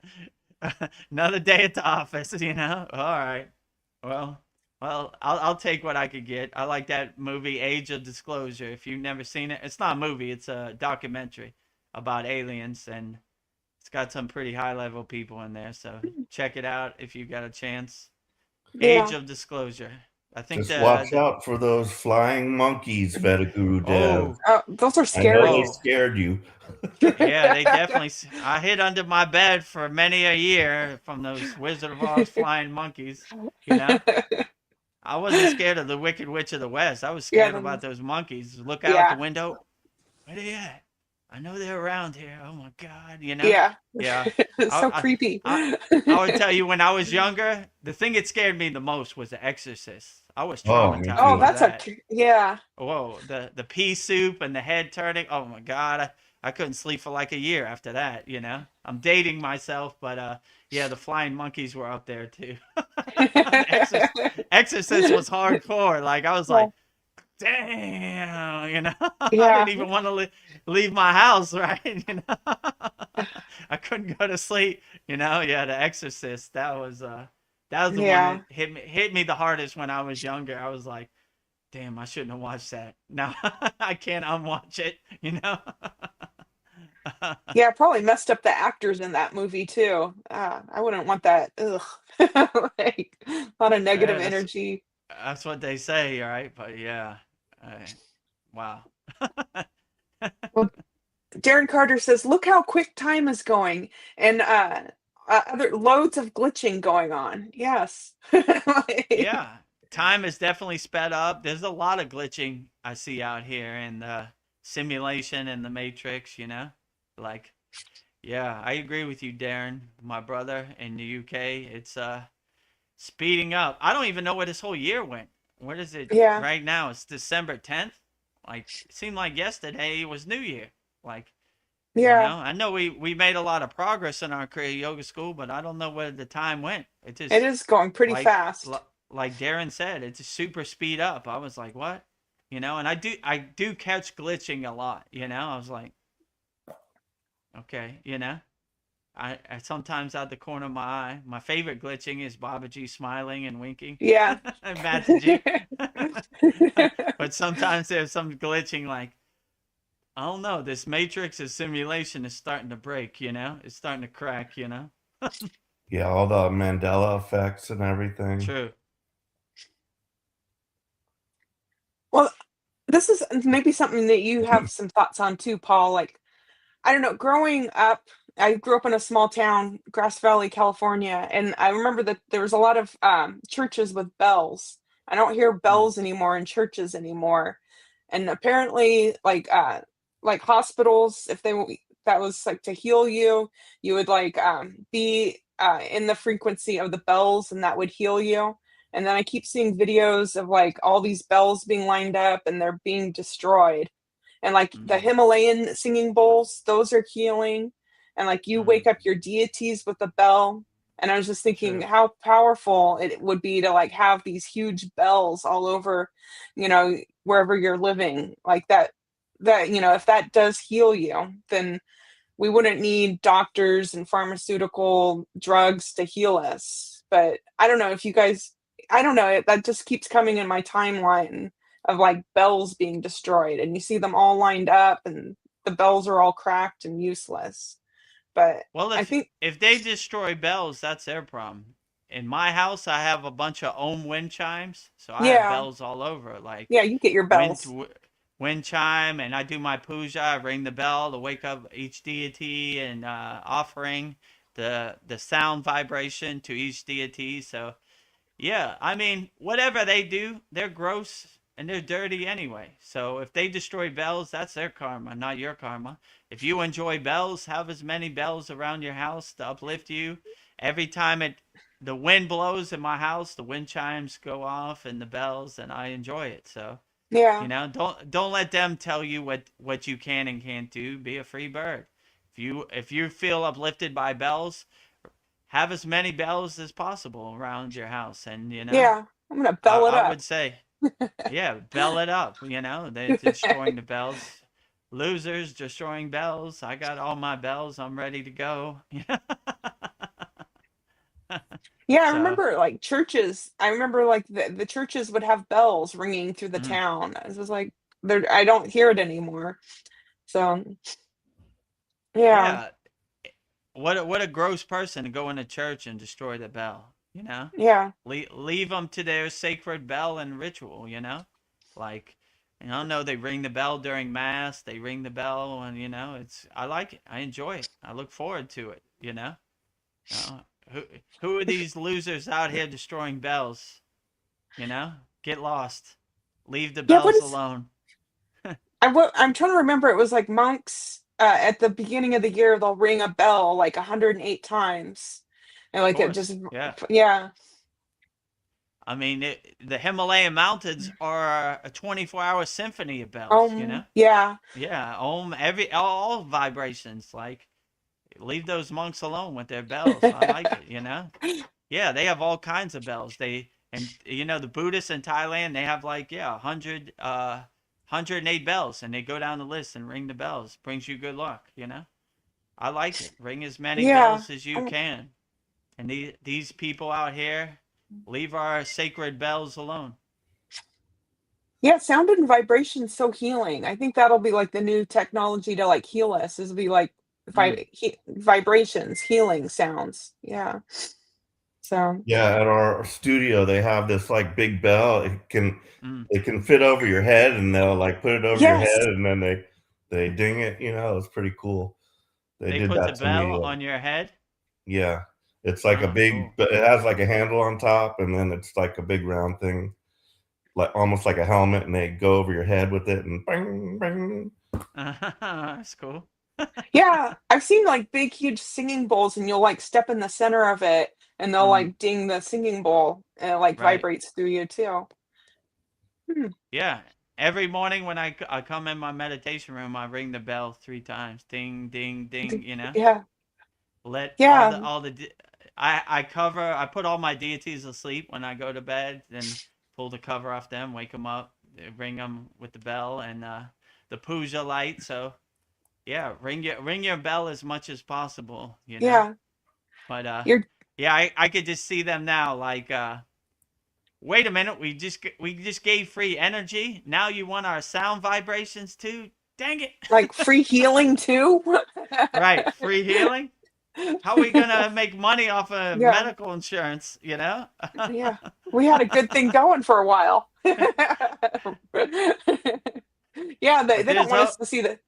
another day at the office, you know. All right. Well, I'll take what I could get. I like that movie Age of Disclosure. If you've never seen it, it's not a movie, it's a documentary about aliens, and it's got some pretty high level people in there, so check it out if you got a chance. Age Yeah. of Disclosure. I think Just watch out for those flying monkeys, Vedagurudev. oh, Oh, those are I know they scary. oh, scared you. yeah, they definitely. I hid under my bed for many a year from those Wizard of Oz flying monkeys. You know, I wasn't scared of the Wicked Witch of the West. I was Yeah, scared about those monkeys. Look out the yeah, window. Where they at? I know they're around here. Oh my God, you know? yeah. Yeah. It's so I, creepy. I, I would tell you when I was younger, the thing that scared me the most was The Exorcist. I was Oh, me traumatized Oh, too. by that's a that. yeah, Whoa, the pea soup and the head turning. Oh my God, I couldn't sleep for like a year after that. You know, I'm dating myself, but yeah, the flying monkeys were up there too. Exorcist was hardcore. Like I was yeah, like, damn, you know, I yeah, didn't even want to leave my house, right? You know, I couldn't go to sleep. You know, yeah, The Exorcist. That was the one yeah. that hit me the hardest when I was younger. I was like, damn, I shouldn't have watched that. Now I can't unwatch it. You know. Yeah, probably messed up the actors in that movie too. I wouldn't want that. Ugh. Like a lot of negative Yeah, energy. that's what they say, right? But yeah, uh, wow. Well, Darren Carter says, "Look how quick time is going, and other loads of glitching going on." Yes. Like, Yeah, time is definitely sped up. There's a lot of glitching I see out here in the simulation and the Matrix, you know? Like, yeah, I agree with you, Darren, my brother in the UK. It's speeding up. I don't even know where this whole year went. What is it yeah, right now? It's December 10th. Like, it seemed like yesterday was New Year. Like, you yeah. know, I know we made a lot of progress in our Kriya Yoga school, but I don't know where the time went. It It just is going pretty like fast. like Darren said, it's a super speed up. I was like, what? You know, and I do catch glitching a lot. You know, I was like, okay, you know, I sometimes out the corner of my eye, my favorite glitching is Babaji smiling and winking, Yeah. and Mataji. But sometimes there's some glitching like, I don't know, this matrix of simulation is starting to break. You know, it's starting to crack. You know, Yeah, all the Mandela effects and everything. true. Well, this is maybe something that you have some thoughts on too, Paul. Like, I don't know, growing up, I grew up in a small town, Grass Valley, California, and I remember that there was a lot of churches with bells. I don't hear Mm, bells anymore in churches anymore. And apparently, like hospitals, if that was like to heal you, you would like be in the frequency of the bells, and that would heal you. And then I keep seeing videos of like all these bells being lined up and they're being destroyed, and like the mm, Himalayan singing bowls, those are healing. And like you mm, wake up your deities with a bell. And I was just thinking true. how powerful it would be to like have these huge bells all over, wherever you're living. Like that, if that does heal you, then we wouldn't need doctors and pharmaceutical drugs to heal us. But I don't know if you guys, I don't know, that just keeps coming in my timeline of like bells being destroyed, and you see them all lined up and the bells are all cracked and useless. But Well, I if think, if they destroy bells, that's their problem. In my house, I have a bunch of ohm wind chimes, so I have yeah, bells all over, like yeah, you get your wind bells. wind chime, and I do my puja. I ring the bell to wake up each deity and offering the sound vibration to each deity. So yeah, I mean, whatever they do, they're gross and they're dirty anyway. So if they destroy bells, that's their karma, not your karma. If you enjoy bells, have as many bells around your house to uplift you. Every time the wind blows in my house, the wind chimes go off and the bells, and I enjoy it. So, Yeah, don't let them tell you what you can and can't do. Be a free bird. If you feel uplifted by bells, have as many bells as possible around your house, and yeah, I'm gonna bell it I up. would say, yeah, bell it up. They're destroying the bells. losers destroying bells. I got all my bells. I'm ready to go. Yeah, I So, remember like churches. I remember like the churches would have bells ringing through the mm, town. It was like there I don't hear it anymore. So yeah, yeah. What a gross person to go into church and destroy the bell. yeah. Leave them to their sacred bell and ritual. Like, no, they ring the bell during mass. They ring the bell, and I like it. I enjoy it. I look forward to it. Uh, who who are these losers out here destroying bells? Get lost. Leave the Yeah, what bells is alone. I'm trying to remember. It was like monks at the beginning of the year they'll ring a bell like 108 times. And Of like it course, just yeah. yeah. I mean, the Himalayan mountains are a 24-hour symphony of bells. Yeah. Yeah, all vibrations. Like, leave those monks alone with their bells. I like it. Yeah, they have all kinds of bells. The Buddhists in Thailand, they have like 108 bells, and they go down the list and ring the bells. Brings you good luck. I like it. Ring as many Yeah. bells as you can. And these people out here, leave our sacred bells alone. Yeah, sound and vibration so healing. I think that'll be like the new technology to like heal us is be like Mm, vibrations, healing sounds. Yeah. So, Yeah, at our studio they have this like big bell. mm. It can fit over your head, and they'll like put it over your yes. head, and then they ding it. It's pretty cool. They They did put the that to bell me. on your head. Yeah, it's like a Oh, big, cool. but it has like a handle on top, and then it's like a big round thing, like almost like a helmet, and they go over your head with it, and bang, bang. That's cool. Yeah, I've seen like big, huge singing bowls, and you'll like step in the center of it, and they'll Mm, like ding the singing bowl, and it like right. vibrates through you too. Hmm. Yeah. Every morning when I come in my meditation room, I ring the bell 3 times. Ding, ding, ding. Yeah, Let yeah, I put all my deities asleep when I go to bed, then pull the cover off them, wake them up, ring them with the bell and the puja light. So yeah, ring your bell as much as possible. yeah. But You're yeah, I could just see them now. Like, wait a minute, we just gave free energy. Now you want our sound vibrations too? Dang it! like free healing too. Right, free healing. How are we gonna make money off of Yeah, medical insurance? yeah. We had a good thing going for a while. Yeah, they But they don't there's want us hope. to see that.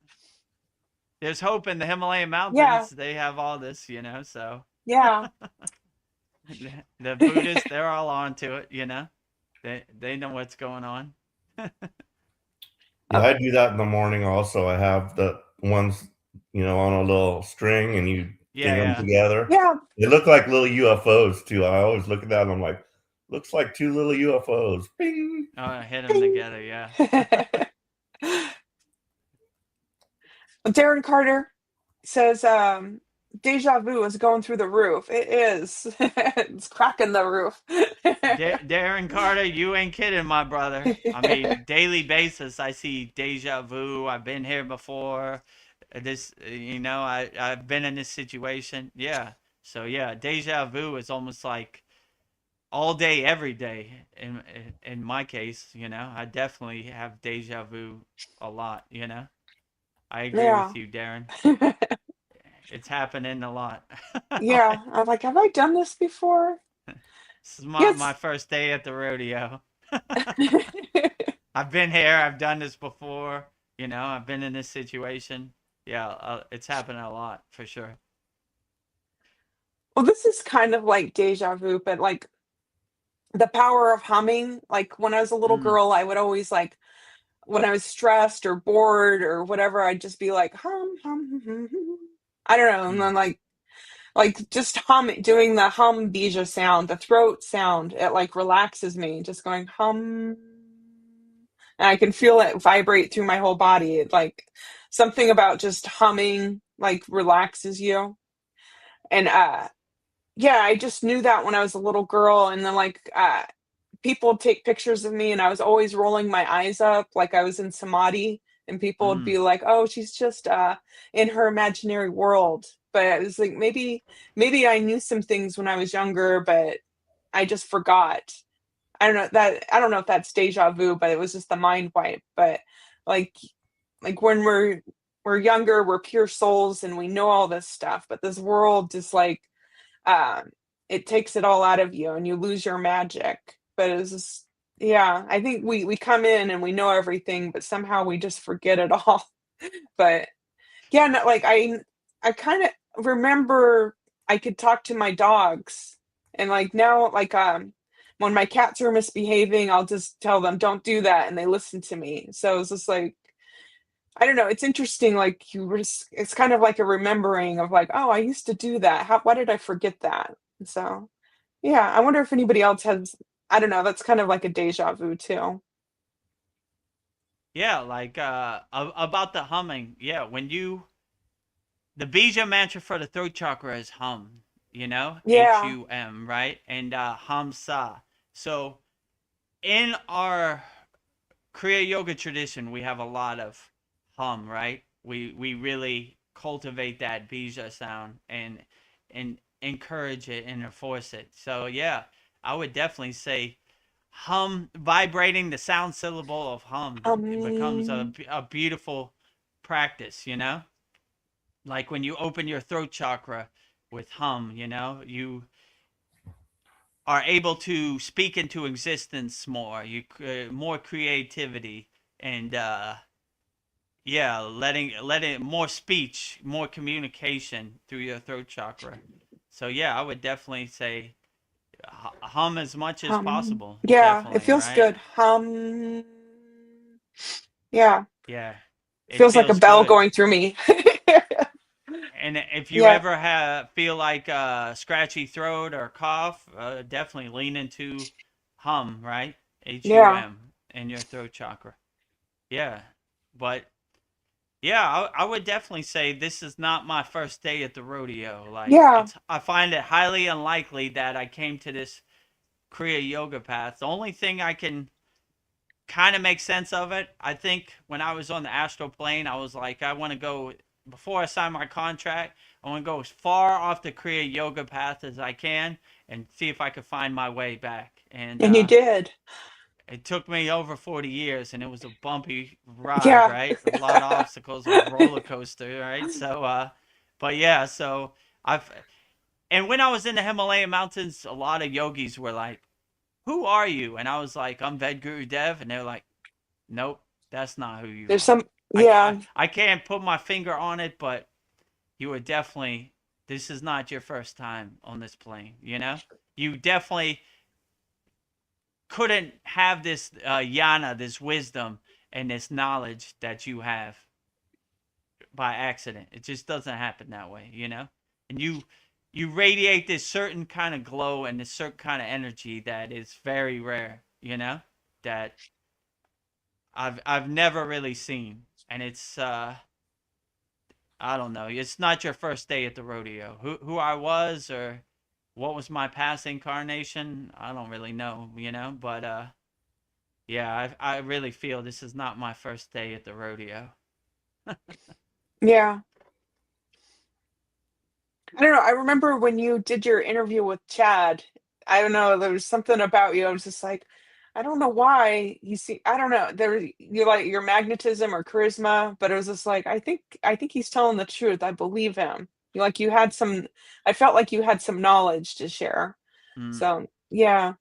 There's hope in the Himalayan Yeah, mountains. They have all this. So yeah, the Buddhists, they're all on to it. They know what's going on. Yeah, I do that in the morning. Also, I have the ones on a little string, and you Yeah, ding them yeah. together. yeah. They look like little UFOs too. I always look at that and I'm like, looks like two little UFOs. Bing. Oh, hit them Ding. together. Yeah. Darren Carter says, deja vu is going through the roof. It is. It's cracking the roof. Darren Carter, you ain't kidding, my brother. I mean, daily basis, I see deja vu. I've been here before. I've been in this situation. Yeah. So yeah, deja vu is almost like all day, every day. In my case, I definitely have deja vu a lot. I agree Yeah. with you, Darren. It's happening a lot. Yeah. I'm like, have I done this before? This is my, Yes. my first day at the rodeo. I've been here. I've done this before. I've been in this situation. Yeah, it's happening a lot for sure. Well, this is kind of like deja vu, but like the power of humming. Like when I was a little Mm, girl, I would always like when I was stressed or bored or whatever, I'd just be like hum hum hum. Hum. I don't know, and mm. then like just hum doing the hum bija sound, the throat sound. It like relaxes me. Just going hum, and I can feel it vibrate through my whole body. It like something about just humming like relaxes you. And yeah, I just knew that when I was a little girl, and then like people would take pictures of me, and I was always rolling my eyes up like I was in samadhi and people would be like, "Oh, she's just in her imaginary world." But it was like maybe I knew some things when I was younger, but I just forgot. I don't know if that's deja vu, but it was just the mind wipe. But like when we're younger, we're pure souls and we know all this stuff, but this world just like it takes it all out of you and you lose your magic. But it's just, yeah, I think we come in and we know everything, but somehow we just forget it all. But yeah, no, like I kind of remember I could talk to my dogs, and like now, like when my cats are misbehaving, I'll just tell them don't do that, and they listen to me. So it's just like I don't know. It's interesting. Like it's kind of like a remembering of like, oh, I used to do that. Why did I forget that? So yeah, I wonder if anybody else has. I don't know. That's kind of like a deja vu too. Yeah, like about the humming. Yeah, the bija mantra for the throat chakra is hum, Yeah. HUM, right? And hamsa. So in our Kriya yoga tradition, we have a lot of hum, right? We really cultivate that bija sound and encourage it and enforce it. So yeah, I would definitely say hum, vibrating the sound syllable of hum. It becomes Um. a beautiful practice, like when you open your throat chakra with hum, you are able to speak into existence more. You more creativity and yeah, letting more speech, more communication through your throat chakra. So yeah, I would definitely say hum as much as possible. Yeah, it Definitely, feels right? good. Yeah, Yeah, it feels like a feels bell good. going through me. And if you Yeah, ever feel like scratchy throat or cough, definitely lean into hum, right? yeah, HUM in your throat chakra. Yeah, but yeah, I would definitely say this is not my first day at the rodeo. Like yeah. I find it highly unlikely that I came to this Kriya yoga path. The only thing I can kind of make sense of it, I think when I was on the astral plane, I was like, I want to go before I sign my contract. I want to go as far off the Kriya yoga path as I can and see if I could find my way back. And And you did. it took me over 40 years and it was a bumpy ride, Yeah. right? A lot of obstacles, a roller coaster, right? So but yeah, so I've and when I was in the Himalayan mountains, a lot of yogis were like, "Who are you?" And I was like, "I'm Vedagurudev." And they're like, "Nope, that's not who you There's are." some, yeah, I can't put my finger on it, but you were definitely this is not your first time on this plane, You definitely couldn't have this yana, this wisdom, and this knowledge that you have by accident. It just doesn't happen that way, And you radiate this certain kind of glow and this certain kind of energy that is very rare, that I've never really seen, and it's I don't know. It's not your first day at the rodeo. Who I was or what was my past incarnation, I don't really know, But yeah, I really feel this is not my first day at the rodeo. yeah. I don't know. I remember when you did your interview with Chad. I don't know. There was something about you. I was just like, I don't know why you see. I don't know. You like your magnetism or charisma, but it was just like I think he's telling the truth. I believe him. You had some. I felt like you had some knowledge to share. Mm. So yeah,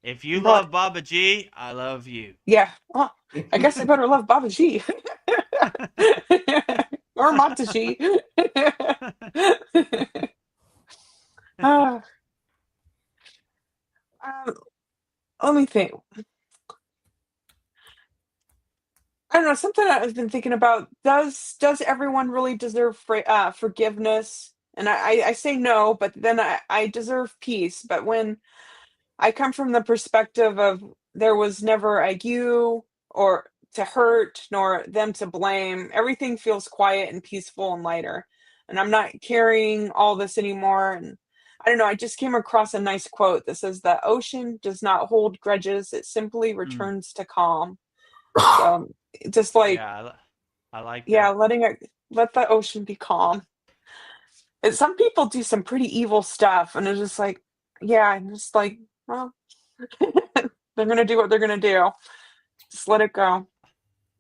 If you but love Baba G, I love you. yeah. Well, I guess I better love Baba G or Mataji. Ah, um, let me think. I don't know, something I've been thinking about, does everyone really deserve forgiveness? And I say no, but then I deserve peace. But when I come from the perspective of there was never a you or to hurt nor them to blame, everything feels quiet and peaceful and lighter. And I'm not carrying all this anymore. And I don't know, I just came across a nice quote that says the ocean does not hold grudges, it simply Mm. returns to calm. So just like, Yeah, I like yeah, that. let the ocean be calm. And some people do some pretty evil stuff, and it's just like, yeah, and just like, well, they're gonna do what they're gonna do. Just let it go.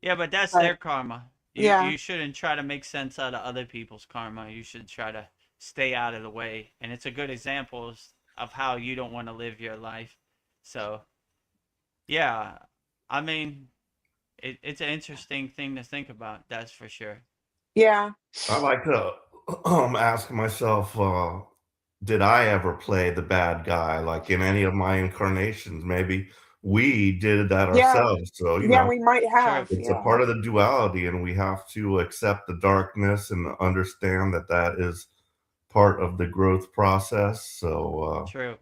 Yeah, but that's But their karma. You yeah, you shouldn't try to make sense out of other people's karma. You should try to stay out of the way. And it's a good example of how you don't want to live your life. So, yeah, I mean, it's an interesting thing to think about, that's for sure. yeah, I like to ask myself, did I ever play the bad guy like in any of my incarnations? Maybe we did that yeah, ourselves. So, yeah. We might True. have, it's a yeah, part of the duality, and we have to accept the darkness and understand that that is part of the growth process. So, True.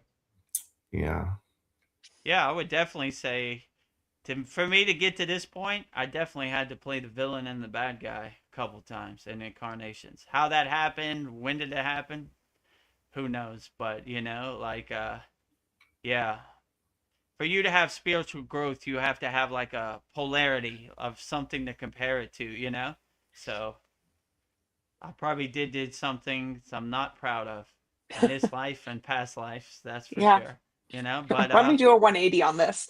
yeah. Yeah, I would definitely say for me to get to this point, I definitely had to play the villain and the bad guy a couple times in incarnations. How that happened, when did it happen? Who knows? But like yeah, for you to have spiritual growth, you have to have like a polarity of something to compare it to. So I probably did something I'm not proud of in this life and past lives, that's for yeah. sure. But Let me do a 180 on this.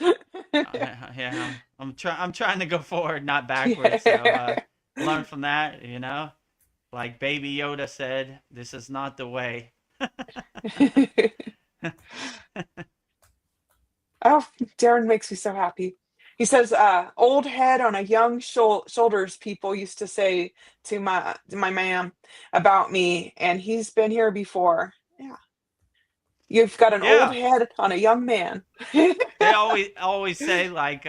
yeah, I'm trying to go forward, not backwards. So Yeah. learn from that. Like Baby Yoda said, this is not the way. Oh, Darren makes me so happy. He says, "Old head on a young shoulders." People used to say to my ma'am about me, and he's been here before. Yeah, you've got an old Yeah, head on a young man. they always say like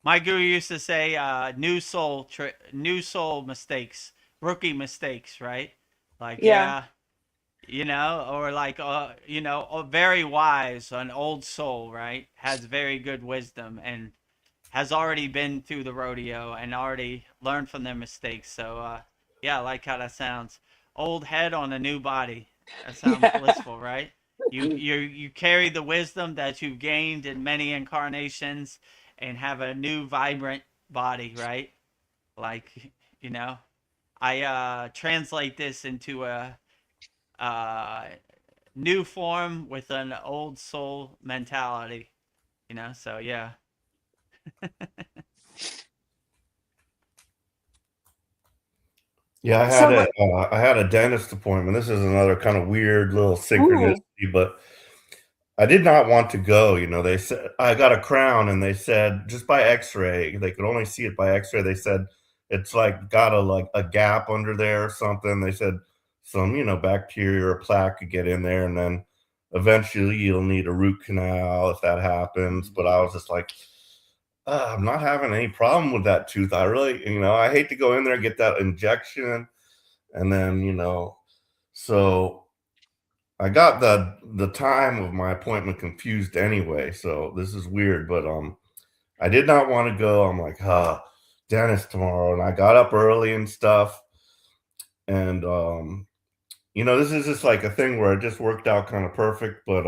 my guru used to say new soul mistakes, rookie mistakes, right? Like Yeah, yeah, or like very wise, an old soul, right? Has very good wisdom and has already been through the rodeo and already learned from their mistakes. So yeah, I like how that sounds. Old head on a new body. That sounds yeah, blissful, right? You carry the wisdom that you've gained in many incarnations and have a new vibrant body, right? Like, you know, I translate this into a uh, new form with an old soul mentality. So yeah. Yeah, so like, I had a dentist appointment. This is another kind of weird little ooh, synchronicity, but I did not want to go. They said I got a crown, and they said just by X-ray, they could only see it by X-ray. They said it's like got a gap under there or something. They said some bacteria or plaque could get in there, and then eventually you'll need a root canal if that happens. But I was just like, I'm not having any problem with that tooth. I really, I hate to go in there and get that injection, and then so I got the time of my appointment confused anyway, so this is weird, but I did not want to go. I'm like, dentist tomorrow, and I got up early and stuff, and this is just like a thing where it just worked out kind of perfect, but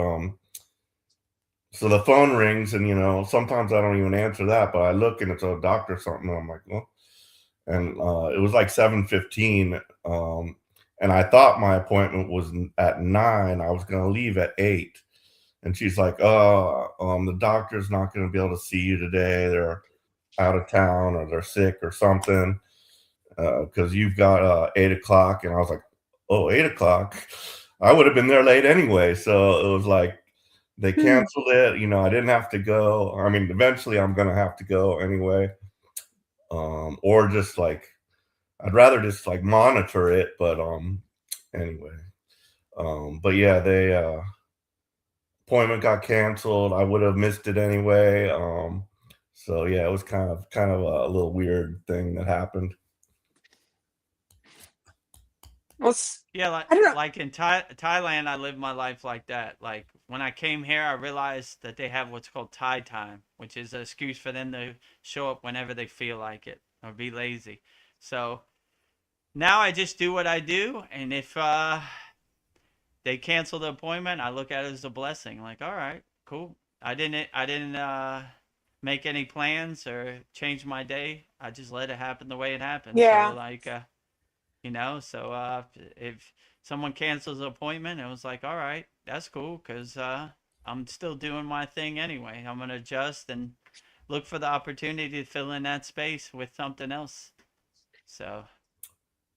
so the phone rings, and sometimes I don't even answer that, but I look and it's a doctor or something, and I'm like, well, and it was like 7:15, and I thought my appointment was at 9. I was going to leave at 8. And she's like, the doctor's not going to be able to see you today. They're out of town or they're sick or something because you've got 8 o'clock. And I was like, oh, 8 o'clock? I would have been there late anyway. So it was like they hmm. canceled it. I didn't have to go. I mean, eventually I'm going to have to go anyway. Or just like, I'd rather just like monitor it. But anyway. But yeah, they appointment got canceled. I would have missed it anyway. So yeah, it was kind of a little weird thing that happened. Well, Yeah, like I don't know. like in Thailand, I lived my life like that. Like when I came here, I realized that they have what's called Thai time, which is an excuse for them to show up whenever they feel like it or be lazy. So now I just do what I do, and if they cancel the appointment, I look at it as a blessing. Like, all right, cool. I didn't make any plans or change my day. I just let it happen the way it happened. So Yeah. like, if someone cancels an appointment, it was like, all right, that's cool, because I'm still doing my thing anyway. I'm gonna adjust and look for the opportunity to fill in that space with something else. So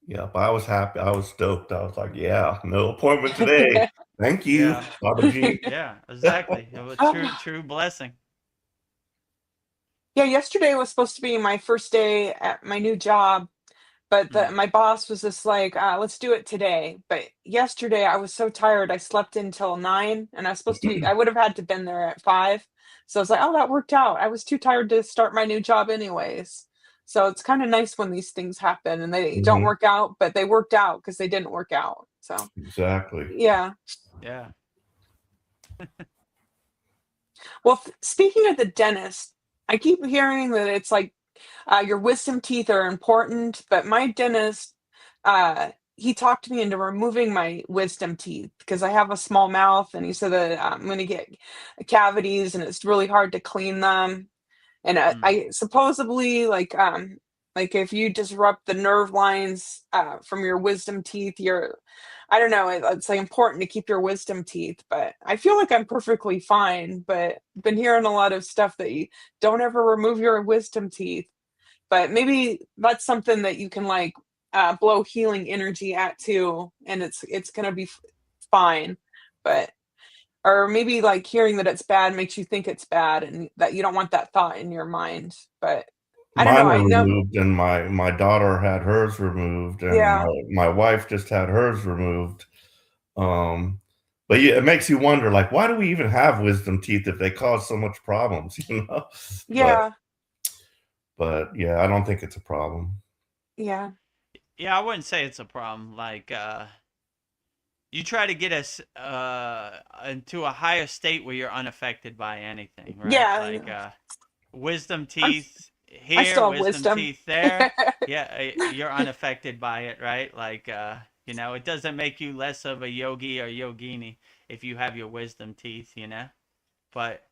Yeah, but I was happy. I was stoked. I was like, yeah, no appointment today. Thank you, yeah, Baba G. yeah, exactly. It was true blessing. Yeah, yesterday was supposed to be my first day at my new job, but Mm. my boss was just like, let's do it today. But yesterday I was so tired. I slept until 9 and I was supposed to be, I would have had to been there at 5. So I was like, oh, that worked out. I was too tired to start my new job anyways. So it's kind of nice when these things happen and they don't Mhm, work out, but they worked out because they didn't work out. So exactly. yeah. Yeah. Well, speaking of the dentist, I keep hearing that it's like your wisdom teeth are important, but my dentist, he talked me into removing my wisdom teeth because I have a small mouth, and he said that I'm going to get cavities, and it's really hard to clean them. And Mm. I supposedly like if you disrupt the nerve lines from your wisdom teeth, you're I don't know, it's like important to keep your wisdom teeth, but I feel like I'm perfectly fine. But been hearing a lot of stuff that you don't ever remove your wisdom teeth, but maybe that's something that you can like blow healing energy at too, and it's gonna be fine. But or maybe like hearing that it's bad makes you think it's bad, and that you don't want that thought in your mind. But I don't know. Mine I were know. removed, and my daughter had hers removed, and Yeah, my wife just had hers removed. Um, but yeah, it makes you wonder, like, why do we even have wisdom teeth if they cause so much problems, you know? But yeah, but yeah, I don't think it's a problem. yeah, Yeah, I wouldn't say it's a problem. Like, you try to get us into a higher state where you're unaffected by anything, right? Like, yeah. wisdom I'm, teeth I here, still have wisdom wisdom. teeth there. Yeah, you're unaffected by it, right? Like, it doesn't make you less of a yogi or yogini if you have your wisdom teeth, But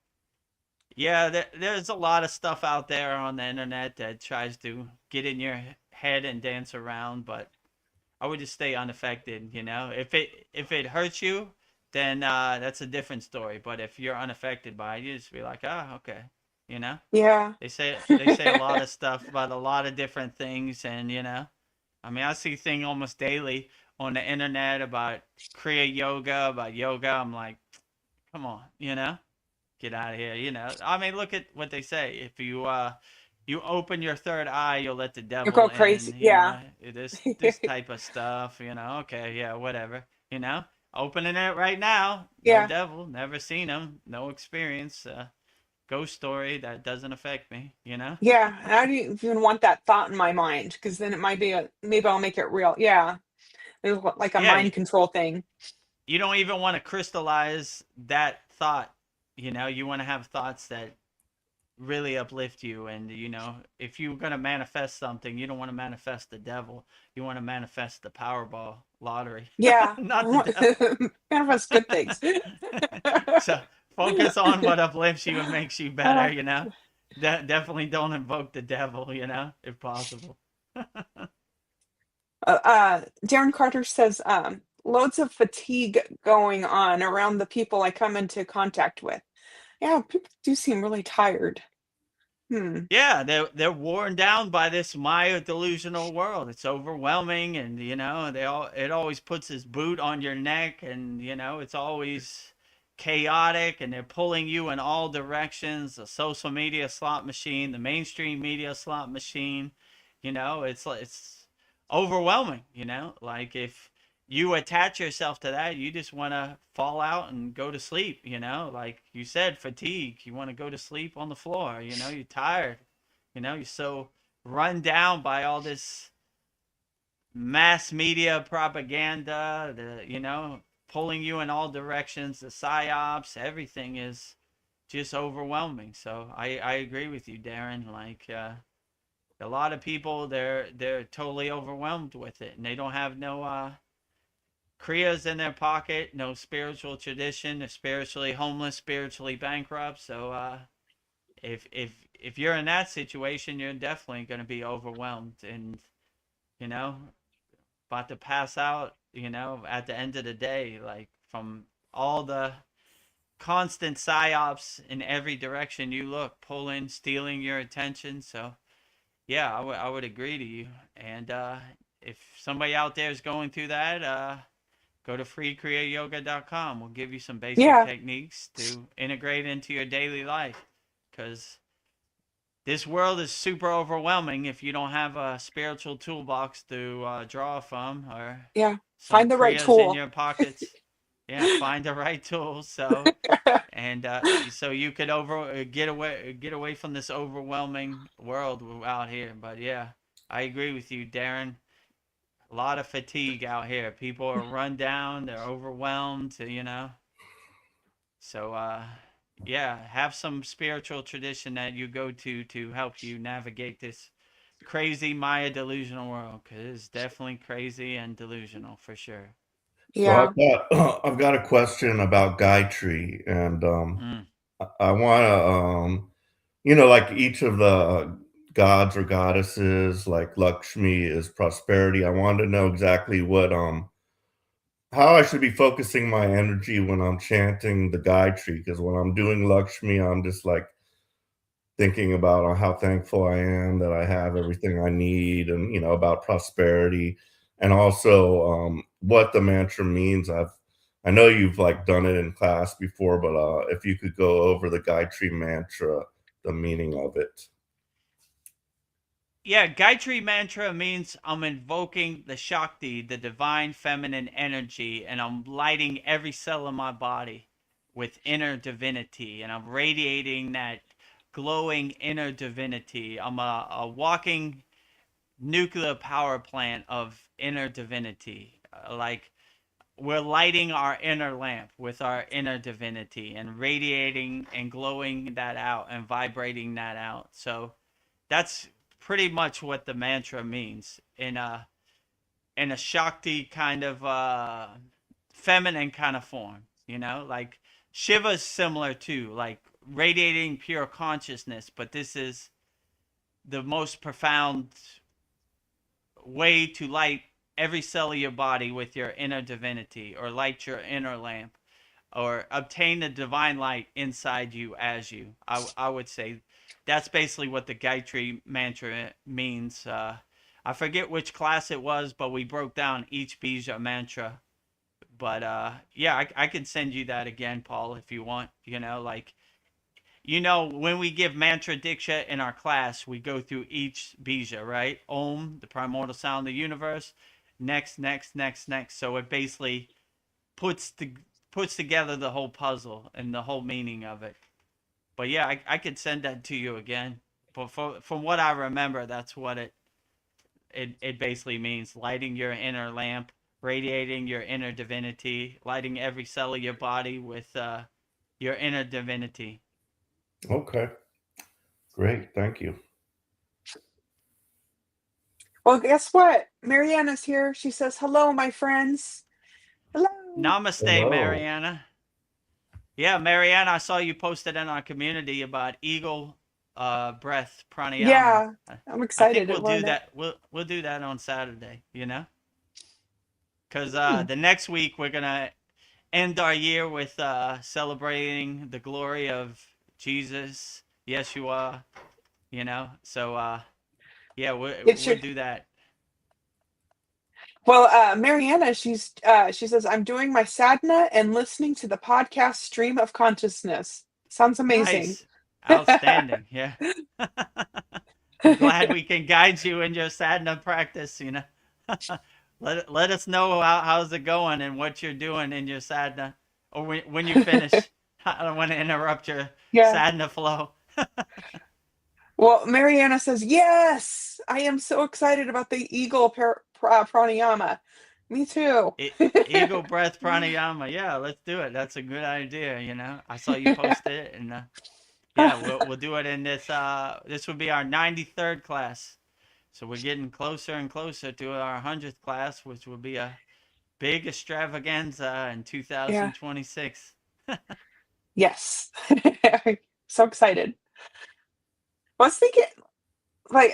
yeah, there's a lot of stuff out there on the internet that tries to get in your head and dance around, but I would just stay unaffected. If it hurts you, then that's a different story. But if you're unaffected by it, you just be like, oh, okay, you know. Yeah. They say a lot of stuff about a lot of different things, and I mean, I see things almost daily on the internet about Kriya yoga, about yoga. I'm like, come on, get out of here. I mean, look at what they say. If you open your third eye, you'll let the You devil go in. crazy. Yeah. This type of stuff. Okay, yeah, whatever. Opening it right now. No Yeah. devil. Never seen him. No experience. Ghost story that doesn't affect me. Yeah. I don't even want that thought in my mind because then it might be maybe I'll make it real. Yeah. It's like a Yeah. mind control thing. You don't even want to crystallize that thought. You want to have thoughts that really uplift you. And if you're going to manifest something, you don't want to manifest the devil. You want to manifest the Powerball lottery. Yeah. Not the devil. Manifest good things. So focus on what uplifts you and makes you Uh, better. Definitely don't invoke the devil, if possible. Darren Carter says, loads of fatigue going on around the people I come into contact with. Yeah, people do seem really tired. Hmm. Yeah, they're worn down by this Maya delusional world. It's overwhelming, and it always puts this boot on your neck, and it's always chaotic, and they're pulling you in all directions. The social media slot machine, the mainstream media slot machine. It's overwhelming. Like if you attach yourself to that, you just want to fall out and go to sleep. Like you said, fatigue. You want to go to sleep on the floor. You're tired. You're so run down by all this mass media propaganda, pulling you in all directions, the psyops, everything is just overwhelming. So I agree with you, Darren. Like, a lot of people, they're totally overwhelmed with it, and they don't have no kriyas in their pocket, no spiritual tradition. They're spiritually homeless, spiritually bankrupt. So if if you're in that situation, you're definitely going to be overwhelmed and, you know, about to pass out, at the end of the day, like from all the constant psyops in every direction you look, pulling, stealing your attention. So, yeah, I would agree to you. And if somebody out there is going through that, go to freekriyayoga.com. We'll give you some basic Yeah. techniques to integrate into your daily life. Because this world is super overwhelming if you don't have a spiritual toolbox to draw from or Yeah. some Find the right kriyas in tool. your pockets. Yeah, find the right tools. So and so you could get away from this overwhelming world out here. But yeah, I agree with you, Darren. A lot of fatigue out here. People are run down. They're overwhelmed. So yeah, have some spiritual tradition that you go to help you navigate this crazy Maya delusional world, because it's definitely crazy and delusional for sure. So Yeah. I've got a question about Gayatri, and Mm. I want to like each of the gods or goddesses, like Lakshmi is prosperity. I wanted to know exactly what how I should be focusing my energy when I'm chanting the Gayatri, because when I'm doing Lakshmi, I'm just like thinking about how thankful I am that I have everything I need, and about prosperity, and also what the mantra means. I know you've like done it in class before, but if you could go over the Gayatri mantra, the meaning of it. Yeah, Gayatri Mantra means I'm invoking the Shakti, the divine feminine energy, and I'm lighting every cell in my body with inner divinity, and I'm radiating that glowing inner divinity. I'm a walking nuclear power plant of inner divinity. Like we're lighting our inner lamp with our inner divinity and radiating and glowing that out and vibrating that out. So that's pretty much what the mantra means in a Shakti kind of feminine kind of form. Like Shiva's similar too, like radiating pure consciousness, but this is the most profound way to light every cell of your body with your inner divinity, or light your inner lamp, or obtain the divine light inside you as you. I would say that's basically what the Gayatri mantra means. I forget which class it was, but we broke down each bija mantra. But yeah, I can send you that again, Paul, if you want. Like when we give mantra diksha in our class, we go through each bija, right? Om, the primordial sound of the universe. Next, next, next, next. So it basically puts the puts together the whole puzzle and the whole meaning of it. But yeah, I could send that to you again. But from what I remember, that's what it basically means: lighting your inner lamp, radiating your inner divinity, lighting every cell of your body with your inner divinity. Okay, great, thank you. Well, guess what? Mariana's here. She says, hello, my friends. Hello. Namaste, Hello. Mariana. Yeah, Mariana, I saw you posted in our community about eagle breath pranayama. Yeah, I'm I think excited to we'll do learn it. that. We'll do that on Saturday. Because Hmm. the next week we're gonna end our year with celebrating the glory of Jesus, Yeshua. So yeah, It's we'll your do that. well, Mariana, she says, I'm doing my sadhana and listening to the podcast stream of consciousness. Sounds amazing. Nice, outstanding. Yeah, we're glad we can guide you in your sadhana practice. Let us know how's it going and what you're doing in your sadhana, or when you finish. I don't want to interrupt your Yeah. sadhana flow. Well, Mariana says, yes, I am so excited about the eagle pranayama. Me too. Eagle breath pranayama. Yeah, let's do it. That's a good idea. I saw you post it, and yeah, we'll do it in this. This will be our 93rd class, so we're getting closer and closer to our 100th class, which will be a big extravaganza in Yeah. 2026. Yes. So excited. I was thinking, like,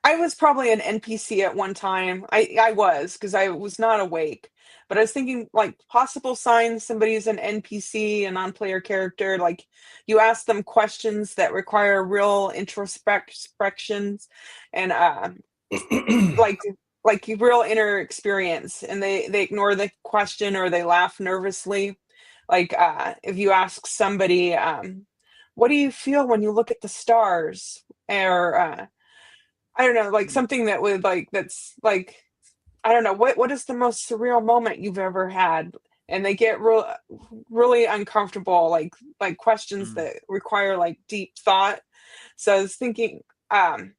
I was probably an NPC at one time. I was, because I was not awake. But I was thinking, like, possible signs somebody's an NPC, a non-player character. Like, you ask them questions that require real introspections, and like real inner experience, and they ignore the question or they laugh nervously. Like, if you ask somebody, what do you feel when you look at the stars? Or I don't know, like something that would, like, that's like, I don't know, what is the most surreal moment you've ever had? And they get really uncomfortable, like questions Mm. that require like deep thought. So I was thinking, or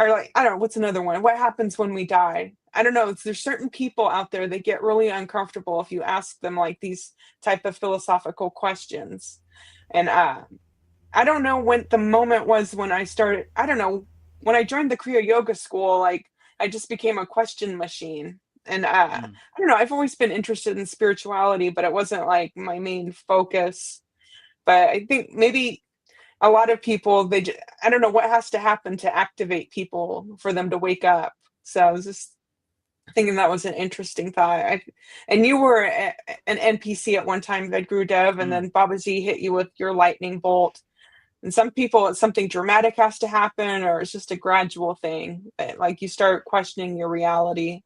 like, I don't know, what's another one? What happens when we die? I don't know. There's certain people out there that get really uncomfortable if you ask them like these type of philosophical questions. And I don't know when the moment was when I started. I don't know, when I joined the Kriya Yoga school. Like, I just became a question machine. And I Mm. don't know. I've always been interested in spirituality, but it wasn't like my main focus. But I think maybe a lot of people, I don't know what has to happen to activate people for them to wake up. So I was just thinking that was an interesting thought. And you were an NPC at one time, Vedagurudev, and Mm. then Babaji hit you with your lightning bolt. And some people, it's something dramatic has to happen, or it's just a gradual thing. Like, you start questioning your reality.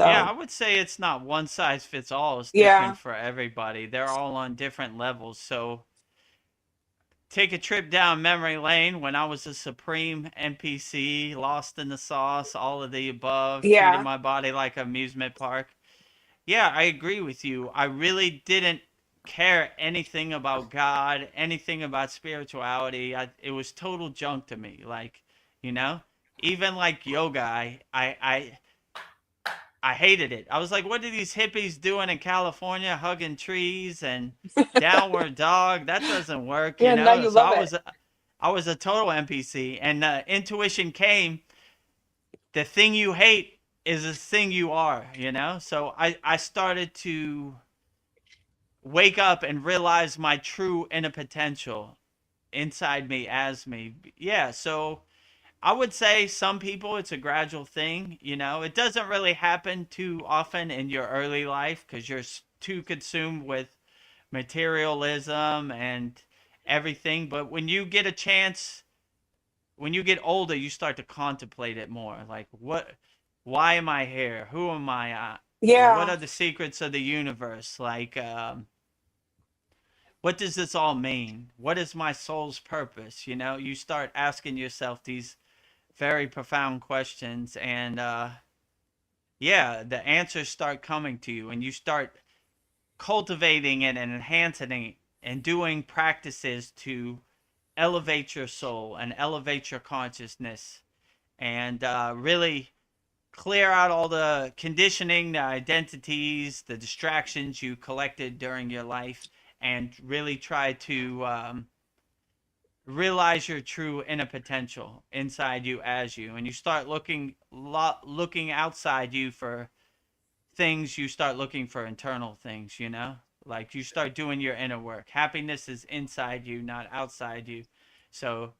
Yeah, I So, would say it's not one size fits all. It's different yeah, for everybody. They're all on different levels. So take a trip down memory lane when I was a supreme NPC, lost in the sauce, all of the above, treated yeah, my body like an amusement park. Yeah, I agree with you. I really didn't care anything about God, anything about spirituality. It was total junk to me. Like, you know, even like yoga, I hated it. I was like, what are these hippies doing in California, hugging trees and downward dog? That doesn't work, you yeah. Now know. you So love it. I was a total NPC, and intuition came. The thing you hate is the thing you are, you know. So I started to wake up and realize my true inner potential inside me as me. Yeah, so I would say some people it's a gradual thing, you know. It doesn't really happen too often in your early life cuz you're too consumed with materialism and everything, but when you get a chance, when you get older, you start to contemplate it more. Like, why am I here? Who am I? What Yeah, are the secrets of the universe? Like, what does this all mean? What is my soul's purpose? You know, you start asking yourself these very profound questions, and yeah, the answers start coming to you, and you start cultivating it and enhancing it and doing practices to elevate your soul and elevate your consciousness and really clear out all the conditioning, the identities, the distractions you collected during your life, and really try to realize your true inner potential inside you as you. And you start looking outside you for things. You start looking for internal things. You know, like you start doing your inner work. Happiness is inside you, not outside you. So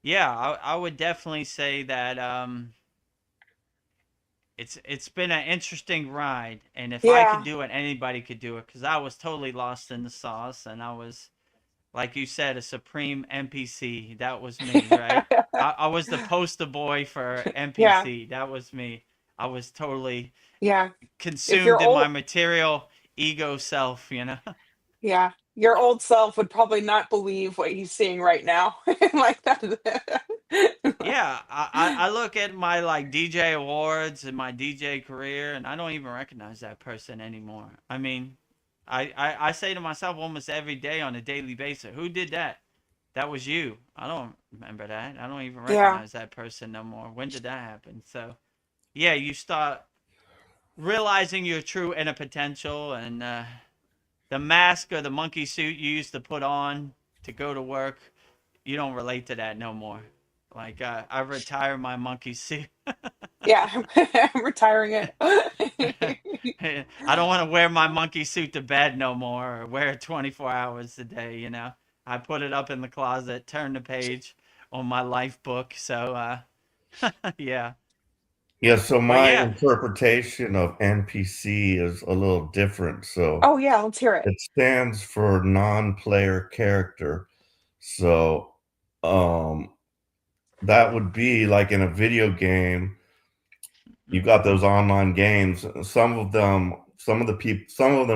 yeah, I would definitely say that it's been an interesting ride, and if I could yeah. do it, anybody could do it. Because I was totally lost in the sauce, and I was, like you said, a supreme NPC. That was me, right? I was the poster boy for Yeah, NPC. That was me. I was totally yeah. If consumed you're in my old, material ego self, you know? yeah, your old self would probably not believe what he's seeing right now. Like that. Yeah, I look at my like DJ awards and my DJ career, and I don't even recognize that person anymore. I mean, I say to myself almost every day on a daily basis, who did that? That was you. I don't remember that. I don't even Yeah, recognize that person no more. When did that happen? So, yeah, you start realizing your true inner potential, and the mask or the monkey suit you used to put on to go to work, you don't relate to that no more. Like I retire my monkey suit. yeah. I'm retiring it. I don't want to wear my monkey suit to bed no more or wear it 24 hours a day, you know. I put it up in the closet, turn the page, on my life book. So yeah. Yeah, so But my yeah. interpretation of NPC is a little different. So Oh yeah, let's hear it. it stands for non-player character. So um that would be like in a video game, you got those online games. Some of them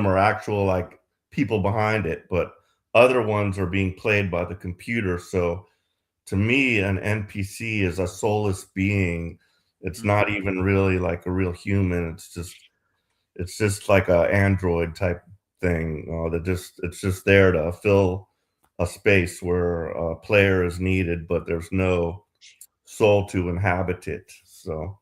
are actual like people behind it, but other ones are being played by the computer. So to me, an NPC is a soulless being. It's not even really like a real human. It's just like a android type thing that just it's just there to fill a space where a player is needed, but there's no soul to inhabit it. So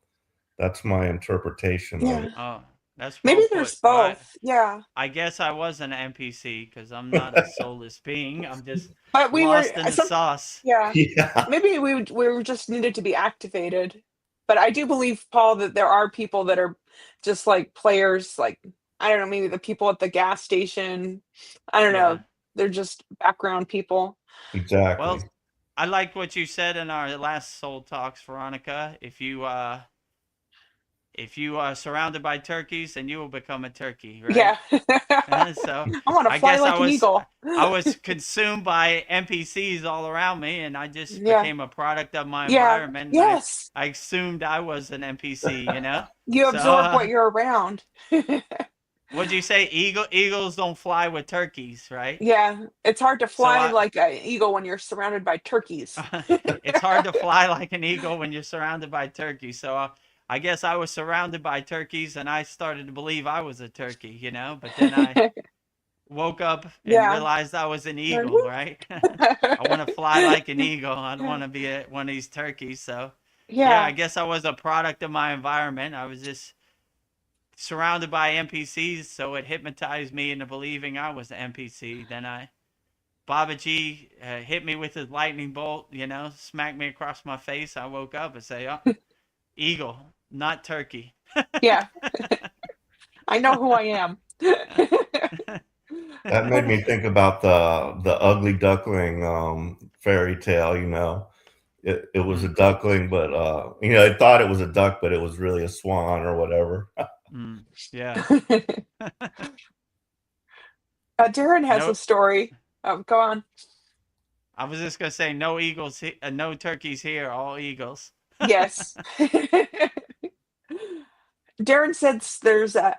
that's my interpretation of Yeah. it. Oh, that's Maybe well put. there's Well, both. Yeah. I guess I was an NPC because I'm not a soulless being. I'm just But we were lost in the some sauce. yeah. Yeah, Maybe we were just needed to be activated. But I do believe, Paul, that there are people that are just like players, like I don't know, maybe the people at the gas station. I don't Yeah. know. They're just background people. exactly. Well, I liked what you said in our last Soul Talks, Veronica. If you are surrounded by turkeys, then you will become a turkey, right? Yeah. So I want to I fly guess like an eagle. I was consumed by NPCs all around me, and I just Yeah. became a product of my Yeah. environment. And Yes. I assumed I was an NPC, you know. You So absorb what you're around. what'd you say? Eagles don't fly with turkeys, right? Yeah. It's hard to So fly like an eagle when you're surrounded by turkeys. it's hard to fly like an eagle when you're surrounded by turkeys. So I guess I was surrounded by turkeys, and I started to believe I was a turkey, you know. But then I woke up and Yeah. realized I was an Like, eagle, right? I want to fly like an eagle. I don't want to be one of these turkeys. So, yeah, I Yeah. guess I was a product of my environment. I was just surrounded by NPCs, so it hypnotized me into believing I was an NPC. Then Baba G hit me with his lightning bolt, you know, smacked me across my face. I woke up and say, "Oh, eagle, not turkey." Yeah. I know who I am. That made me think about the ugly duckling fairy tale. You know, it was a Mm, duckling, but you know, it thought it was a duck, but it was really a swan or whatever. yeah. Darren has a No, story. Oh, go on. I was just gonna say no eagles, no turkeys here, all eagles. Yes. Darren says there's a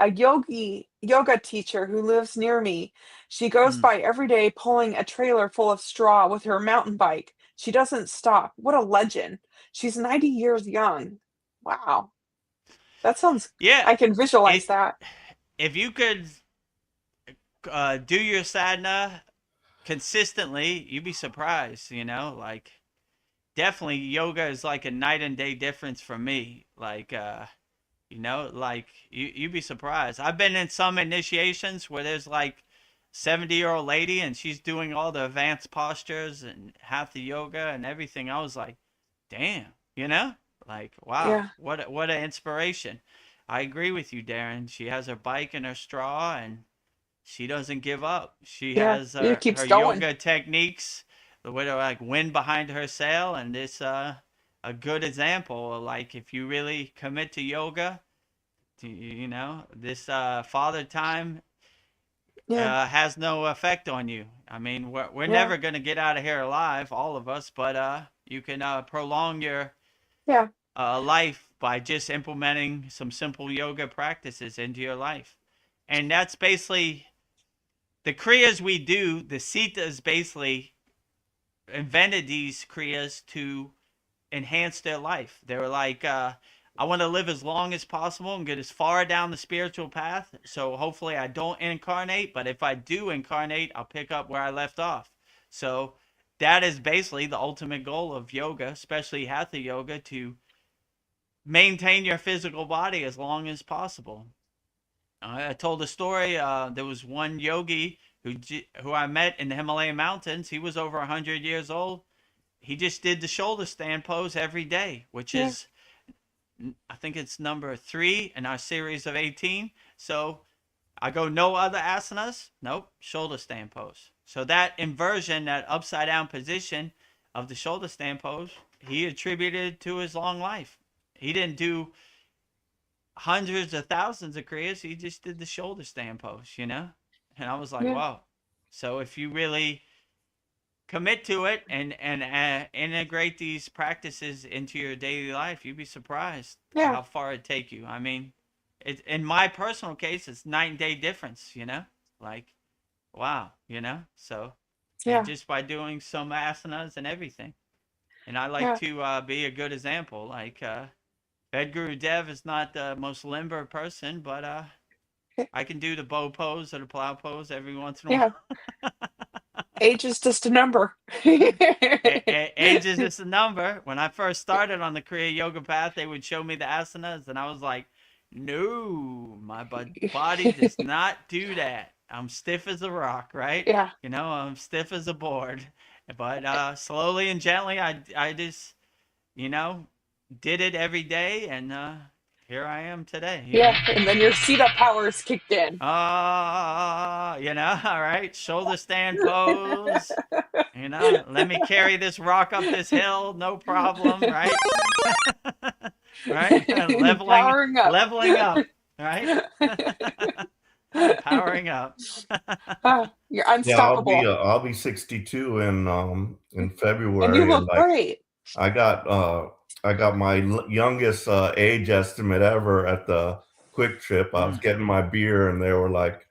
yoga teacher who lives near me. She goes Mm. by every day pulling a trailer full of straw with her mountain bike. She doesn't stop. What a legend. She's 90 years young. Wow. That sounds, Yeah, I can visualize it. that. If you could do your sadhana consistently, you'd be surprised. You know, like definitely yoga is like a night and day difference for me. Like you know, like you'd be surprised. I've been in some initiations where there's like 70-year-old lady and she's doing all the advanced postures and hatha yoga and everything. I was like, damn, you know, like wow, Yeah. what an inspiration. I agree with you, Darren. She has her bike and her straw, and she doesn't give up. She Yeah. has It her keeps going. yoga techniques, the way to like wind behind her sail, and it's a good example of like if you really commit to yoga, you know, this father time Yeah. has no effect on you. I mean, we're Yeah. never gonna get out of here alive, all of us, but you can prolong your Yeah. life by just implementing some simple yoga practices into your life, and that's basically the kriyas we do. The Sitas basically invented these kriyas to enhance their life. They were like, I want to live as long as possible and get as far down the spiritual path. So hopefully I don't incarnate, but if I do incarnate, I'll pick up where I left off. So that is basically the ultimate goal of yoga, especially hatha yoga, to maintain your physical body as long as possible. I told a story. There was one yogi who I met in the Himalayan mountains. He was over 100 years old. He just did the shoulder stand pose every day, which Yeah. is, I think it's number 3 in our series of 18. So I go, no other asanas? Nope, shoulder stand pose. So that inversion, that upside down position, of the shoulder stand pose, he attributed to his long life. He didn't do hundreds of thousands of Kriyas. He just did the shoulder stand pose, you know? And I was like, Yeah. wow. So if you really commit to it and integrate these practices into your daily life, you'd be surprised Yeah. how far it take you. I mean, in my personal case, it's night and day difference, you know? Like, wow, you know? So, Yeah. and just by doing some asanas and everything. And I like Yeah. to be a good example. Like, Vedagurudev is not the most limber person, but I can do the bow pose or the plow pose every once in a Yeah. while. Age is just a number. Age is just a number. When I first started on the Kriya yoga path, they would show me the asanas, and I was like, no, my body does not do that. I'm stiff as a rock, right? Yeah. You know, I'm stiff as a board. But slowly and gently, I just, you know, did it every day, and here I am today. You Yeah. know? And then your seat up powers kicked in. You know, all right, shoulder stand pose. You know, let me carry this rock up this hill, no problem, right? Right? Powering up. Leveling up, right? Powering up. You're Yeah, unstoppable. I'll be 62 in And you February, and look like great. I got my youngest age estimate ever at the Quick Trip. I was getting my beer, and they were like,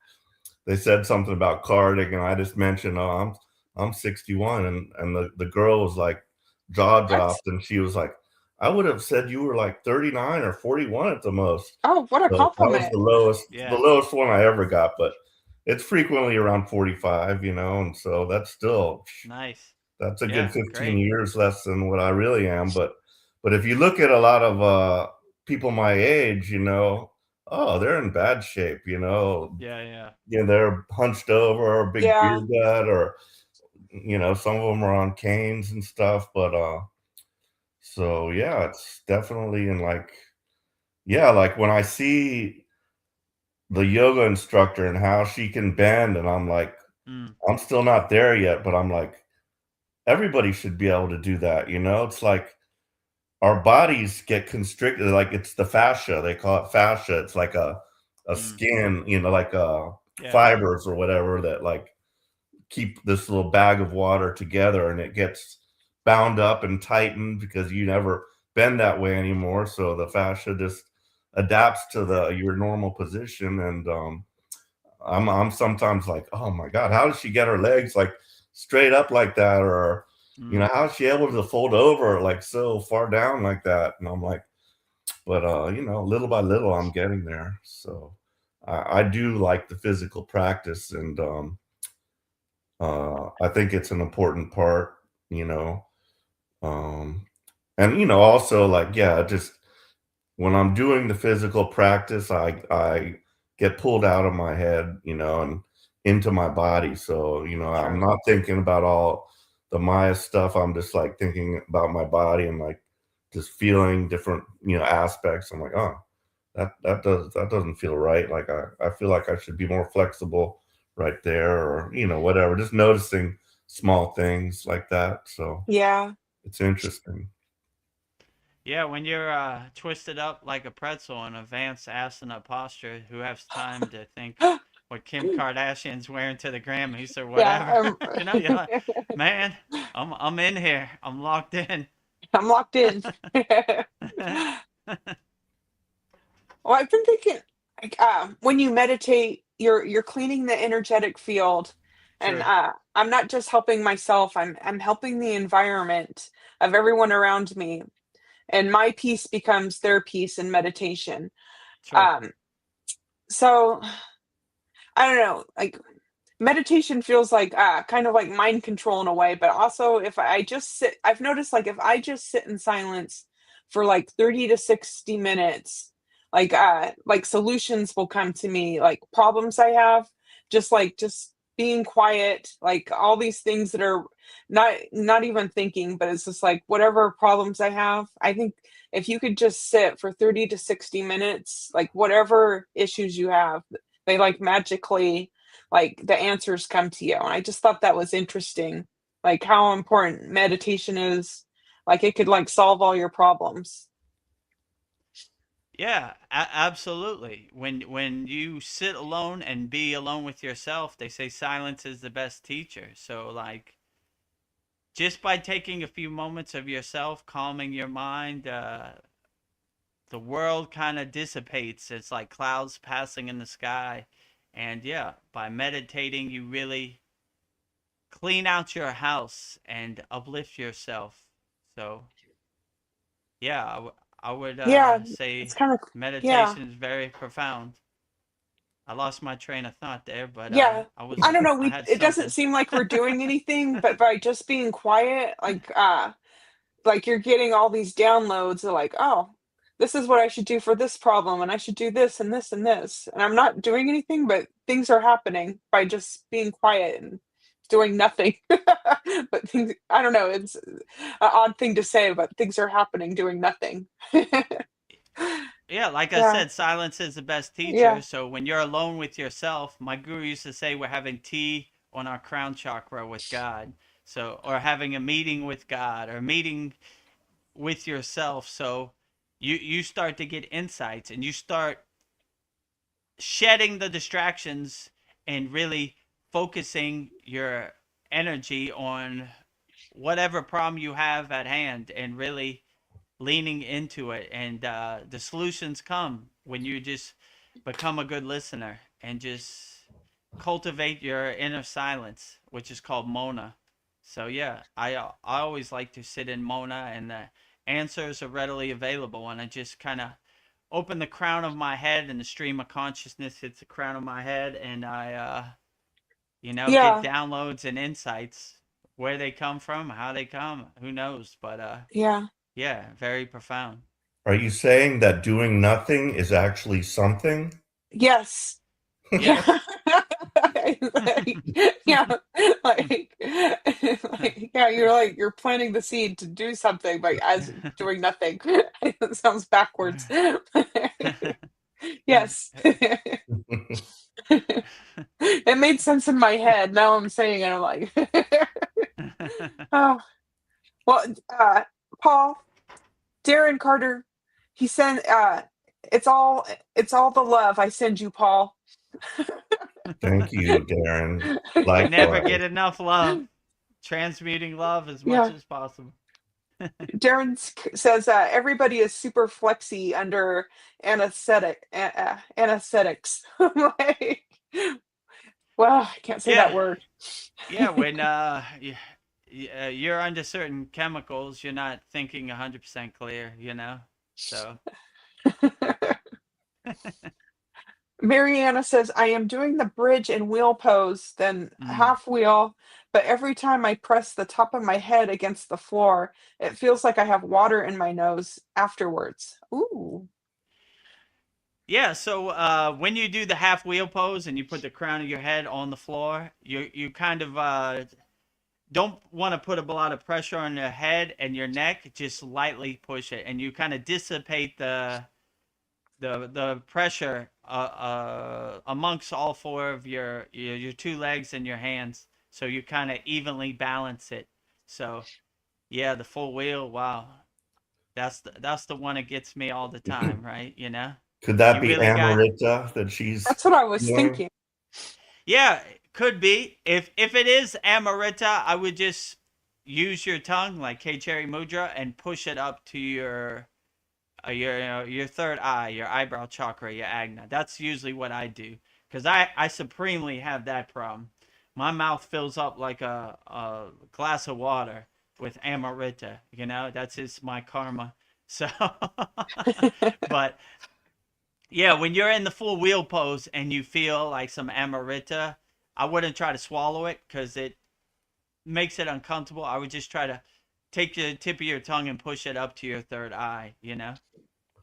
they said something about carding, and I just mentioned, oh, I'm 61, and the girl was like jaw dropped, and she was like, I would have said you were like 39 or 41 at the most. Oh, what a So that was compliment. the lowest one I ever got, but it's frequently around 45, you know, and so that's still Nice. that's a Yeah, good 15 great. years less than what I really am. But if you look at a lot of people my age, you know, oh, they're in bad shape, you know. Yeah. You know, they're hunched over, or big Yeah. beer gut, or you know, some of them are on canes and stuff. But so yeah, it's definitely in like, yeah, like when I see the yoga instructor and how she can bend, and I'm like, I'm still not there yet, but I'm like, everybody should be able to do that, you know? It's like our bodies get constricted, like it's the fascia, they call it fascia. It's like a skin, you know, like fibers or whatever that like keep this little bag of water together, and it gets bound up and tightened because you never bend that way anymore. So the fascia just adapts to your normal position. And I'm sometimes like, oh my God, how does she get her legs like straight up like that? Or, you know, how is she able to fold over like so far down like that? And I'm like, but you know, little by little I'm getting there. So I do like the physical practice, and I think it's an important part, you know. And you know, also like, yeah, just when I'm doing the physical practice, I get pulled out of my head, you know, and into my body. So, you know, I'm not thinking about all the Maya stuff. I'm just like thinking about my body and like just feeling different, you know, aspects. I'm like, oh, that doesn't feel right. Like I feel like I should be more flexible right there, or, you know, whatever. Just noticing small things like that. So Yeah. it's interesting. Yeah, when you're twisted up like a pretzel in advanced asana posture, who has time to think what Kim Kardashian's wearing to the Grammys or whatever? You know, you're like, man, I'm in here. I'm locked in. I'm locked in. Well, I've been thinking, like, when you meditate, you're cleaning the energetic field, and True. I'm not just helping myself. I'm helping the environment of everyone around me, and my peace becomes their peace in meditation. True. So I don't know, like meditation feels like kind of like mind control in a way, but also if I just sit, I've noticed like if I just sit in silence for like 30 to 60 minutes, like solutions will come to me, like problems I have, just being quiet, like all these things that are not even thinking, but it's just like whatever problems I have. I think if you could just sit for 30 to 60 minutes, like whatever issues you have, they like magically, like the answers come to you. And I just thought that was interesting. like how important meditation is. Like it could like solve all your problems. Yeah, absolutely. When you sit alone and be alone with yourself, they say silence is the best teacher. So like just by taking a few moments of yourself, calming your mind, the world kind of dissipates. It's like clouds passing in the sky. And yeah, by meditating, you really clean out your house and uplift yourself. So yeah, I would Yeah, it's say kind of yeah. meditation is very profound. I lost my train of thought there, but Yeah. I don't know, I we had it doesn't something. seem like we're doing anything, but by just being quiet, like you're getting all these downloads of like, oh, this is what I should do for this problem, and I should do this and this and this. And I'm not doing anything, but things are happening by just being quiet and doing nothing. But things, I don't know, it's an odd thing to say, but things are happening doing nothing. Yeah, like I Yeah, said, silence is the best teacher. yeah, So when you're alone with yourself, my guru used to say we're having tea on our crown chakra with God. So, or having a meeting with God or meeting with yourself. So you start to get insights and you start shedding the distractions and really focusing your energy on whatever problem you have at hand and really leaning into it. And the solutions come when you just become a good listener and just cultivate your inner silence, which is called Mona. So yeah, I always like to sit in Mona, and the answers are readily available, and I just kind of open the crown of my head, and the stream of consciousness hits the crown of my head, and I get yeah, downloads and insights. Where they come from, how they come, who knows? But yeah. yeah, very profound. Are you saying that doing nothing is actually something? Yes. Yeah. Yes. Like, yeah, like, like, yeah, you're like you're planting the seed to do something, but as doing nothing. It sounds backwards. Yes. It made sense in my head. Now I'm saying it, I'm like, oh, well, Paul, Darren Carter, he sent, it's all the love I send you, Paul. Thank you, Darren. We never get Likewise. enough love. Transmuting love as much Yeah. as possible. Darren says everybody is super flexy under anesthetics. Like, well, I can't say that Yeah, word. yeah. When you're under certain chemicals, you're not thinking 100% clear. So Mariana says I am doing the bridge and wheel pose, then mm. half wheel, but every time I press the top of my head against the floor, it feels like I have water in my nose afterwards. Ooh. Yeah. So when you do the half wheel pose and you put the crown of your head on the floor, you kind of don't want to put a lot of pressure on your head and your neck. Just lightly push it, and you kind of dissipate the pressure amongst all four of your two legs and your hands, so you kind of evenly balance it. So yeah, the full wheel. Wow, that's the one that gets me all the time, right? Could that You be really got. Amrita that she's That's what I was doing? thinking. Yeah, could be. If it is Amarita, I would just use your tongue like K Cherry Mudra and push it up to your third eye, your eyebrow chakra, your agna. That's usually what I do because I supremely have that problem. My mouth fills up like a glass of water with Amarita. That's just my karma. So, but yeah, when you're in the full wheel pose and you feel like some Amarita, I wouldn't try to swallow it because it makes it uncomfortable. I would just try to take the tip of your tongue and push it up to your third eye.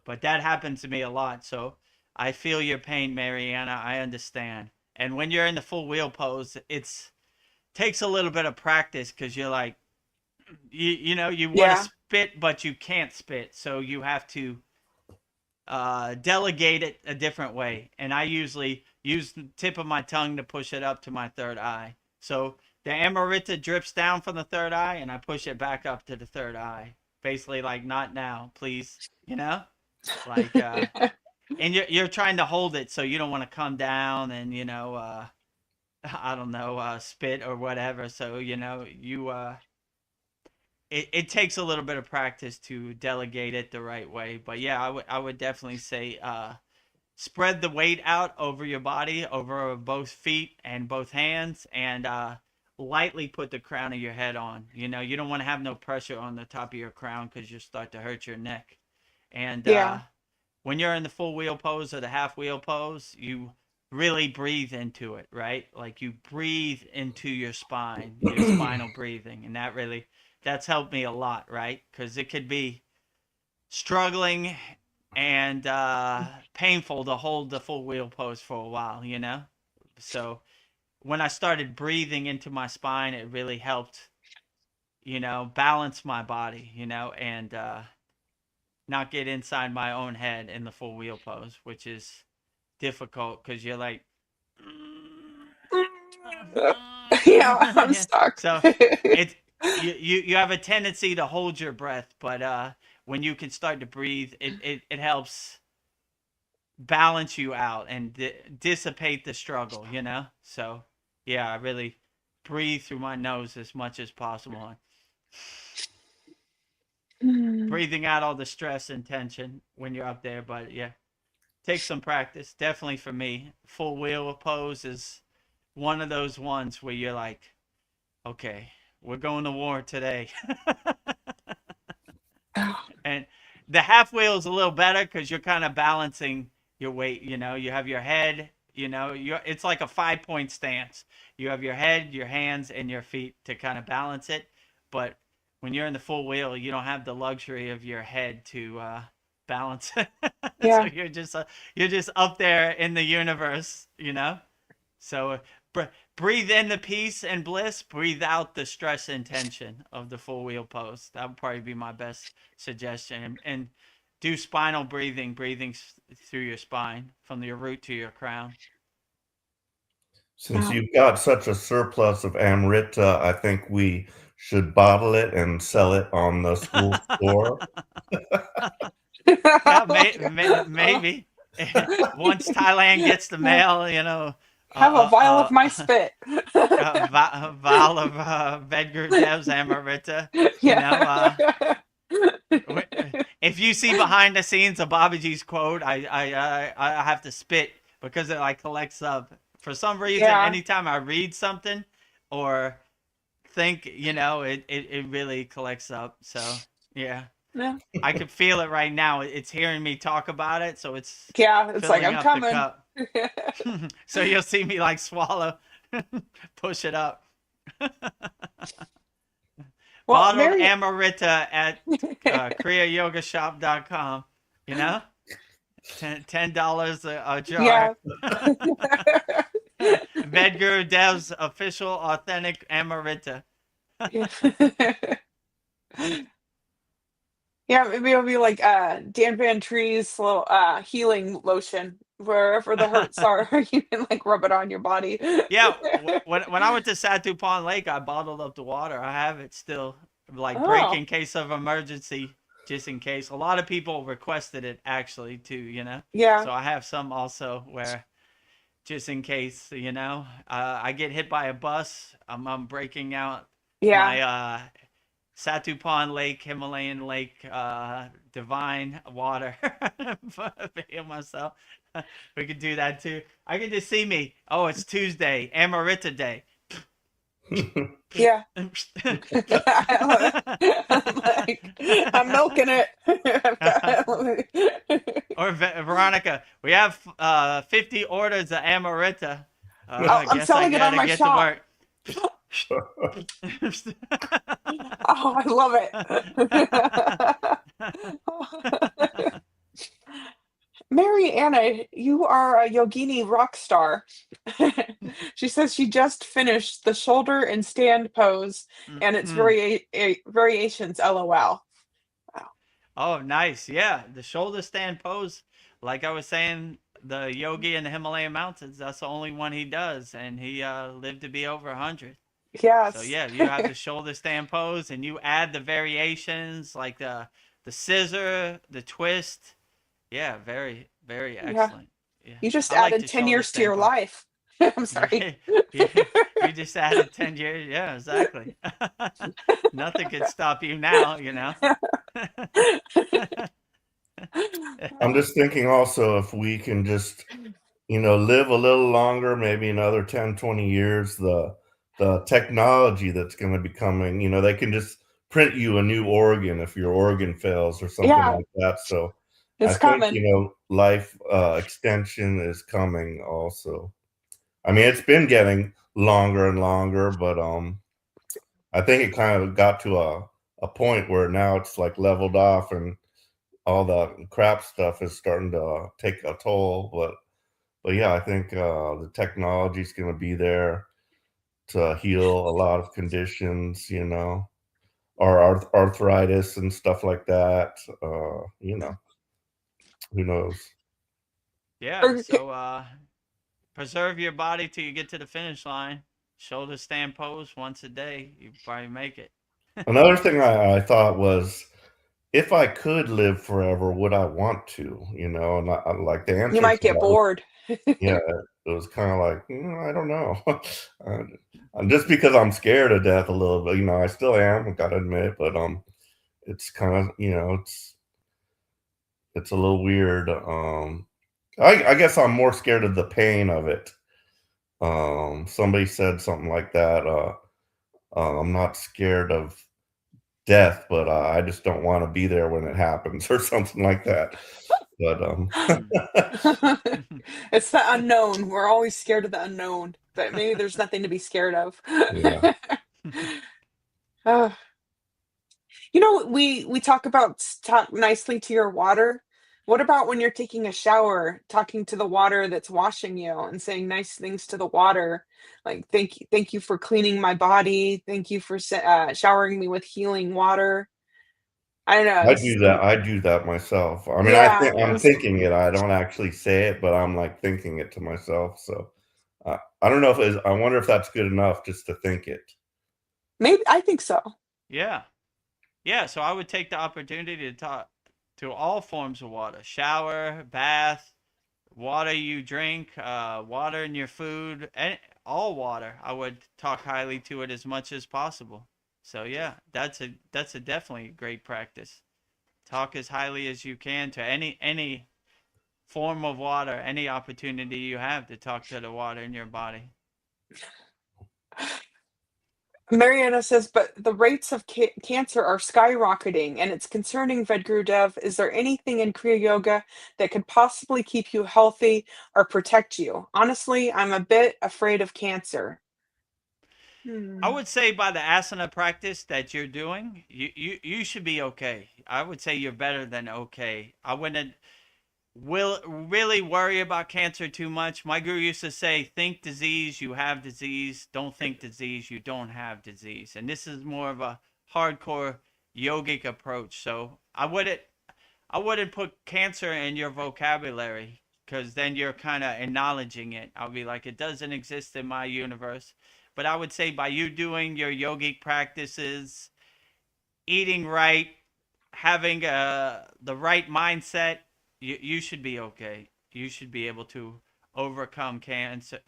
But that happens to me a lot. So I feel your pain, Mariana. I understand. And when you're in the full wheel pose, it's takes a little bit of practice because you're like, you want to Yeah. spit, but you can't spit. So you have to delegate it a different way. And I usually use the tip of my tongue to push it up to my third eye. So the Amrita drips down from the third eye, and I push it back up to the third eye. Basically, like, not now, please. You know, like, and you're trying to hold it so you don't want to come down and I don't know, spit or whatever. So it takes a little bit of practice to delegate it the right way. But yeah, I would definitely say spread the weight out over your body, over both feet and both hands, and lightly put the crown of your head on. You don't want to have no pressure on the top of your crown because you start to hurt your neck. And Yeah. when you're in the full wheel pose or the half wheel pose, you really breathe into it, right? Like you breathe into your spine, your spinal breathing, and that's helped me a lot, right? Because it could be struggling and painful to hold the full wheel pose for a while. So when I started breathing into my spine, it really helped, balance my body, and not get inside my own head in the full wheel pose, which is difficult because you're like, Yeah, I'm stuck. so it you have a tendency to hold your breath, but when you can start to breathe, it helps balance you out and dissipate the struggle. So yeah, I really breathe through my nose as much as possible. Breathing out all the stress and tension when you're up there. But yeah, take some practice. Definitely for me, full wheel pose is one of those ones where you're like, okay, we're going to war today. And the half wheel is a little better because you're kind of balancing your weight. You have your head. It's like a 5-point stance. You have your head, your hands, and your feet to kind of balance it. But when you're in the full wheel, you don't have the luxury of your head to balance it. So Yeah. you're just up there in the universe. So breathe in the peace and bliss, breathe out the stress and tension of the full wheel pose. That would probably be my best suggestion. And do spinal breathing, through your spine from your root to your crown. Since you've got such a surplus of Amrita, I think we should bottle it and sell it on the school store. Yeah, maybe. Once Thailand gets the mail, Have a vial of my spit. a vial of Vedgurudev's Amrita. Yeah. If you see behind the scenes of Babaji's quote, I have to spit because it like collects up. For some reason, Yeah. anytime I read something or think, it really collects up. So yeah. Yeah. I could feel it right now. It's hearing me talk about it, so it's Yeah, it's like filling I'm up coming. the cup. So you'll see me like swallow, push it up. Well, Bottled Mary, Amrita at kriyayogashop.com. $10 a yeah. jar. Vedgurudev's official authentic Amrita. Yeah, maybe it'll be like Dan Van Tree's little healing lotion. Wherever the hurts are, you can like rub it on your body. Yeah, when I went to Satu Pond Lake, I bottled up the water. I have it still, like break Oh, in case of emergency, just in case. A lot of people requested it actually too. yeah, So I have some also where just in case, I get hit by a bus, I'm breaking out yeah. my Satu Pond Lake, Himalayan Lake, divine water for heal myself. We could do that too. I can just see me. Oh, it's Tuesday, Amrita Day. Yeah. I'm like, I'm milking it. Or Veronica, we have 50 orders of Amrita. I I'm guess I selling it on gotta my get shop. to Oh, I love it. Mary Anna, you are a yogini rock star. She says she just finished the shoulder and stand pose and its work. variations. LOL. Wow. Oh, nice. Yeah, the shoulder stand pose. Like I was saying, the yogi in the Himalayan mountains, that's the only one he does. And he lived to be over 100. So Yes. yeah, you have the shoulder stand pose, and you add the variations like the scissor, the twist. Yeah, very very Yeah. excellent. Yeah, You just I like added the 10 shoulder years to stand your pose. life. I'm sorry. Yeah, yeah, you just added 10 years. Yeah, exactly. Nothing can stop you now. I'm just thinking also if we can just, live a little longer, maybe another 10, 20 years, the technology that's going to be coming, they can just print you a new organ if your organ fails or something Yeah, like that. So I it's think, coming. life extension is coming also. I mean, it's been getting longer and longer, but I think it kind of got to a point where now it's like leveled off and all the crap stuff is starting to take a toll. But yeah, I think the technology is going to be there to heal a lot of conditions, or arthritis and stuff like that. Who knows? Yeah. Or So preserve your body till you get to the finish line. Shoulder stand pose once a day. You probably make it. Another thing I thought was, if I could live forever, would I want to? And like the you answer to might get that, bored. yeah, it was kind of like, I don't know. Just because I'm scared to death a little bit, I still am, I gotta admit, but it's kind of, it's a little weird. I guess I'm more scared of the pain of it. Somebody said something like that. I'm not scared of death, but I just don't want to be there when it happens, or something like that. But It's the unknown. We're always scared of the unknown, but maybe there's nothing to be scared of. yeah. Uh, we talk about talk nicely to your water. What about when you're taking a shower, talking to the water that's washing you and saying nice things to the water, like thank you for cleaning my body, thank you for showering me with healing water. I don't know. It's I do that myself. I mean, yeah, I'm thinking it. I don't actually say it, but I'm like thinking it to myself. So I don't know if I wonder if that's good enough just to think it. maybe I think so. Yeah. Yeah. So I would take the opportunity to talk to all forms of water: shower, bath, water you drink, water in your food, and all water. I would talk highly to it as much as possible. So yeah, that's a definitely great practice. Talk as highly as you can to any form of water, any opportunity you have to talk to the water in your body. Mariana says, but the rates of cancer are skyrocketing, and it's concerning. Vedgurudev, is there anything in Kriya Yoga that could possibly keep you healthy or protect you? Honestly, I'm a bit afraid of cancer. I Hmm. would say by the asana practice that you're doing, you should be okay. I would say you're better than okay. I wouldn't will really worry about cancer too much. My guru used to say, think disease, you have disease. Don't think disease, you don't have disease. And this is more of a hardcore yogic approach. So I wouldn't put cancer in your vocabulary because then you're kind of acknowledging it. I'll be like, it doesn't exist in my universe. But I would say by you doing your yogic practices, eating right, having the right mindset, you should be okay. You should be able to overcome cancer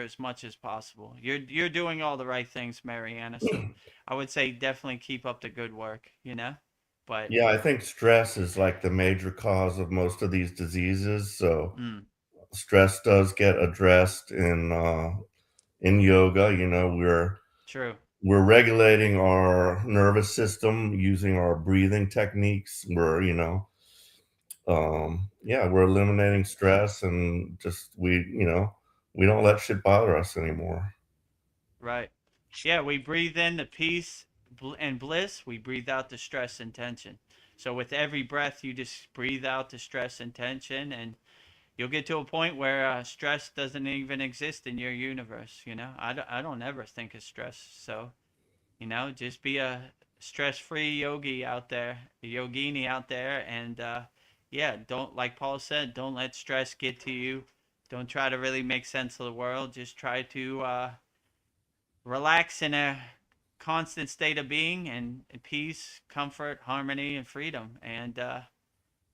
as much as possible. You're doing all the right things, Mariana. So I would say definitely keep up the good work. But Yeah, I think stress is like the major cause of most of these diseases. So mm, stress does get addressed in yoga. true. We're regulating our nervous system using our breathing techniques. Yeah, we're eliminating stress, and just we don't let shit bother us anymore. Right. Yeah, we breathe in the peace and bliss. We breathe out the stress and tension. So with every breath, you just breathe out the stress and tension, and you'll get to a point where stress doesn't even exist in your universe. I don't ever think of stress. So just be a stress-free yogi out there, a yogini out there, and yeah, don't, like Paul said, don't let stress get to you. Don't try to really make sense of the world. Just try to relax in a constant state of being and peace, comfort, harmony, and freedom. And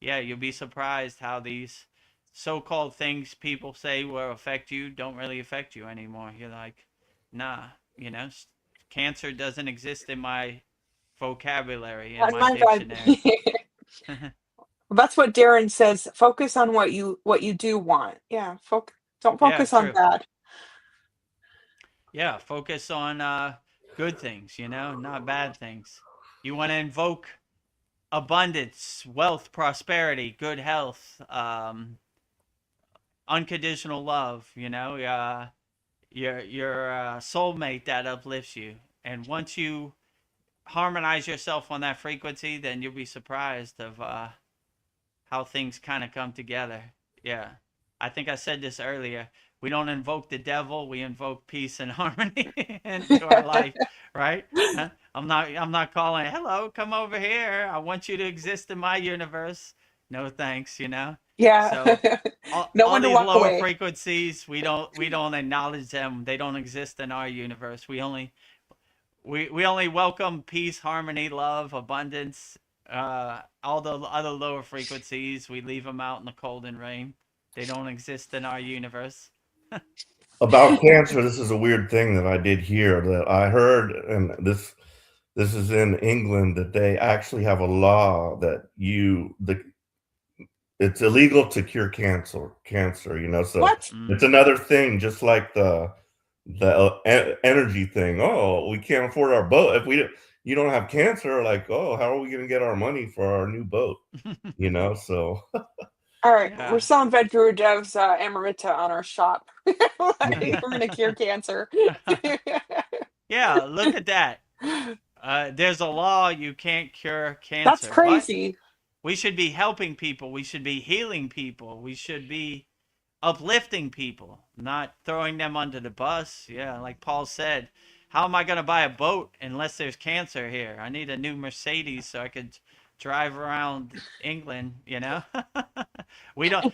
yeah, you'll be surprised how these so-called things people say will affect you don't really affect you anymore. You're like, nah, you know, cancer doesn't exist in my vocabulary, in On my my vibe. dictionary. That's what Darren says. Focus on what you do want. Yeah, don't Yeah, focus on true. bad. Yeah, focus on good things, you know, not bad things. You want to invoke abundance, wealth, prosperity, good health, unconditional love, you know, your soulmate that uplifts you. And once you harmonize yourself on that frequency, then you'll be surprised of how things kind of come together. Yeah. I think I said this earlier. We don't invoke the devil, we invoke peace and harmony into our life, right? I'm not calling, hello, come over here. I want you to exist in my universe. No thanks, you know? Yeah. So all, Know all when to these walk lower away. frequencies, we don't acknowledge them. They don't exist in our universe. We only welcome peace, harmony, love, abundance. All the other lower frequencies, we leave them out in the cold and rain. They don't exist in our universe. About cancer, this is a weird thing that I did hear that I heard, and this is in England, that they actually have a law that it's illegal to cure cancer, you know. So What? it's Mm. another thing, just like the energy thing. Oh, we can't afford our boat if you don't have cancer. Like, oh, how are we going to get our money for our new boat? You know, so All right, we're Yeah. selling Vedagurudev Amrita on our shop. Like, we're gonna cure cancer. Yeah, look at that. There's a law you can't cure That's cancer. What? crazy. We should be helping people. We should be healing people. We should be uplifting people, not throwing them under the bus. Yeah, like Paul said, how am I going to buy a boat unless there's cancer here? I need a new Mercedes so I could drive around England, you know? We don't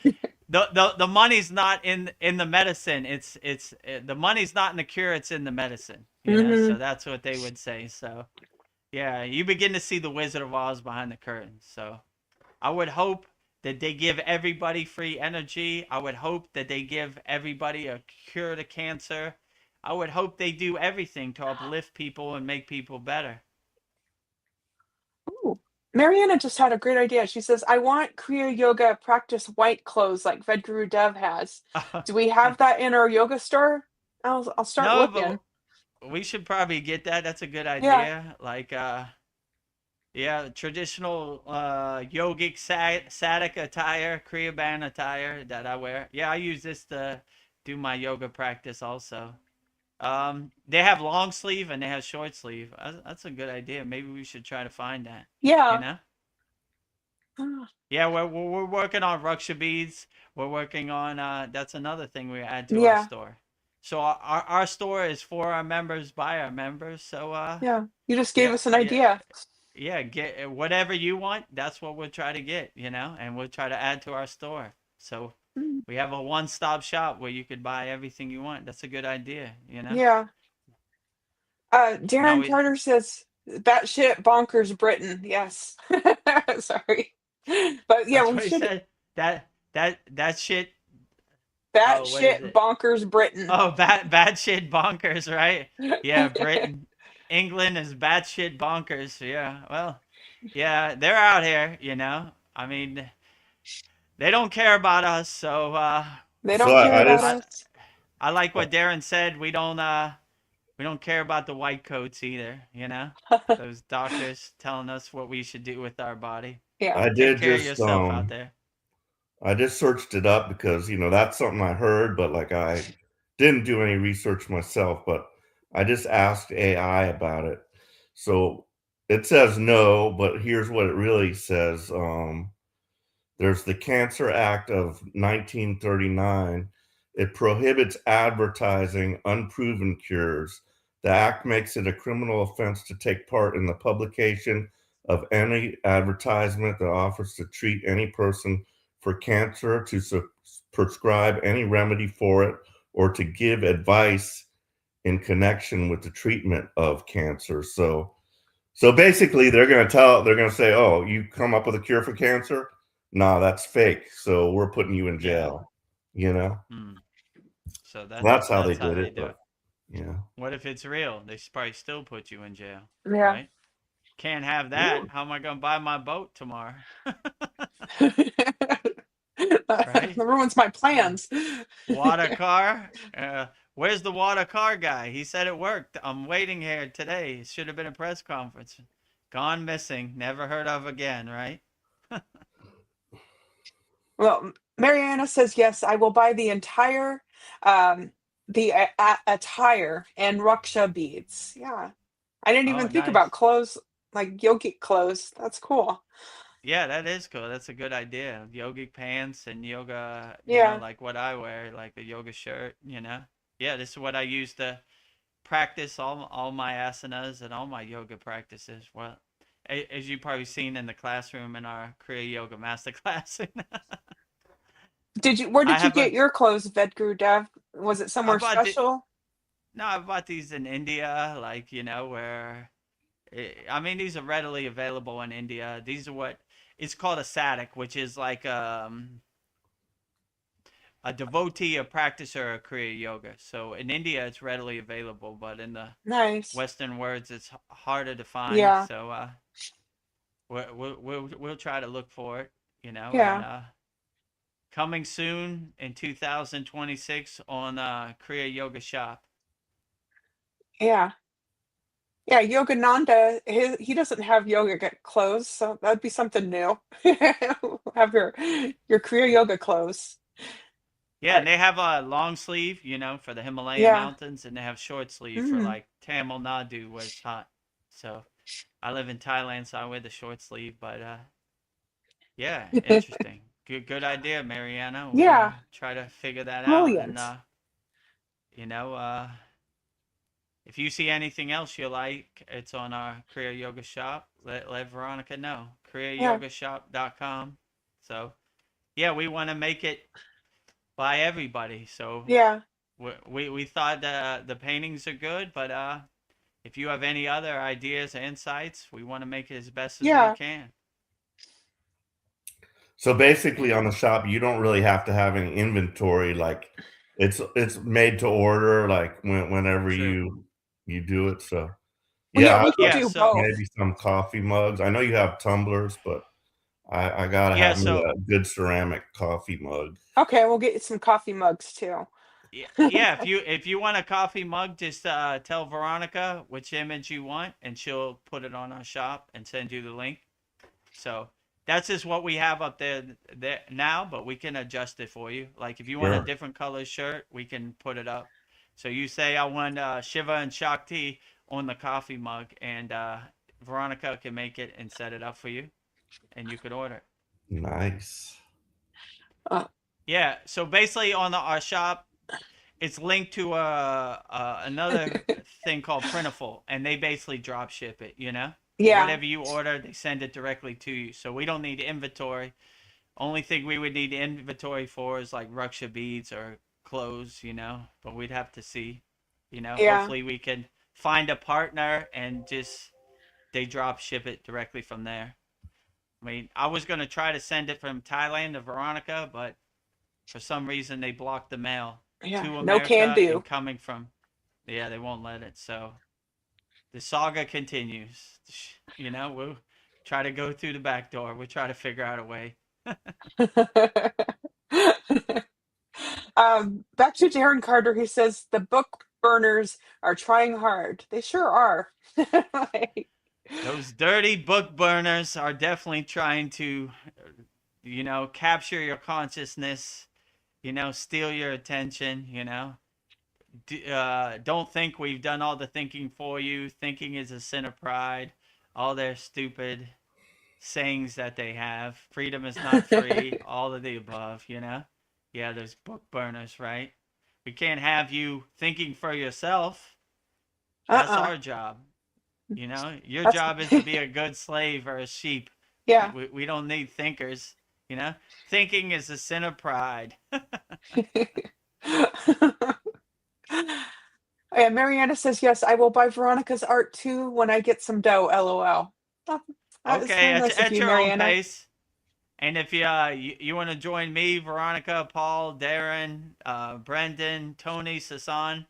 the money's not in the medicine. It's the money's not in the cure, it's in the medicine, you know? So Hmm. that's what they would say. So, yeah, you begin to see the Wizard of Oz behind the curtain. So, I would hope that they give everybody free energy. I would hope that they give everybody a cure to cancer. I would hope they do everything to uplift people and make people better. Ooh. Mariana just had a great idea. She says, I want Kriya Yoga practice white clothes like Vedagurudev has. Do we have that in our yoga store? I'll start No, looking. but we should probably get that. That's a good Yeah. idea. Like, yeah, traditional yogic sadhak attire, Kriya band attire that I wear. Yeah, I use this to do my yoga practice also. They have long sleeve and they have short sleeve. That's a good idea. Maybe we should try to find that. You Yeah. know? Ah, Yeah, we're working on Raksha beads. We're working on that's another thing we add to our yeah. store. So our store is for our members by our members. So Yeah. You just gave yeah, us an yeah, idea. yeah, get whatever you want. That's what we'll try to get, you know, and we'll try to add to our store. So Mm, we have a one-stop shop where you could buy everything you want. That's a good idea, you know. yeah. Now Darren we Carter says, batshit bonkers Britain. Yes. Sorry. But yeah, That's we what he should said. That shit. Oh, what is batshit it? bonkers Britain. Oh, bad shit bonkers, right? Yeah, Britain, England is bad shit bonkers. Yeah, well, yeah, they're out here. You know, I mean, they don't care about us. So They so don't care I about I just us. I like what Darren said. We don't care about the white coats either. You know, those doctors telling us what we should do with our body. Yeah. I Take did care of just yourself out there. I just searched it up because, that's something I heard, but like I didn't do any research myself, but I just asked AI about it. So it says no, but here's what it really says. There's the Cancer Act of 1939. It prohibits advertising unproven cures. The act makes it a criminal offense to take part in the publication of any advertisement that offers to treat any person for cancer, to prescribe any remedy for it, or to give advice in connection with the treatment of cancer. So basically they're going to say, oh, you come up with a cure for cancer? Nah, that's fake. So we're putting you in jail, you know? So That's how they how did they it. do But it. yeah. What if it's real? They probably still put you in jail, Yeah. right? Can't have that. How am I going to buy my boat tomorrow? Right? That ruins my plans. Water car? Where's the water car guy? He said it worked. I'm waiting here today. It should have been a press conference. Gone missing. Never heard of again, right? Well, Mariana says yes. I will buy the entire, the attire and Raksha beads. Yeah, I didn't Oh, even think nice. about clothes like yogic clothes. That's cool. Yeah, that is cool. That's a good idea. Yogic pants and yoga, Yeah. like what I wear, like a yoga shirt. Yeah, this is what I use to practice all my asanas and all my yoga practices. Well, as you probably seen in the classroom in our Kriya Yoga Masterclass. Where I did you have get your clothes, Vedagurudev? Was it I somewhere bought the, special? no, I bought these in India, like, where, I mean, these are readily available in India. These are what, it's called a sadhak, which is like, a devotee, a practicer of Kriya Yoga. So in India, it's readily available, but in the Nice. Western words, it's harder to find. Yeah. So we'll try to look for it, and Yeah. coming soon in 2026 on Kriya Yoga Shop. Yeah. Yeah, Yogananda, he doesn't have yoga clothes, so that'd be something new. Have your career yoga clothes. Yeah, and they have a long sleeve, for the Himalayan Yeah. mountains, and they have short sleeve for Mm. like Tamil Nadu where it's hot. So I live in Thailand, so I wear the short sleeve. But yeah, interesting. Good idea, Mariana. We'll Yeah, try to figure that out, and brilliant. you know, uh, if you see anything else you like, it's on our Kriya Yoga shop. Let Veronica know. Yeah, kriyayogashop.com. So yeah, we want to make it by everybody. So yeah, we thought the paintings are good, but if you have any other ideas or insights, we want to make it as best as we yeah. can. So basically on the shop, you don't really have to have any inventory. Like it's made to order, like whenever True. you do it. So Well, yeah, yeah, we I'd could love Yeah. to do see So both. maybe some coffee mugs. I know you have tumblers, but I gotta yeah. have me So a good ceramic coffee mug. Okay, we'll get you some coffee mugs too. yeah. If you want a coffee mug, just tell Veronica which image you want, and she'll put it on our shop and send you the link. So that's just what we have up there now, but we can adjust it for you. Like if you want a Sure. different color shirt, we can put it up. So you say I want Shiva and Shakti on the coffee mug, and Veronica can make it and set it up for you, and you could order it. Nice. Uh, Yeah. So basically, on our shop, it's linked to another thing called Printful, and they basically drop ship it. yeah, Whatever you order, they send it directly to you. So we don't need inventory. Only thing we would need inventory for is like Ruksha beads or clothes, but we'd have to see. yeah, Hopefully we can find a partner and just they drop ship it directly from there. I mean, I was going to try to send it from Thailand to Veronica, but for some reason they blocked the mail yeah. to No can America and do. coming from, yeah, they won't let it. So the saga continues. We'll try to go through the back door. We'll try to figure out a way. Back to Darren Carter, he says the book burners are trying hard. They sure are. Like, Those dirty book burners are definitely trying to, capture your consciousness, steal your attention, don't think we've done all the thinking for you. Thinking is a sin of pride. All their stupid sayings that they have. Freedom is not free. All of the above. Yeah, there's book burners, right? We can't have you thinking for yourself. That's uh-uh. our job. Your That's job is to be a good slave or a sheep. yeah. We don't need thinkers. Thinking is a sin of pride. Yeah, Mariana says, yes, I will buy Veronica's art too when I get some dough, LOL. Oh, that is Okay, very nice of at you, your own Mariana. pace. And if you want to join me, Veronica, Paul, Darren, Brendan, Tony, Sasan,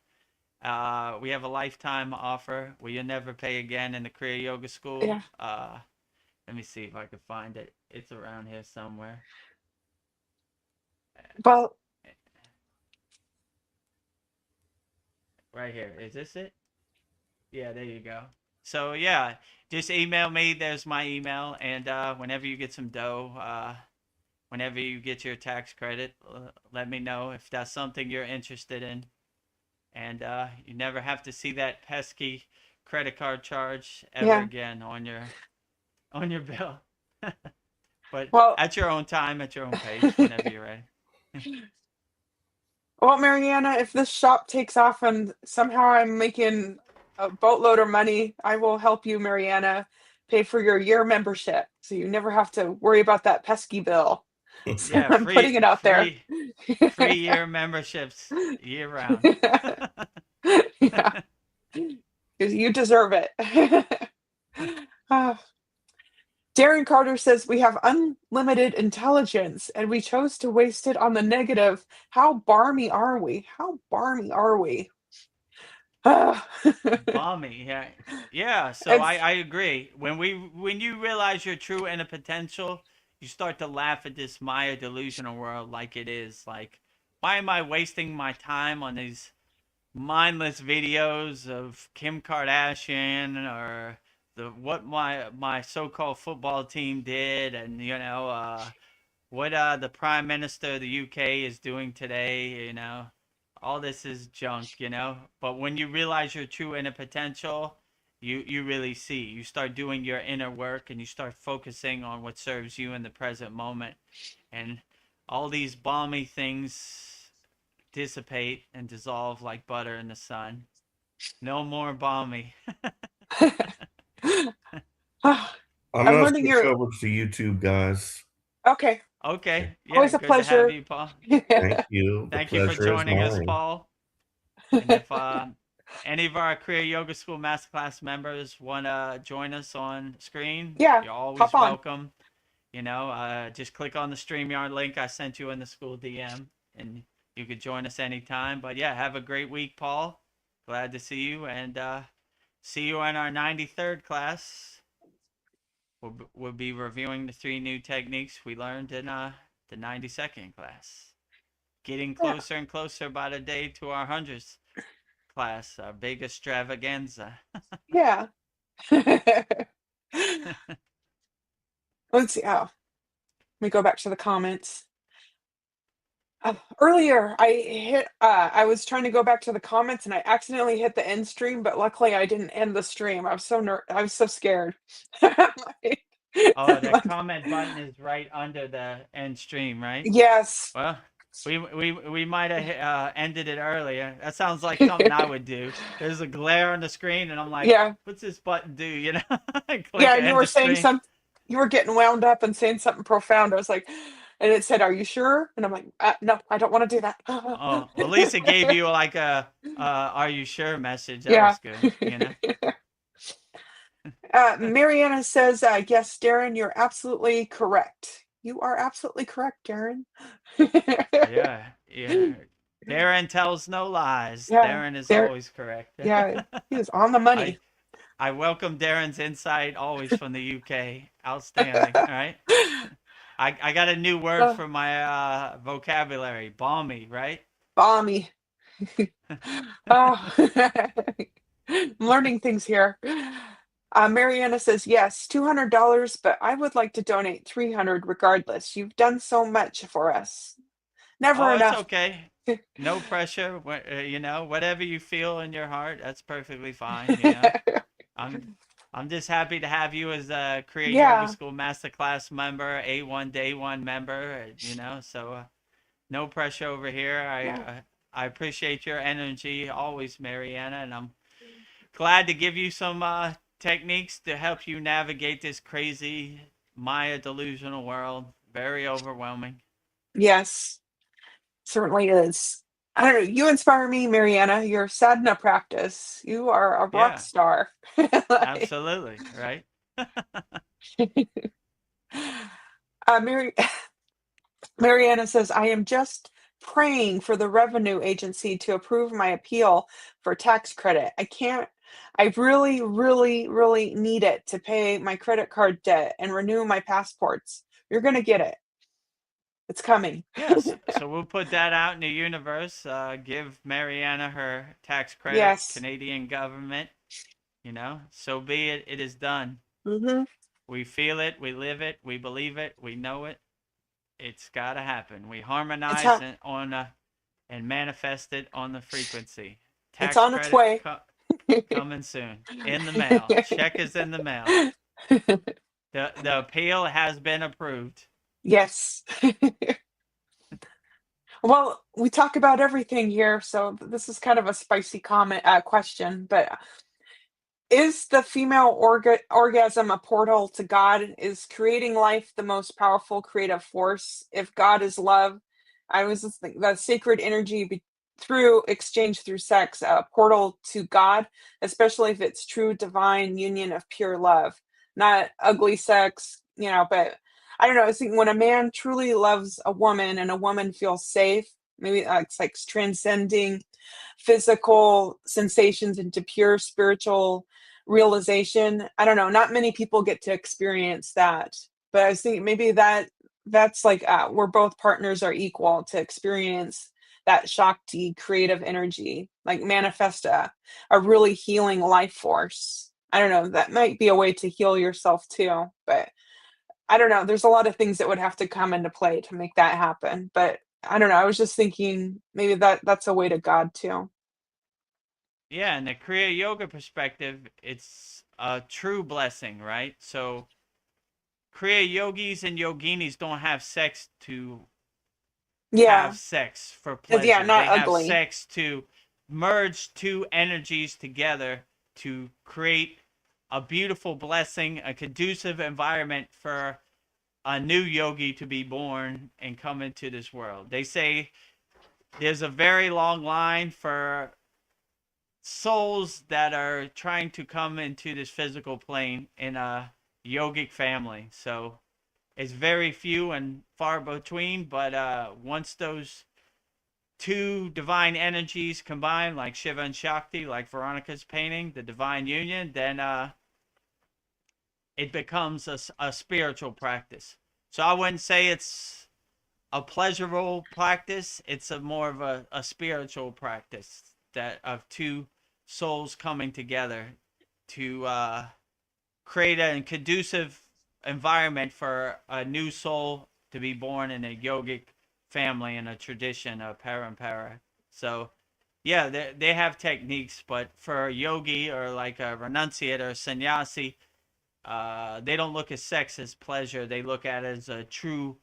we have a lifetime offer where you never pay again in the Kriya Yoga School. Yeah. Let me see if I can find it. It's around here somewhere. Well, Right here. Is this it? Yeah, there you go. So yeah, just email me. There's my email, and whenever you get some dough, whenever you get your tax credit, let me know if that's something you're interested in. And you never have to see that pesky credit card charge ever yeah. again on your bill. But Well, at your own time, at your own pace, whenever you're ready. well, Mariana, if this shop takes off and somehow I'm making a boatload of money, I will help you, Mariana, pay for your year membership, so you never have to worry about that pesky bill. So Yeah, I'm putting it out there. free year memberships year round. Yeah, because you deserve it. Uh, Darren Carter says we have unlimited intelligence and we chose to waste it on the negative. How barmy are we? How barmy are we? Balmy, yeah, yeah. So It's I agree. When you realize your true inner potential, you start to laugh at this Maya delusional world like it is. Like, why am I wasting my time on these mindless videos of Kim Kardashian or the what my so-called football team did, and what the Prime Minister of the UK is doing today. All this is junk. But when you realize your true inner potential, you really see. You start doing your inner work and you start focusing on what serves you in the present moment, and all these balmy things dissipate and dissolve like butter in the sun. No more balmy. I'm I'm gonna learning switch your over to YouTube, guys. okay. Okay, yeah, Always a good to have pleasure. you, Paul. Thank you. The Thank you for pleasure is joining us, mine. Paul. And if any of our Kriya Yoga School Masterclass members want to join us on screen, Yeah, you're always hop on. welcome. Just click on the StreamYard link I sent you in the school DM, and you could join us anytime. But yeah, have a great week, Paul. Glad to see you, and see you in our 93rd class. We'll be reviewing the 3 new techniques we learned in the 92nd class. Getting Yeah. closer and closer by the day to our 100th class, our big extravaganza. Yeah. Let's see. Oh, let me go back to the comments. Earlier, I was trying to go back to the comments and I accidentally hit the end stream, but luckily I didn't end the stream. I was so scared. Like- Oh, that comment button is right under the end stream, right? yes. Well, we might have ended it earlier. That sounds like something I would do. There's a glare on the screen, and I'm like, Yeah. what's this button do? Click Yeah, and you end were the saying stream. you were getting wound up and saying something profound. I was like, and it said, "Are you sure?" And I'm like, "No, I don't want to do that." Oh, well, at least it gave you like a "Are you sure?" message. That Yeah. was good. Mariana says, yes, Darren, you're absolutely correct. You are absolutely correct, Darren. Yeah. Darren tells no lies. Yeah, Darren is there. always correct. Yeah, he is on the money. I welcome Darren's insight always from the UK. Outstanding. All right. I got a new word for my vocabulary. Balmy, right? Balmy. Oh. I'm learning things here. Mariana says, yes, $200, but I would like to donate 300 regardless. You've done so much for us. Never Oh, enough. it's okay. No pressure. Whatever you feel in your heart, that's perfectly fine. I'm just happy to have you as a Kriya Yeah. Yoga School Masterclass member, A1 Day 1 member, so no pressure over here. I appreciate your energy always, Mariana, and I'm glad to give you some techniques to help you navigate this crazy Maya delusional world. Very overwhelming. Yes, certainly is. I don't know. You inspire me, Mariana. Your sadhana practice. You are a rock Yeah, star. Like, absolutely. Right. Mary, Mariana says, I am just praying for the revenue agency to approve my appeal for tax credit. I really, really, really need it to pay my credit card debt and renew my passports. You're going to get it. It's coming. Yes. So we'll put that out in the universe. Give Mariana her tax credit, Yes. Canadian government. So be it. It is done. Hmm. We feel it. We live it. We believe it. We know it. It's got to happen. We It's, harmonize ha- it and manifest it on the frequency. it's Tax on its credit way. coming soon. In the mail. Check is in the mail. The appeal has been approved. Yes. Well, we talk about everything here, so this is kind of a spicy comment question, but is the female orgasm a portal to God? Is creating life the most powerful creative force? If God is love, I was just thinking that sacred energy through exchange through sex, a portal to God, especially if it's true divine union of pure love, not ugly sex, but I don't know. I was thinking when a man truly loves a woman and a woman feels safe, maybe it's like transcending physical sensations into pure spiritual realization. I don't know. Not many people get to experience that, but I was thinking maybe that's like where both partners are equal to experience that Shakti creative energy, like manifest a really healing life force. I don't know. That might be a way to heal yourself too, but I don't know. There's a lot of things that would have to come into play to make that happen. But I don't know. I was just thinking maybe that's a way to God too. Yeah, in the Kriya Yoga perspective, it's a true blessing, right? So Kriya yogis and yoginis don't have sex to have Yeah. sex for Yeah, pleasure. not They have ugly. sex to merge two energies together to create a beautiful blessing, a conducive environment for a new yogi to be born and come into this world. They say there's a very long line for souls that are trying to come into this physical plane in a yogic family. So it's very few and far between, but once those two divine energies combine, like Shiva and Shakti, like Veronica's painting, the divine union, then it becomes a spiritual practice. So I wouldn't say it's a pleasurable practice. It's a more of a spiritual practice that of two souls coming together to create a conducive environment for a new soul to be born in a yogic family and a tradition of parampara. So, yeah, they have techniques, but for a yogi or like a renunciate or a sannyasi, they don't look at sex as pleasure. They look at it as a true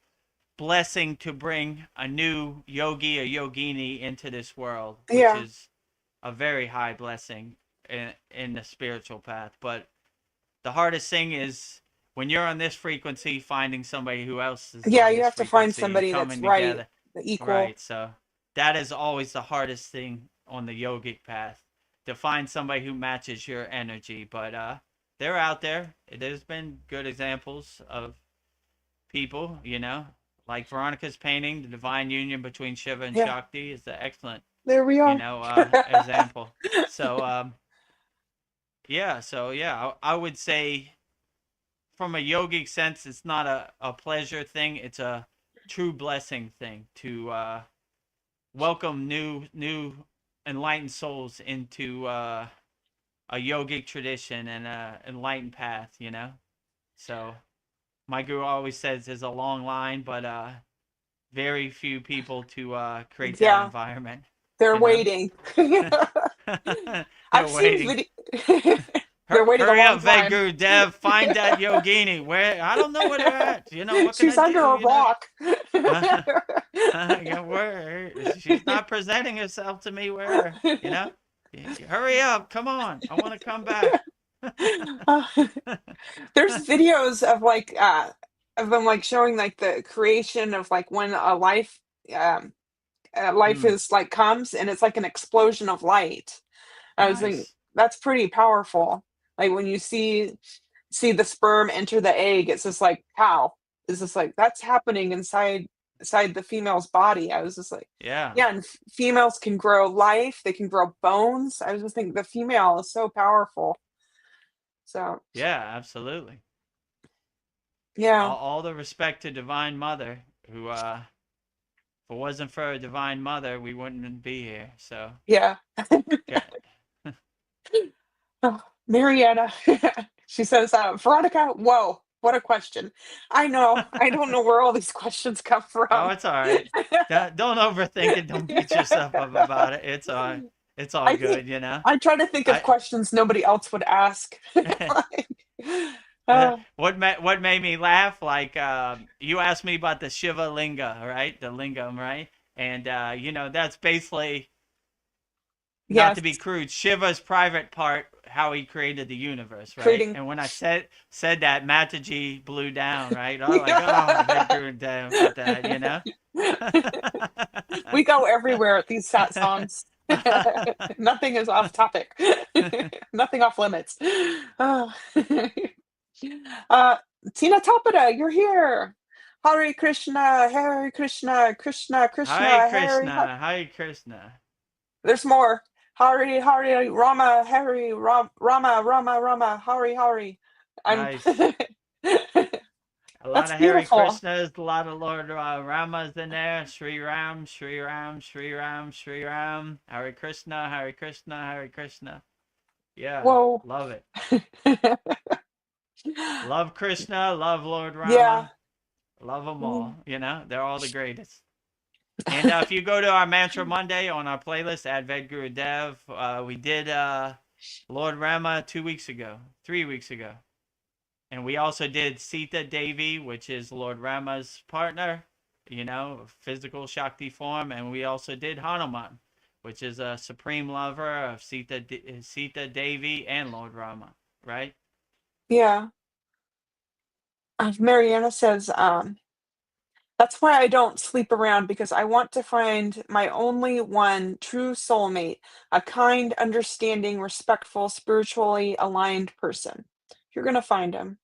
blessing to bring a new yogi or yogini into this world, which Yeah. is a very high blessing in the spiritual path. But the hardest thing is when you're on this frequency, finding somebody who else is Yeah, on you this have to find frequency and somebody that's coming right, together. equal. Right. So that is always the hardest thing on the yogic path, to find somebody who matches your energy. But they're out there. There's been good examples of people, like Veronica's painting, the divine union between Shiva and Yeah, Shakti is an excellent, there we are. example. So, I would say from a yogic sense, it's not a pleasure thing. It's a true blessing thing to welcome new enlightened souls into a yogic tradition and a enlightened path. So my guru always says there's a long line, but very few people to create that Yeah, environment. they're You know, waiting. they're I've seen waiting. video. They're waiting a Hurry long up, time. Vedagurudev. Find that yogini. Where I don't know where they're at. What can She's I under do? a rock. Yeah, where she's not presenting herself to me. Where hurry up. Come on. I want to come back. There's videos of of them like showing like the creation of like when a life um life Mm, is like comes, and it's like an explosion of light. I was thinking nice. that's pretty powerful. Like when you see the sperm enter the egg, it's just like, pow. It's just like that's happening inside the female's body. I was just like, Yeah. yeah, and females can grow life, they can grow bones. I was just thinking the female is so powerful. So Yeah, absolutely. yeah, All the respect to Divine Mother, who, if it wasn't for a Divine Mother, we wouldn't be here. So, yeah. yeah. Oh, Mariana, she says, Veronica, whoa, what a question. I know, I don't know where all these questions come Oh, from. it's all right. Don't overthink it. Don't beat yourself up about it. It's all I think good, you know. I try to think of I questions nobody else would ask. Like, uh, what made me laugh, like, you asked me about the Shiva Linga, right? The lingam, right? And that's basically, not yes, to be crude, Shiva's private part, how he created the universe, right? creating. And when I said that, Mataji blew down, right? Oh, like, oh, Yeah. Vedagurudev with that. We go everywhere at these sat songs. Nothing is off topic. Nothing off limits. Oh. uh, Tina Tapata, you're here. Hare Krishna, Hare Krishna, Krishna Hare Krishna, Hare. Krishna, Hare Krishna. There's more. Hare Hare Rama, Hare Rama, Rama Rama, Hare Hare. I'm. Nice. A lot That's of Hare beautiful. Krishnas, a lot of Lord Ramas in there. Sri Ram, Sri Ram, Sri Ram, Sri Ram. Hare Krishna, Hare Krishna, Hare Krishna. Yeah, Whoa. love it. Love Krishna, love Lord Yeah. Rama, love them all. They're all the greatest. And if you go to our Mantra Monday on our playlist at Vedagurudev, we did Lord Rama 2 weeks ago, 3 weeks ago. And we also did Sita Devi, which is Lord Rama's partner, physical Shakti form. And we also did Hanuman, which is a supreme lover of Sita Devi and Lord Rama, right? Yeah. Mariana says, that's why I don't sleep around because I want to find my only one true soulmate, a kind, understanding, respectful, spiritually aligned person. You're gonna find him.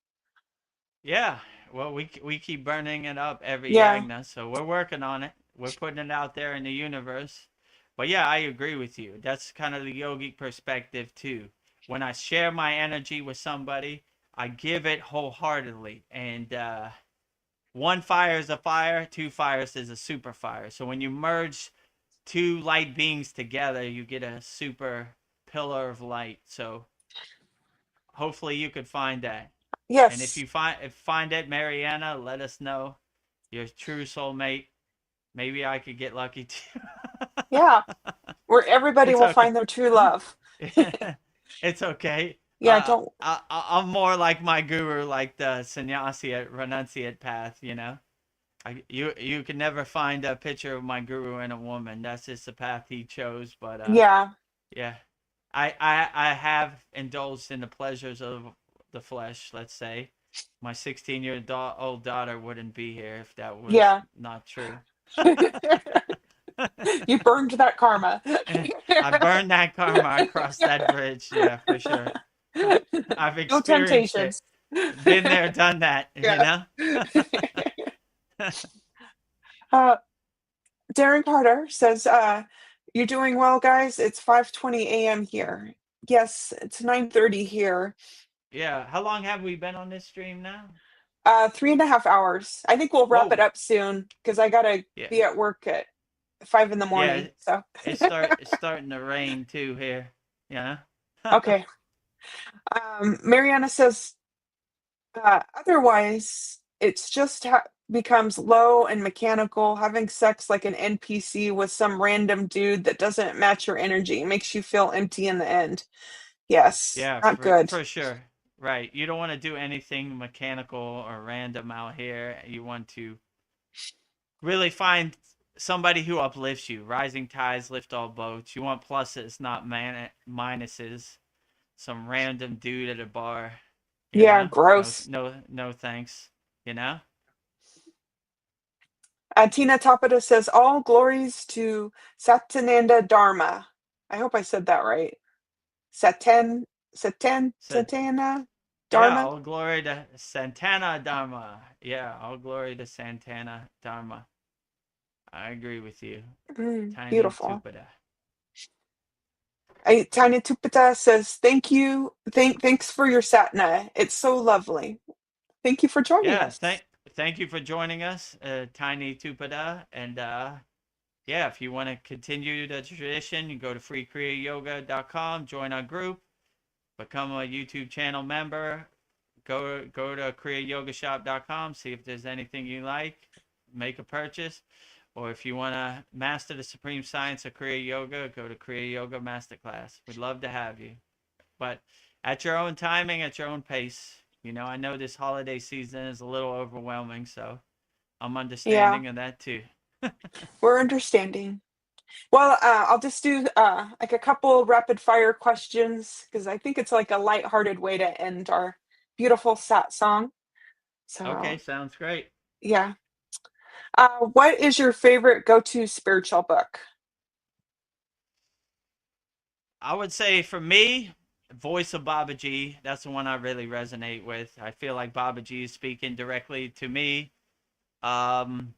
Yeah. Well, we keep burning it up every Yeah. yagna, so we're working on it. We're putting it out there in the universe. But yeah, I agree with you. That's kind of the yogic perspective too. When I share my energy with somebody, I give it wholeheartedly. And one fire is a fire, two fires is a super fire. So when you merge two light beings together, you get a super pillar of light. So hopefully you could find that. And if Yes. you find it, Mariana, let us know. Your true soulmate. Maybe I could get lucky too. Yeah. Where everybody It's will okay. find their true love. It's okay. Yeah, don't. I'm more like my guru, like the sannyasi renunciate path. You can never find a picture of my guru in a woman. That's just the path he chose. But Yeah. yeah, I have indulged in the pleasures of the flesh. Let's say my 16-year-old daughter wouldn't be here if that was Yeah. not true. You burned that karma. I burned that karma. I crossed that bridge. Yeah, for sure. I've No experienced it. temptations. Been there, done that. Yeah. uh, Darren Carter says, "You're doing well, guys. It's 5:20 a.m. here. Yes, it's 9:30 here. Yeah. How long have we been on this stream now? 3.5 hours. I think we'll wrap it Whoa. up soon because I gotta Yeah. be at work at 5 in the Yeah. morning. So It's starting to rain too here. Yeah. okay. Mariana says, otherwise, it's just becomes low and mechanical, having sex like an NPC with some random dude that doesn't match your energy, makes you feel empty in the end. Yes, Yeah, not for good. for sure. Right. You don't want to do anything mechanical or random out here. You want to really find somebody who uplifts you. Rising tides lift all boats. You want pluses, not minuses. Some random dude at a bar, Yeah, No, gross. no thanks. You know. Tina Tapata says, all glories to Satananda Dharma. I hope I said that right. Satana So, yeah, Dharma. all glory to Santana Dharma. Yeah, all glory to Santana Dharma. I agree with you. Tiny Beautiful. Tupada. Tanya Tupita says, thank you. Thanks for your satna. It's so lovely. Thank you for joining Yeah, us. thank you for joining us, Tiny Tupada. And yeah, if you want to continue the tradition, you go to freekriyayogashop.com, join our group, become a YouTube channel member. Go to kriyayogashop.com, see if there's anything you like, make a purchase. Or if you want to master the supreme science of Kriya Yoga, go to Kriya Yoga Masterclass. We'd love to have you. But at your own timing, at your own pace. You know, I know this holiday season is a little overwhelming, so I'm Yeah, understanding of that too. we're understanding. Well, I'll just do like a couple rapid fire questions because I think it's like a lighthearted way to end our beautiful satsang. Okay, So, sounds great. yeah. What is your favorite go-to spiritual book? I would say for me, voice of Babaji, that's the one I really resonate with. I feel like Babaji is speaking directly to me. Um,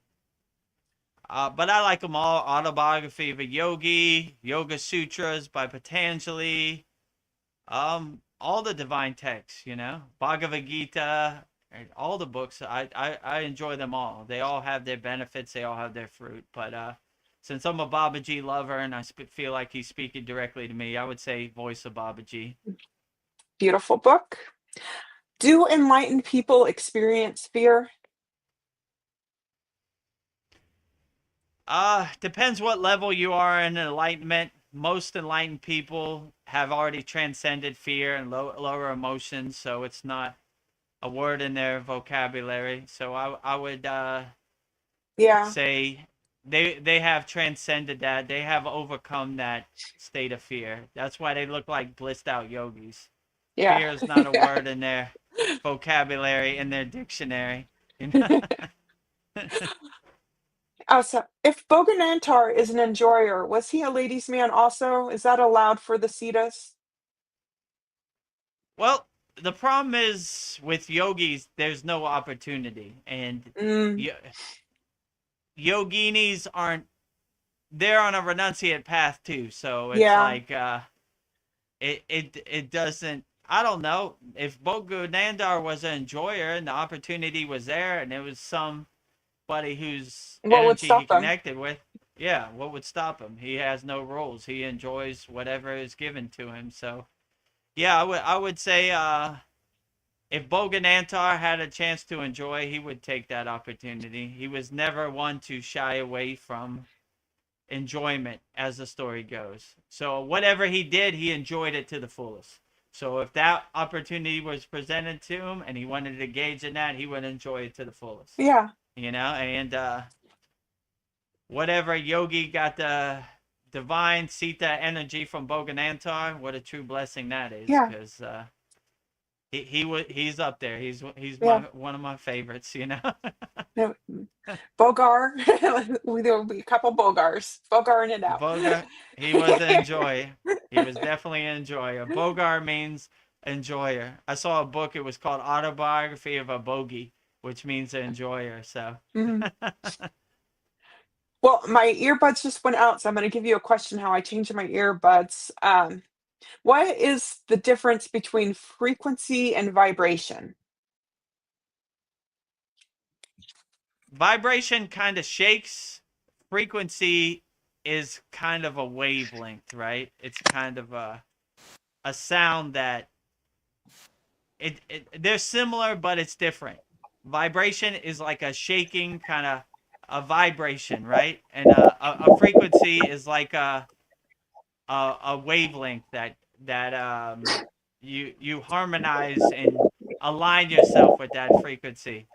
but I like them all. Autobiography of a Yogi, Yoga Sutras by Patanjali, all the divine texts, you know, Bhagavad Gita, and all the books. I enjoy them all. They all have their benefits. They all have their fruit. But since I'm a Babaji lover and I feel like he's speaking directly to me, I would say Voice of Babaji. Beautiful book. Do enlightened people experience fear? Depends what level you are in enlightenment. Most enlightened people have already transcended fear and lower emotions, so it's not a word in their vocabulary. So I would Yeah, say they have transcended that. They have overcome that state of fear. That's why they look like blissed out yogis. yeah. Fear is not a Yeah. word in their vocabulary, in their dictionary. You know? So if Boganantar is an enjoyer, was he a ladies' man also? Is that allowed for the Siddhas? Well, the problem is with yogis, there's no opportunity, and Mm, yoginis aren't. They're on a renunciate path too, so it's yeah, like it doesn't. I don't know if Bogunandar was an enjoyer and the opportunity was there, and it was somebody whose what would energy he stop them? connected with. Yeah, what would stop him? He has no rules. He enjoys whatever is given to him. So yeah, I would say if Boganantar had a chance to enjoy, he would take that opportunity. He was never one to shy away from enjoyment, as the story goes. So whatever he did, he enjoyed it to the fullest. So if that opportunity was presented to him and he wanted to engage in that, he would enjoy it to the fullest. Yeah, You know, and whatever yogi got the divine Sita energy from Boganantar, what a true blessing that is, yeah, because he's up there. He's yeah. one of my favorites. You know. No, Bogar. There will be a couple Bogars. Bogar in and out. Bogar, he was an enjoyer. He was definitely an enjoyer. Bogar means enjoyer. I saw a book. It was called Autobiography of a Bogey, which means enjoyer. So, Mhm. Well, my earbuds just went out, so I'm going to give you a question how I changed my earbuds. What is the difference between frequency and vibration? vibration kind of shakes. Frequency is kind of a wavelength, right? It's kind of a sound that they're similar, but it's different. Vibration is like a shaking kind of a vibration, right? And a frequency is like a wavelength that you harmonize and align yourself with that frequency.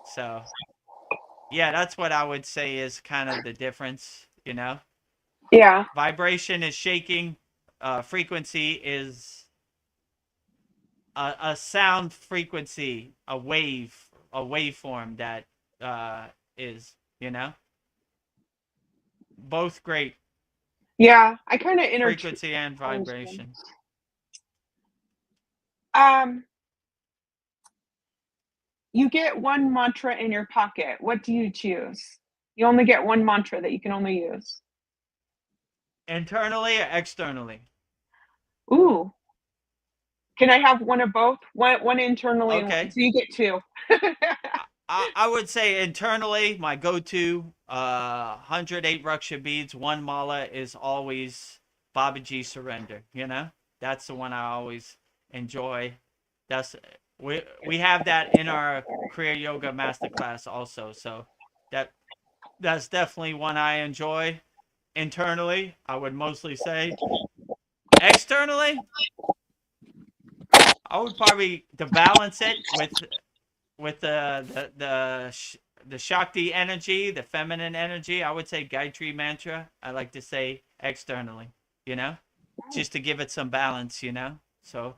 So yeah, that's what I would say is kind of the difference. You know, Yeah, vibration is shaking. Frequency is a sound frequency, a waveform that is, you know? Both great, Yeah, I kind of frequency and vibration. You get one mantra in your pocket. What do you choose? You only get one mantra that you can only use. Internally or externally? Ooh. Can I have one of both? One internally, and Okay. so you get two. I would say internally, my go-to 108 Raksha beads, one mala is always Babaji surrender. You know, that's the one I always enjoy. That's we have that in our Kriya Yoga Masterclass also. So that's definitely one I enjoy. Internally, I would mostly say. Externally, I would probably to balance it with the Shakti energy, the feminine energy. I would say Gayatri mantra. I like to say externally, you know, just to give it some balance, you know. So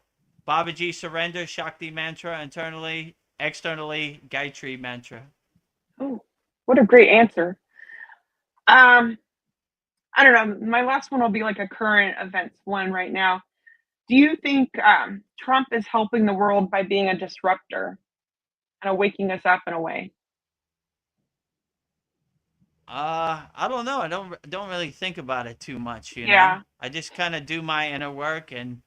Babaji surrender, Shakti mantra internally, externally Gayatri mantra. Oh, what a great answer. I don't know. My last one will be like a current events one right now. Do you think Trump is helping the world by being a disruptor and waking us up in a way? I don't know. I don't really think about it too much, you know. Yeah, I just kind of do my inner work, and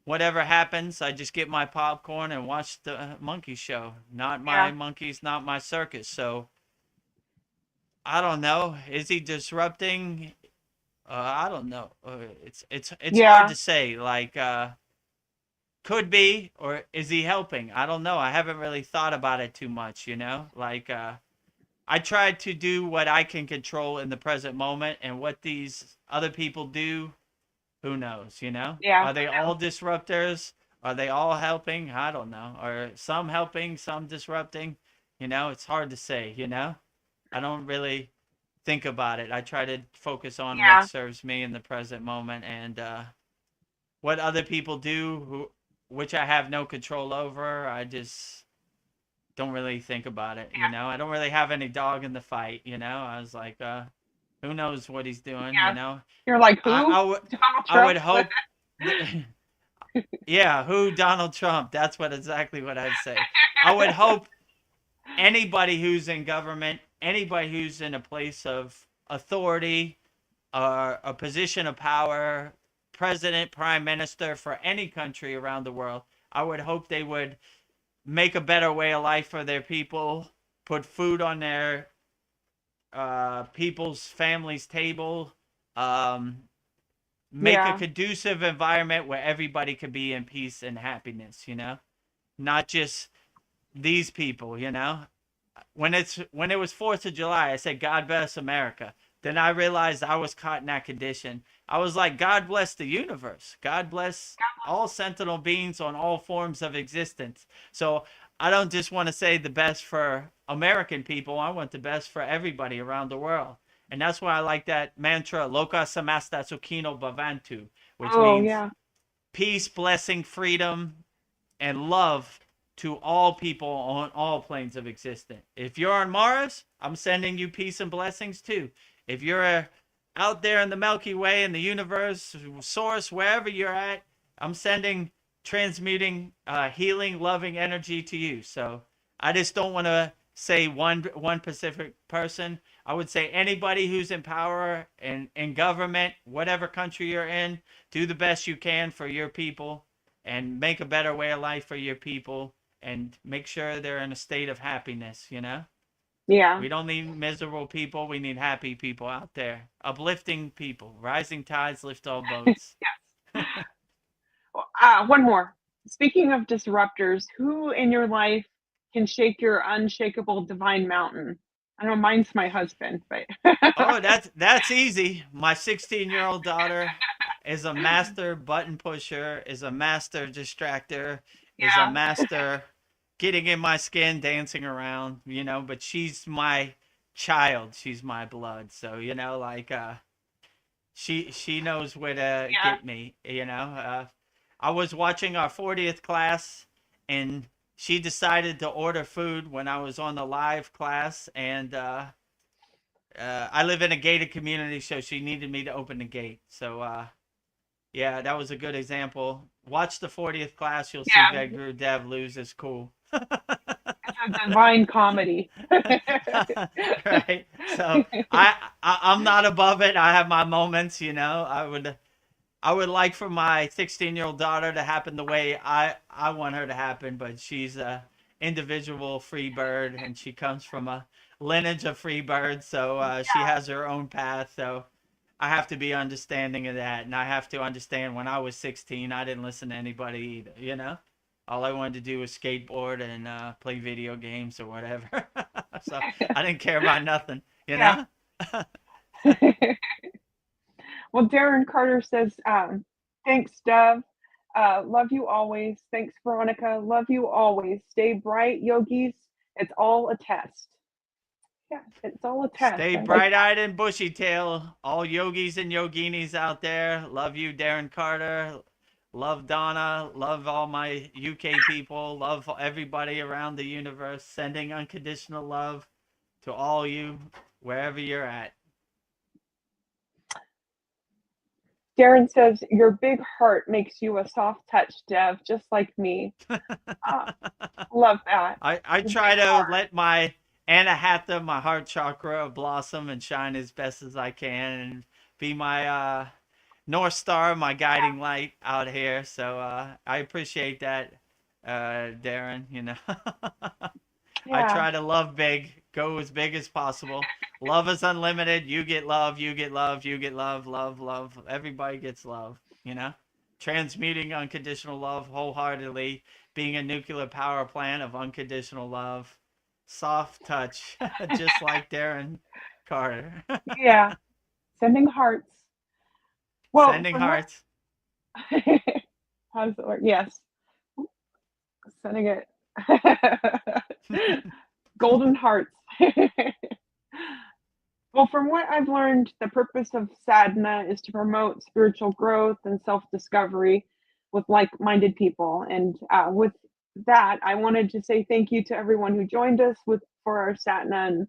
whatever happens, I just get my popcorn and watch the monkey show. Not my yeah, monkeys, not my circus. So I don't know. Is he disrupting? I don't know. It's hard yeah, to say. Like could be, or is he helping? I don't know. I haven't really thought about it too much. You know, like I try to do what I can control in the present moment, and what these other people do, who knows? You know, yeah, are they all disruptors? Are they all helping? I don't know. Are some helping, some disrupting? You know, it's hard to say. You know, I don't really think about it. I try to focus on what yeah, serves me in the present moment, and what other people do, which I have no control over. I just don't really think about it. You know, I don't really have any dog in the fight. You know, I was like, who knows what he's doing? You yeah. know, You're like, I who? I would Donald I would Trump? hope. Yeah, who Donald Trump? That's what exactly what I'd say. I would hope anybody who's in government, anybody who's in a place of authority, a position of power, president, prime minister for any country around the world, I would hope they would make a better way of life for their people, put food on their people's families' table, um, make a Yeah, conducive environment where everybody could be in peace and happiness, you know? Not just these people, you know? When it was 4th of July, I said God bless America. Then I realized I was caught in that condition. I was like, God bless the universe. God bless all sentinel beings on all forms of existence. So I don't just want to say the best for American people. I want the best for everybody around the world. And that's why I like that mantra, Loka Samasta Sukhino Bhavantu, which oh, means yeah, peace, blessing, freedom, and love to all people on all planes of existence. If you're on Mars, I'm sending you peace and blessings too. If you're out there in the Milky Way, in the universe, source, wherever you're at, I'm sending, transmuting, healing, loving energy to you. So I just don't want to say one specific person. I would say anybody who's in power and in government, whatever country you're in, do the best you can for your people and make a better way of life for your people and make sure they're in a state of happiness, you know? yeah. We don't need miserable people. We need happy people out there, uplifting people. Rising tides lift all boats. One more. Speaking of disruptors, who in your life can shake your unshakable divine mountain? I know mine's my husband, but Oh, that's easy. My 16-year-old daughter is a master button pusher, is a master distractor, is a yeah, master getting in my skin, dancing around, you know, but she's my child. She's my blood. So, you know, like she knows where to yeah. get me, you know. I was watching our 40th class, and she decided to order food when I was on the live class, and I live in a gated community, so she needed me to open the gate. So yeah, that was a good example. Watch the 40th class. You'll see Yeah, Vedagurudev lose. It's cool. it's a divine comedy. Right. So I'm not above it. I have my moments. I would like for my 16-year-old daughter to happen the way I want her to happen, but she's a individual free bird, and she comes from a lineage of free birds, so she has her own path. So I have to be understanding of that, and I have to understand when I was 16, I didn't listen to anybody either. All I wanted to do was skateboard and play video games or whatever. So I didn't care about nothing. Yeah. Well, Darren Carter says, thanks, Dove. Love you always. Thanks, Veronica. Love you always. Stay bright, yogis. It's all a test. Yeah, it's all a test. Stay bright-eyed and bushy-tailed. All yogis and yoginis out there. Love you, Darren Carter. Love Donna. Love all my UK people. Love everybody around the universe. Sending unconditional love to all you, wherever you're at. Darren says, your big heart makes you a soft touch, Dev, just like me. Love that. I try to let my Anahata, my heart chakra, blossom and shine as best as I can and be my North Star, my guiding light out here. So I appreciate that, Darren. I try to love big, go as big as possible. Love is unlimited. You get love, you get love, you get love, love, love. Everybody gets love, Transmuting unconditional love wholeheartedly, being a nuclear power plant of unconditional love. Soft touch, just like Darren Carter. Yeah. Sending hearts. Well, sending hearts. How does it work? Yes. Sending it. Golden hearts. Well, from what I've learned, the purpose of sadhana is to promote spiritual growth and self-discovery with like-minded people. And with that, I wanted to say thank you to everyone who joined us for our sadhana and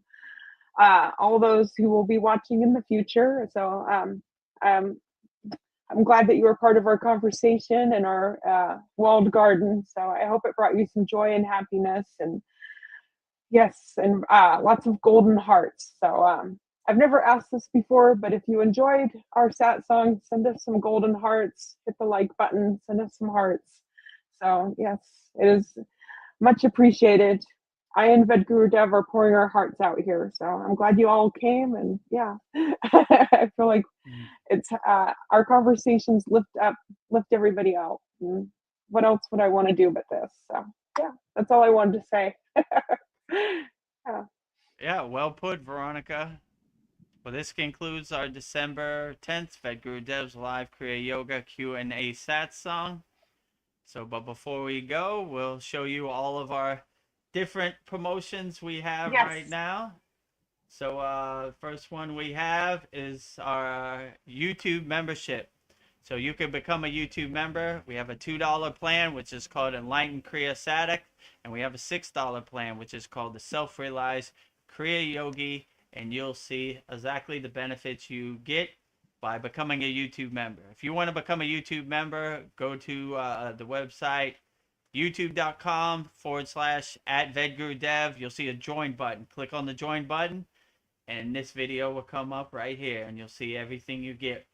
all those who will be watching in the future. So I'm glad that you were part of our conversation and our walled garden. So I hope it brought you some joy and happiness, and yes, and lots of golden hearts. So I've never asked this before, but if you enjoyed our Satsang, send us some golden hearts, hit the like button, send us some hearts. So yes, it is much appreciated. I and Vedagurudev are pouring our hearts out here. So I'm glad you all came, and yeah, I feel like it's our conversations lift everybody out. And what else would I want to do but this? So yeah, that's all I wanted to say. Yeah, well put, Veronica. Well, this concludes our December 10th Vedgurudev's live Kriya Yoga Q&A Satsang. But before we go, we'll show you all of our different promotions we have right now. So first one we have is our YouTube membership. So you can become a YouTube member. We have a $2 plan, which is called Enlightened Kriya Sadhak, and we have a $6 plan, which is called the Self-Realized Kriya Yogi, and you'll see exactly the benefits you get by becoming a YouTube member. If you want to become a YouTube member, go to the website youtube.com/@Vedagurudev. You'll see a join button. Click on the join button, and this video will come up right here, and you'll see everything you get,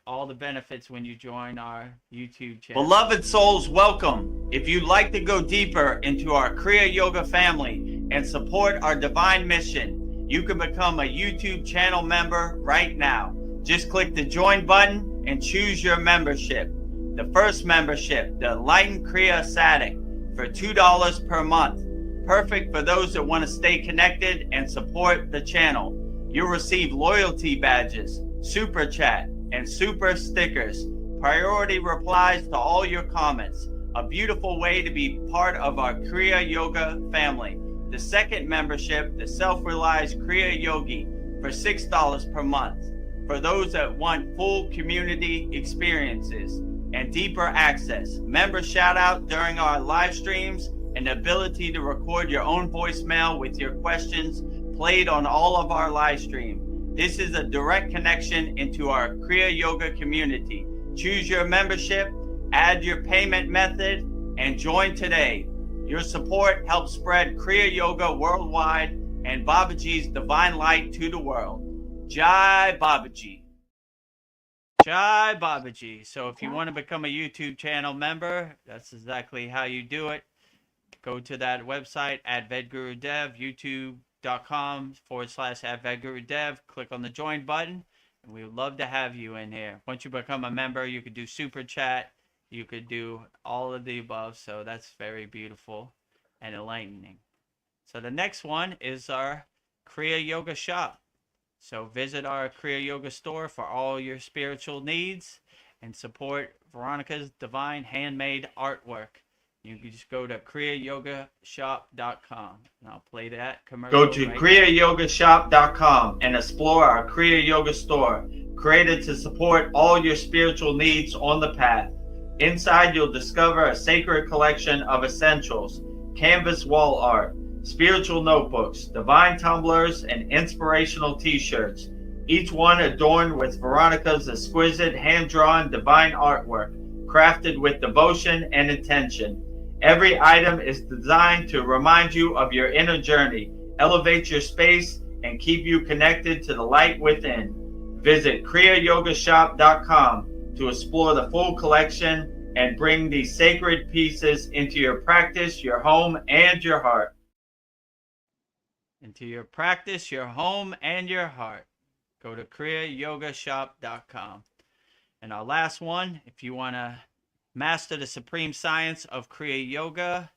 all the benefits when you join our YouTube channel. Beloved souls, welcome. If you'd like to go deeper into our Kriya Yoga family and support our divine mission, you can become a YouTube channel member right now. Just click the join button and choose your membership. The first membership, the Enlightened Kriya Sadhak, for $2 per month. Perfect for those that want to stay connected and support the channel. You'll receive loyalty badges, super chat, and super stickers, priority replies to all your comments. A beautiful way to be part of our Kriya Yoga family. The second membership, the Self-Realized Kriya Yogi, for $6 per month. For those that want full community experiences and deeper access, member shout out during our live streams, and the ability to record your own voicemail with your questions played on all of our live stream. This is a direct connection into our Kriya Yoga community. Choose your membership, add your payment method, and join today. Your support helps spread Kriya Yoga worldwide and Babaji's divine light to the world. Jai Babaji. Jai Babaji. So if you want to become a YouTube channel member, that's exactly how you do it. Go to that website at Vedagurudev, youtube.com/@Vedagurudev. Click on the join button, and we would love to have you in here. Once you become a member, you could do super chat. You could do all of the above. So that's very beautiful and enlightening. So the next one is our Kriya Yoga shop. So visit our Kriya Yoga store for all your spiritual needs and support Veronica's divine handmade artwork. You can just go to kriyayogashop.com, and I'll play that commercial. Go to kriyayogashop.com and explore our Kriya Yoga store, created to support all your spiritual needs on the path. Inside, you'll discover a sacred collection of essentials, canvas wall art, spiritual notebooks, divine tumblers, and inspirational t-shirts, each one adorned with Veronica's exquisite hand-drawn divine artwork, crafted with devotion and intention. Every item is designed to remind you of your inner journey, elevate your space, and keep you connected to the light within. Visit kriyayogashop.com to explore the full collection and bring these sacred pieces into your practice, your home, and your heart. Into your practice, your home, and your heart. Go to kriyayogashop.com. And our last one, if you want to master the supreme science of Kriya Yoga,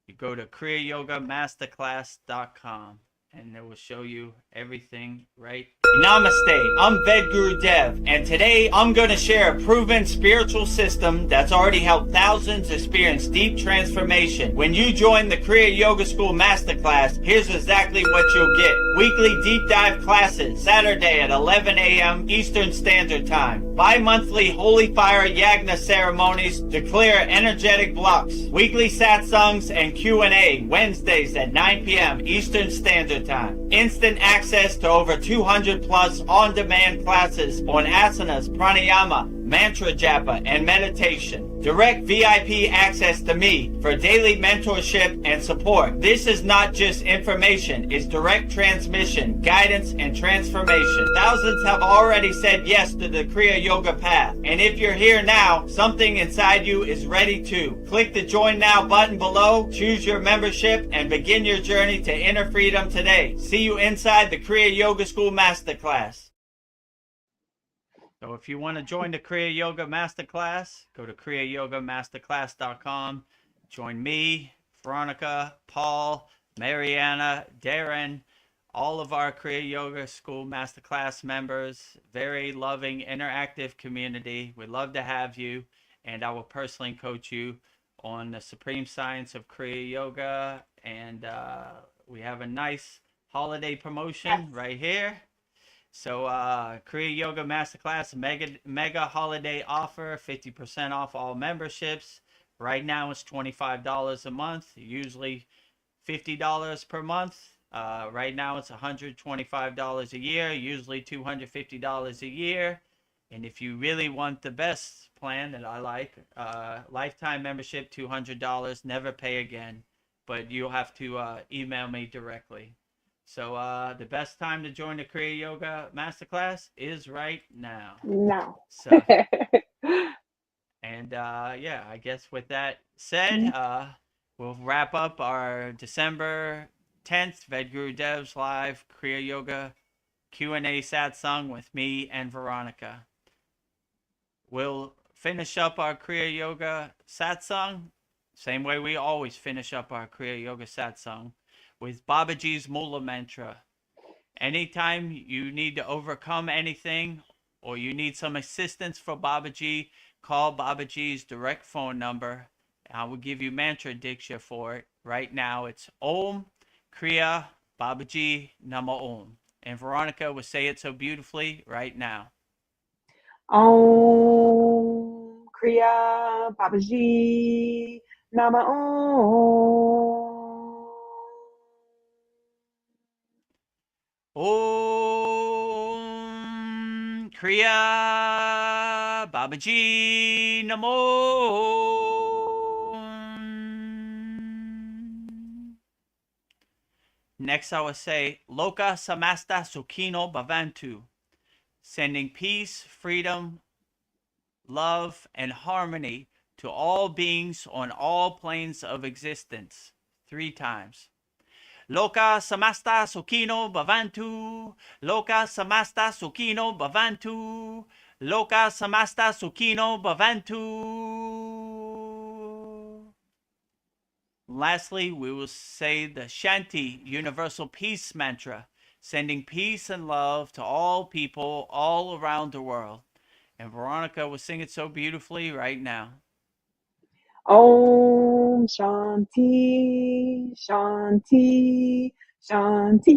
you go to kriyayogamasterclass.com, and it will show you everything right. Namaste, I'm Vedagurudev, and today I'm going to share a proven spiritual system that's already helped thousands experience deep transformation. When you join the Kriya Yoga School Masterclass, here's exactly what you'll get. Weekly deep dive classes, Saturday at 11 a.m. Eastern Standard Time. Bi-monthly Holy Fire Yagna ceremonies to clear energetic blocks. Weekly Satsangs and Q&A, Wednesdays at 9 p.m. Eastern Standard Time. Instant access to over 200 plus on-demand classes on asanas, pranayama, mantra japa, and meditation. Direct VIP access to me for daily mentorship and support. This is not just information, it's direct transmission, guidance, and transformation. Thousands have already said yes to the Kriya Yoga path. And if you're here now, something inside you is ready to. Click the Join Now button below, choose your membership, and begin your journey to inner freedom today. See you inside the Kriya Yoga School Masterclass. So if you want to join the Kriya Yoga Masterclass, go to kriyayogamasterclass.com. Join me, Veronica, Paul, Mariana, Darren, all of our Kriya Yoga School Masterclass members. Very loving, interactive community. We'd love to have you, and I will personally coach you on the supreme science of Kriya Yoga. And we have a nice holiday promotion right here. So Kriya Yoga Masterclass mega holiday offer, 50% off all memberships. Right now it's $25 a month, usually $50 per month. Right now it's $125 a year, usually $250 a year. And if you really want the best plan that I like, lifetime membership, $200, never pay again. But you'll have to email me directly. So the best time to join the Kriya Yoga Masterclass is right now. No. So, and yeah, I guess with that said, we'll wrap up our December 10th Vedgurudev's live Kriya Yoga Q&A satsang with me and Veronica. We'll finish up our Kriya Yoga satsang same way we always finish up our Kriya Yoga satsang, with Babaji's Mula mantra. Anytime you need to overcome anything or you need some assistance for Babaji, call Babaji's direct phone number. I will give you mantra diksha for it. Right now it's Om Kriya Babaji Nama Om. And Veronica will say it so beautifully right now. Om Kriya Babaji Nama Om. Om Kriya Babaji Namo. Next, I will say Loka Samasta Sukhino Bhavantu, sending peace, freedom, love, and harmony to all beings on all planes of existence. 3 times. Loka Samasta Sukhino Bhavantu. Loka Samasta Sukhino Bhavantu. Loka Samasta Sukhino Bhavantu. Lastly, we will say the Shanti Universal Peace Mantra, sending peace and love to all people all around the world. And Veronica will sing it so beautifully right now. Om Shanti, Shanti, Shanti.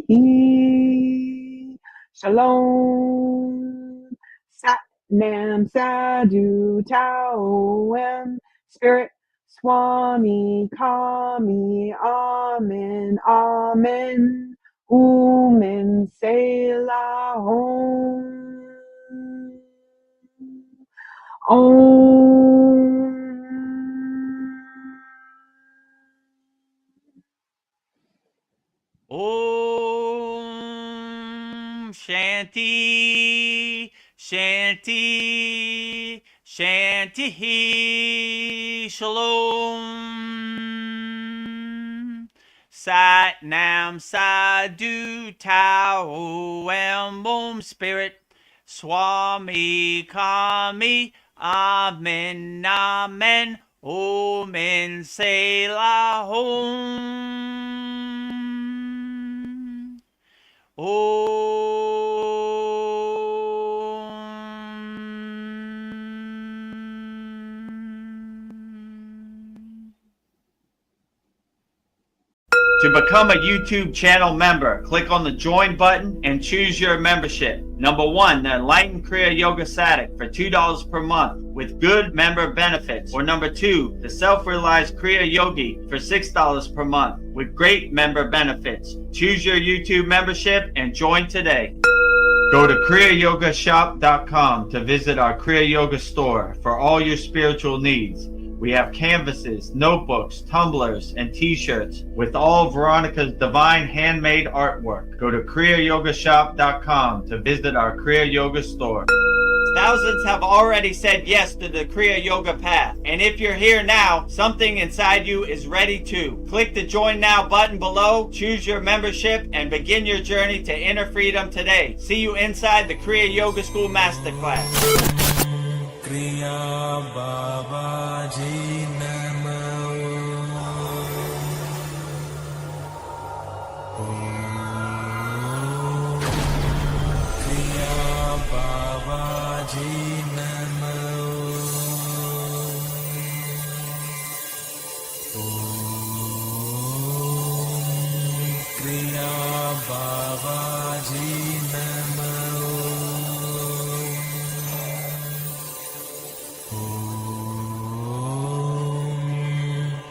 Shalom. Sat Nam Sadhu Tao Em. Spirit Swami Kami. Amen, Amen. Umen Selah Om. Om. Om Shanti, Shanti, Shanti. Shalom. Sat Nam Sadhu Tao Em. Om Spirit Swami Kami. Amen, Amen. Om in Selah Om. To become a YouTube channel member, click on the join button and choose your membership. Number 1, the Enlightened Kriya Yoga Satic for $2 per month with good member benefits. Or number 2, the Self-Realized Kriya Yogi for $6 per month with great member benefits. Choose your YouTube membership and join today. Go to kriyayogashop.com to visit our Kriya Yoga store for all your spiritual needs. We have canvases, notebooks, tumblers, and t-shirts with all Veronica's divine handmade artwork. Go to kriyayogashop.com to visit our Kriya Yoga store. Thousands have already said yes to the Kriya Yoga path. And if you're here now, something inside you is ready too. Click the Join Now button below, choose your membership, and begin your journey to inner freedom today. See you inside the Kriya Yoga School Masterclass. Kriya Babaji Namo. Kriya Babaji Namo. Kriya Babaji Namo.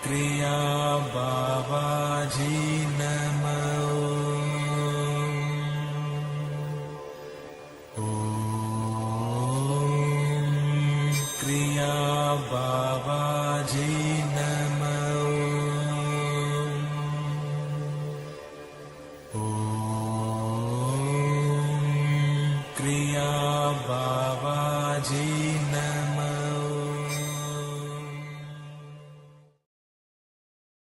Kriya Babaji Namo. Kriya Babaji Namo. Kriya Babaji